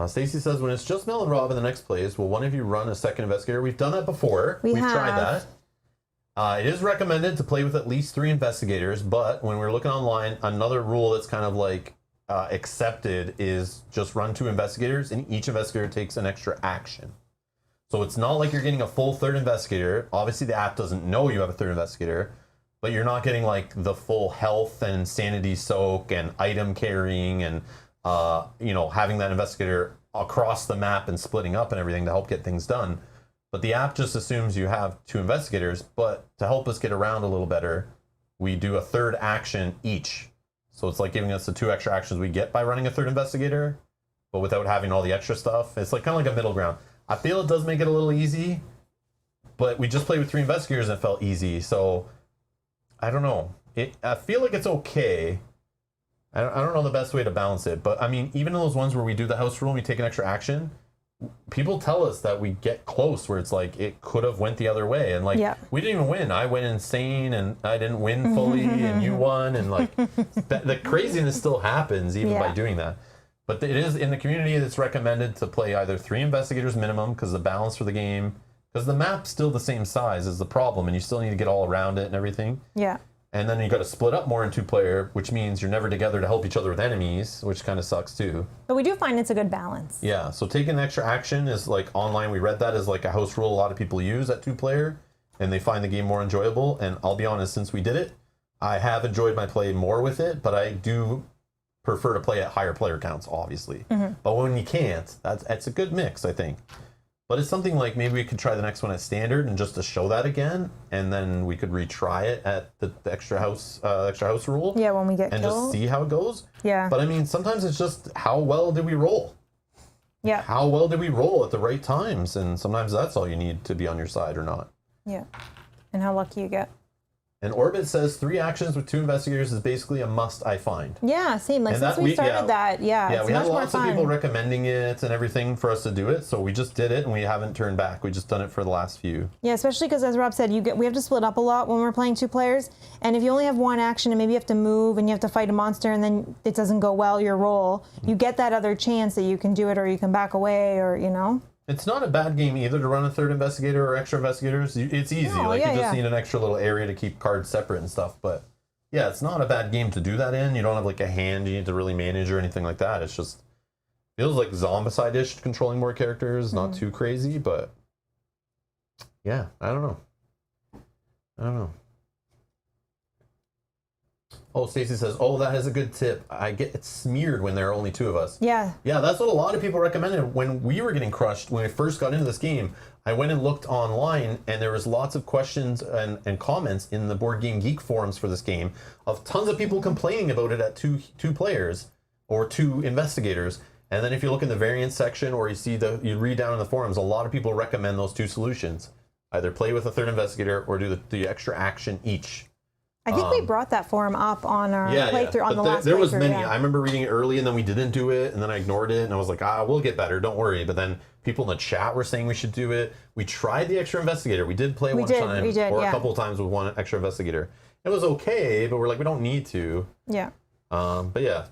Stacy says when it's just Mel and Rob in the next plays, will one of you run a second investigator? We've done that before. We've tried that. It is recommended to play with at least 3 investigators, but when we're looking online, another rule that's kind of like accepted is just run 2 investigators, and each investigator takes an extra action. So it's not like you're getting a full 3rd investigator. Obviously, the app doesn't know you have a 3rd investigator, but you're not getting like the full health and sanity soak and item carrying and having that investigator across the map and splitting up and everything to help get things done. But the app just assumes you have 2 investigators, but to help us get around a little better, we do a 3rd action each. So it's like giving us the 2 extra actions we get by running a 3rd investigator, but without having all the extra stuff. It's like kind of like a middle ground. I feel it does make it a little easy, but we just played with 3 investigators and it felt easy. So I don't know. I feel like it's okay. I don't know the best way to balance it, but I mean, even in those ones where we do the house rule and we take an extra action, people tell us that we get close where it's like it could have went the other way, and like we didn't even win. I went insane and I didn't win fully, and you won, and like the craziness still happens even by doing that. But it is in the community. It's recommended to play either 3 investigators minimum because the balance for the game, because the map's still the same size is the problem, and you still need to get all around it and everything. Yeah. And then you got to split up more in 2-player, which means you're never together to help each other with enemies, which kind of sucks too. But we do find it's a good balance. Yeah, so taking extra action is like online. We read that as like a house rule a lot of people use at 2-player, and they find the game more enjoyable. And I'll be honest, since we did it, I have enjoyed my play more with it, but I do prefer to play at higher player counts, obviously. But when you can't, that's a good mix, I think. But it's something like maybe we could try the next one at standard and just to show that again, and then we could retry it at the extra house rule. Yeah, when we get and killed. just see how it goes. Yeah. But I mean, sometimes it's just how well did we roll? Yeah. How well did we roll at the right times? And sometimes that's all you need to be on your side or not. Yeah. And how lucky you get. And Orbit says 3 actions with 2 investigators is basically a must, I find. Yeah, same. Like, since we started that, it's we much had more lots of fun. people recommending it and everything for us to do it, so we just did it and we haven't turned back. We just done it for the last few. Yeah, especially because, as Rob said, we have to split up a lot when we're playing 2 players, and if you only have 1 action and maybe you have to move and you have to fight a monster and then it doesn't go well, your roll, you get that other chance that you can do it or you can back away or, you know? It's not a bad game either to run a 3rd investigator or extra investigators. It's easy. No, you just need an extra little area to keep cards separate and stuff. But yeah, it's not a bad game to do that in. You don't have like a hand you need to really manage or anything like that. It's just feels like Zombicide-ish, controlling more characters. Not too crazy, but yeah, I don't know. Oh, Stacy says, oh, that is a good tip. I get it smeared when there are only 2 of us. Yeah. Yeah, that's what a lot of people recommended. When we were getting crushed, when we first got into this game, I went and looked online, and there was lots of questions and comments in the Board Game Geek forums for this game of tons of people complaining about it at two players or 2 investigators. And then if you look in the variants section or you read down in the forums, a lot of people recommend those 2 solutions. Either play with a 3rd investigator or do the extra action each. I think we brought that forum up on our playthrough, on the last playthrough. There was many. I remember reading it early, and then we didn't do it, and then I ignored it, and I was like, we'll get better, don't worry. But then people in the chat were saying we should do it. We tried the extra investigator. We did play one time, or a couple of times with 1 extra investigator. It was okay, but we're like, we don't need to. Yeah. But yeah.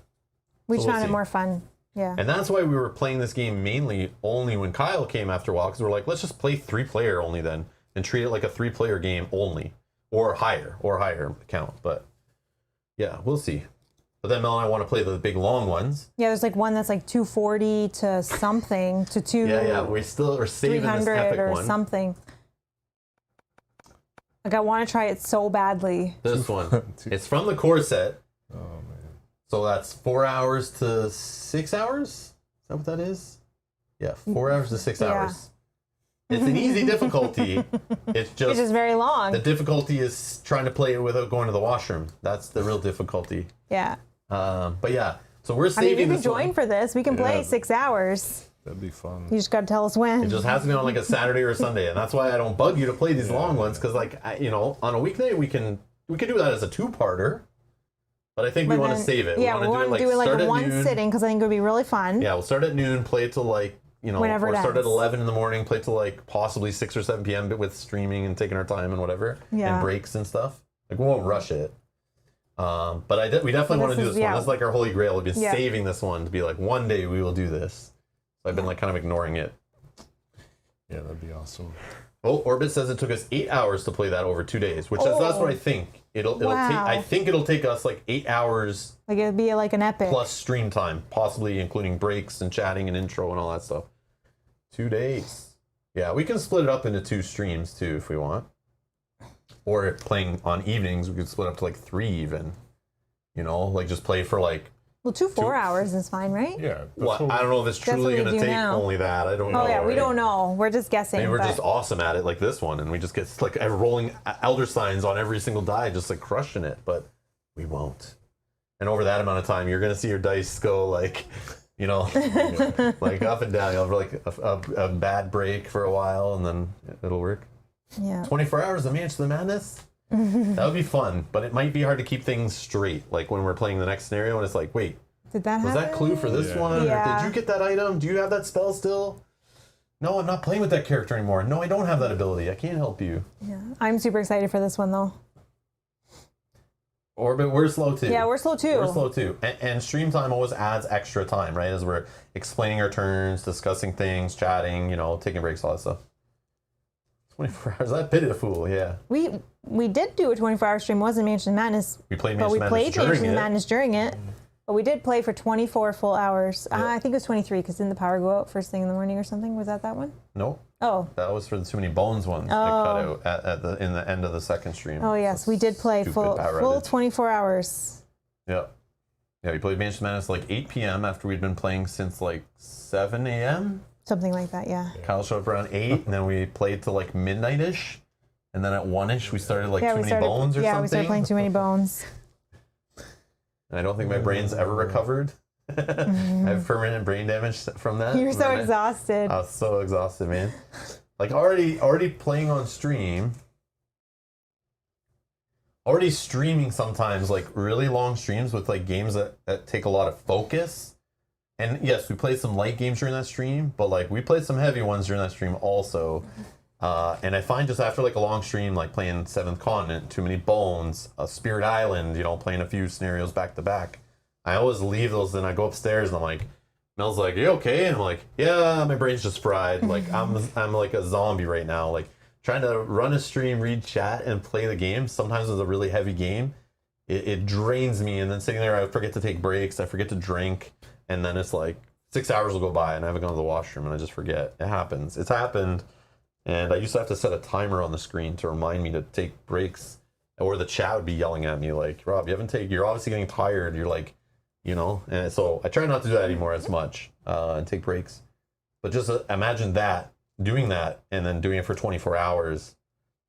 We just found it more fun. Yeah. And that's why we were playing this game mainly only when Kyle came after a while, because we're like, let's just play 3-player only then, and treat it like a 3-player game only. Or higher count, but yeah, we'll see. But then Mel and I want to play the big long ones. Yeah, there's like one that's like 240 to something to 2. Yeah, we still are saving this 300 epic or one. something. Like I want to try it so badly. This one, it's from the core set. Oh man! So that's 4 hours to 6 hours. Is that what that is? Yeah, 4 hours to 6 hours. It's an easy difficulty. It's just very long. The difficulty is trying to play it without going to the washroom. That's the real difficulty. Yeah. But yeah, so we're saving you can this join one. for this. We can play 6 hours. That'd be fun. You just got to tell us when. It just has to be on like a Saturday or a Sunday, and that's why I don't bug you to play these long ones, because like on a weekday we can do that as a 2-parter. But I think we want to save it. Yeah, we want to do it like a 1 sitting, because I think it would be really fun. Yeah, we'll start at noon, play till like, whenever or it start at ends. 11 in the morning, play till like possibly 6 or 7 p.m. but with streaming and taking our time and whatever, and breaks and stuff. Like we won't rush it. But we definitely want to do this one. This is like our holy grail. We've been saving this one to be like, one day we will do this. So I've been like kind of ignoring it. Yeah, that'd be awesome. Oh, Orbit says it took us 8 hours to play that over 2 days, which that's what I think. It'll take. I think it'll take us like 8 hours. Like it'd be like an epic. Plus stream time, possibly including breaks and chatting and intro and all that stuff. 2 days. Yeah, we can split it up into 2 streams too if we want. Or playing on evenings, we could split up to like 3 even. Like just play for like. Well, 4 hours is fine, right? Yeah. Well, I don't know if it's truly going to take only that. I don't know. Oh yeah, we don't know. We're just guessing. Maybe we're just awesome at it like this one, and we just get like rolling elder signs on every single die, just like crushing it. But we won't. And over that amount of time, you're going to see your dice go like, like up and down. You'll have like a bad break for a while, and then it'll work. Yeah. 24 hours of Mansion of the Madness. That would be fun, but it might be hard to keep things straight. Like when we're playing the next scenario and it's like, wait, Did that was happen? that clue for this Yeah. one? Or Yeah. did you get that item? Do you have that spell still? No, I'm not playing with that character anymore. No, I don't have that ability. I can't help you. Yeah. I'm super excited for this one though. But we're slow too. Yeah, we're slow too. We're slow too. And stream time always adds extra time, right? As we're explaining our turns, discussing things, chatting, taking breaks, all that stuff. 24 hours. That pity the fool, yeah. We did do a 24-hour stream. It wasn't Mansion Madness. We played But Mansion we Madness played during Mansion it. Madness during it. But we did play for 24 full hours. Yeah. I think it was 23 because didn't the power go out first thing in the morning or something? Was that one? No, Oh. that was for the Too Many Bones ones that cut out in the end of the second stream. Oh yes, we did play Stupid full power outage. 24 hours. Yeah. Yeah, we played Mansion Madness like 8 p.m. after we'd been playing since like 7 a.m. Something like that, yeah. Kyle showed up around 8, and then we played till like midnight-ish. And then at 1-ish, we started like Too Many Bones or something. Yeah, we started playing Too Many Bones. And I don't think my brain's ever recovered. I have permanent brain damage from that. You were so exhausted. I was so exhausted, man. Like already playing on stream. Already streaming sometimes like really long streams with like games that take a lot of focus. And yes, we played some light games during that stream, but like we played some heavy ones during that stream also. And I find just after like a long stream, like playing Seventh Continent, Too Many Bones, Spirit Island, playing a few scenarios back to back, I always leave those, then I go upstairs and I'm like, Mel's like, you okay? And I'm like, yeah, my brain's just fried. Like I'm like a zombie right now. Like trying to run a stream, read chat, and play the game. Sometimes it's a really heavy game. It drains me, and then sitting there, I forget to take breaks, I forget to drink, and then it's like 6 hours will go by and I haven't gone to the washroom and I just forget. It happens. It's happened. And I used to have to set a timer on the screen to remind me to take breaks, or the chat would be yelling at me like, Rob, you're obviously getting tired. You're like, and so I try not to do that anymore as much and take breaks. But just imagine doing that and then doing it for 24 hours,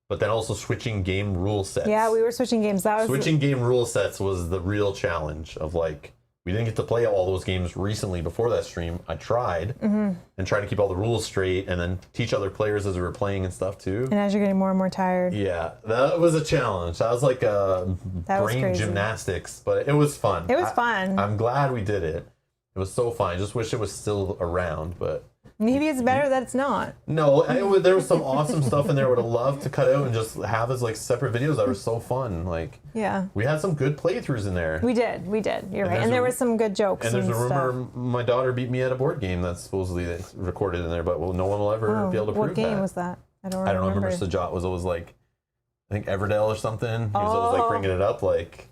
but then also switching game rule sets. Yeah, we were switching games. Switching game rule sets was the real challenge of like, we didn't get to play all those games recently before that stream. I tried and tried to keep all the rules straight and then teach other players as we were playing and stuff too. And as you're getting more and more tired. Yeah, that was a challenge. That was like brain crazy. gymnastics, but it was fun. It was fun. I'm glad we did it. It was so fun. I just wish it was still around, but Maybe it's better that it's not. no, there was some awesome stuff in there I would have loved to cut out and just have as like separate videos that were so fun. Like Yeah. we had some good playthroughs in there. We did. You're right. there's And there a- was some good jokes And and, there's a rumor stuff. my daughter beat me at a board game that's supposedly recorded in there, but no one will ever be able to prove What game that. was that? I don't I don't know. I remember. remember Sajat was always like, I think Everdell or something. He was always like bringing it up, like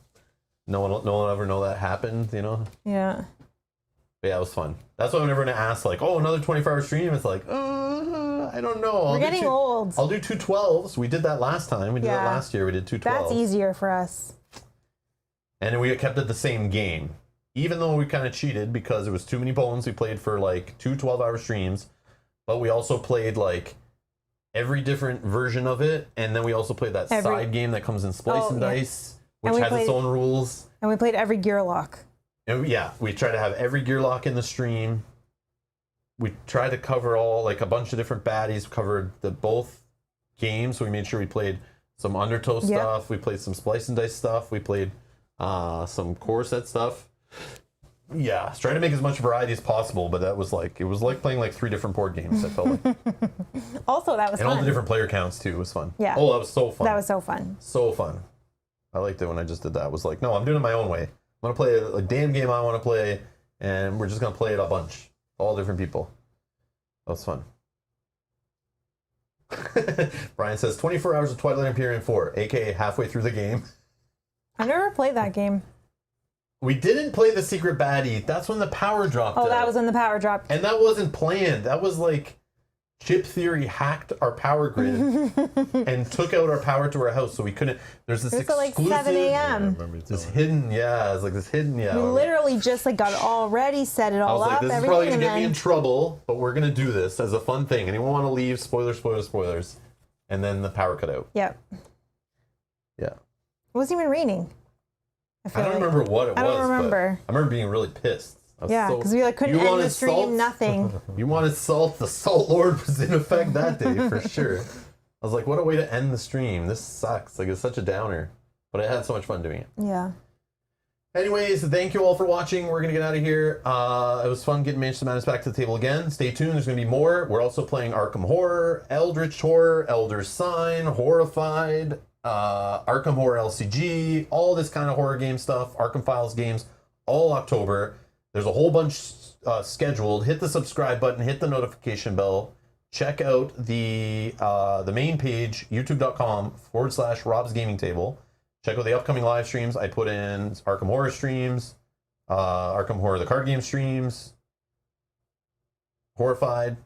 no one will ever know that happened, Yeah. But yeah, it was fun. That's why whenever I ask like, oh, another 24-hour stream, it's like, I don't know. We're getting old. I'll do 2 12s. We did that last time. We did that last year. We did 2 12s. That's easier for us. And we kept it the same game. Even though we kind of cheated because it was Too Many Bones, we played for like 2 12-hour streams. But we also played like every different version of it. And then we also played that side game that comes in Splice and Dice, which has its own rules. And we played every gear lock. And yeah, we try to have every gear lock in the stream. We tried to cover a bunch of different baddies. We covered both games. So we made sure we played some Undertow stuff. We played some Splice and Dice stuff. We played some core set stuff. Yeah, I was trying to make as much variety as possible, but it was like playing like 3 different board games. I felt like, Also, that was and fun. all the different player counts too was fun. Yeah. Oh, that was so fun. That was so fun. So fun. I liked it when I just did that. I was like, no, I'm doing it my own way. I'm gonna play a damn game I want to play, and we're just gonna play it a bunch, all different people. That was fun. Brian says 24 hours of Twilight Imperium 4, aka halfway through the game. I've never played that game. We didn't play the secret baddie. That's when the power dropped. Oh, out. that was when the power dropped. And that wasn't planned. That was like Chip Theory hacked our power grid and took out our power to our house, so we couldn't. There's this It was at like exclusive. 7 a.m. This hidden, it's like this hidden, We literally just like got it all ready, set it I all was like, up, this is everything, probably gonna and get me in then trouble, but we're gonna do this as a fun thing. Anyone want to leave? Spoilers. And then the power cut out. Yep. Yeah. It wasn't even raining. I don't remember what it was. I don't remember. But I remember being really pissed. Yeah, because we couldn't You end wanted the stream, salt? nothing. You wanted salt. The Salt Lord was in effect that day for sure. I was like, what a way to end the stream. This sucks. Like, it's such a downer. But I had so much fun doing it. Yeah. Anyways, thank you all for watching. We're going to get out of here. It was fun getting Manchester Madness back to the table again. Stay tuned. There's going to be more. We're also playing Arkham Horror, Eldritch Horror, Elder Sign, Horrified, Arkham Horror LCG, all this kind of horror game stuff, Arkham Files games, all October. There's a whole bunch scheduled. Hit the subscribe button. Hit the notification bell. Check out the main page, youtube.com/Rob's Gaming Table. Check out the upcoming live streams. I put in Arkham Horror streams, Arkham Horror the card game streams, Horrified,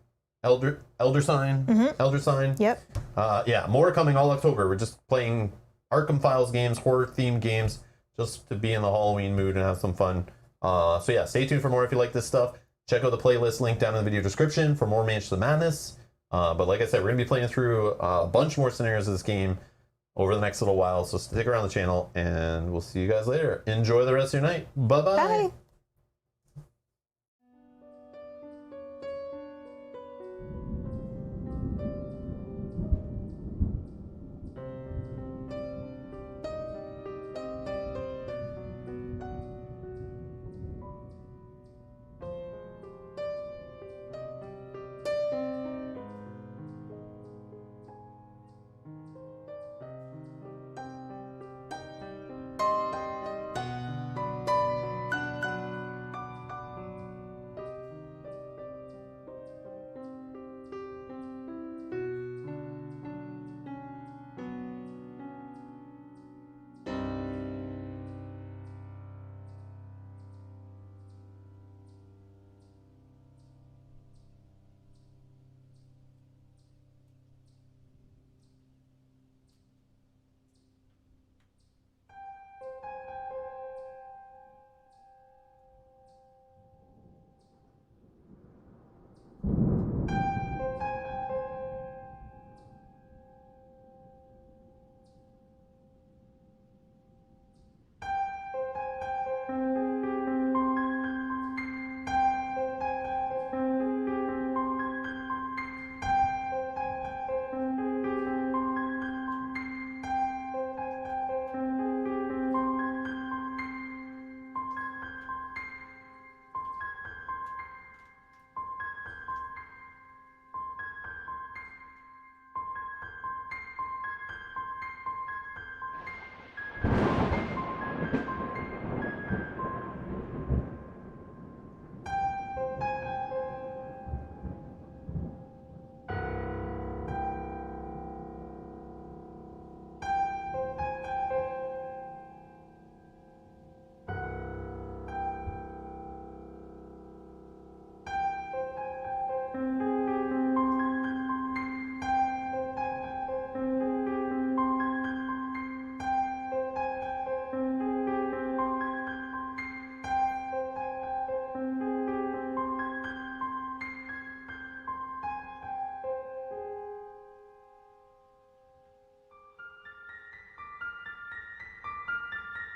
Elder Sign, Elder Sign. Yep. Yeah, more coming all October. We're just playing Arkham Files games, horror themed games, just to be in the Halloween mood and have some fun. So yeah, stay tuned for more if you like this stuff. Check out the playlist link down in the video description for more Manchester Madness. But like I said, we're going to be playing through a bunch more scenarios of this game over the next little while. So stick around the channel, and we'll see you guys later. Enjoy the rest of your night. Bye-bye. Bye.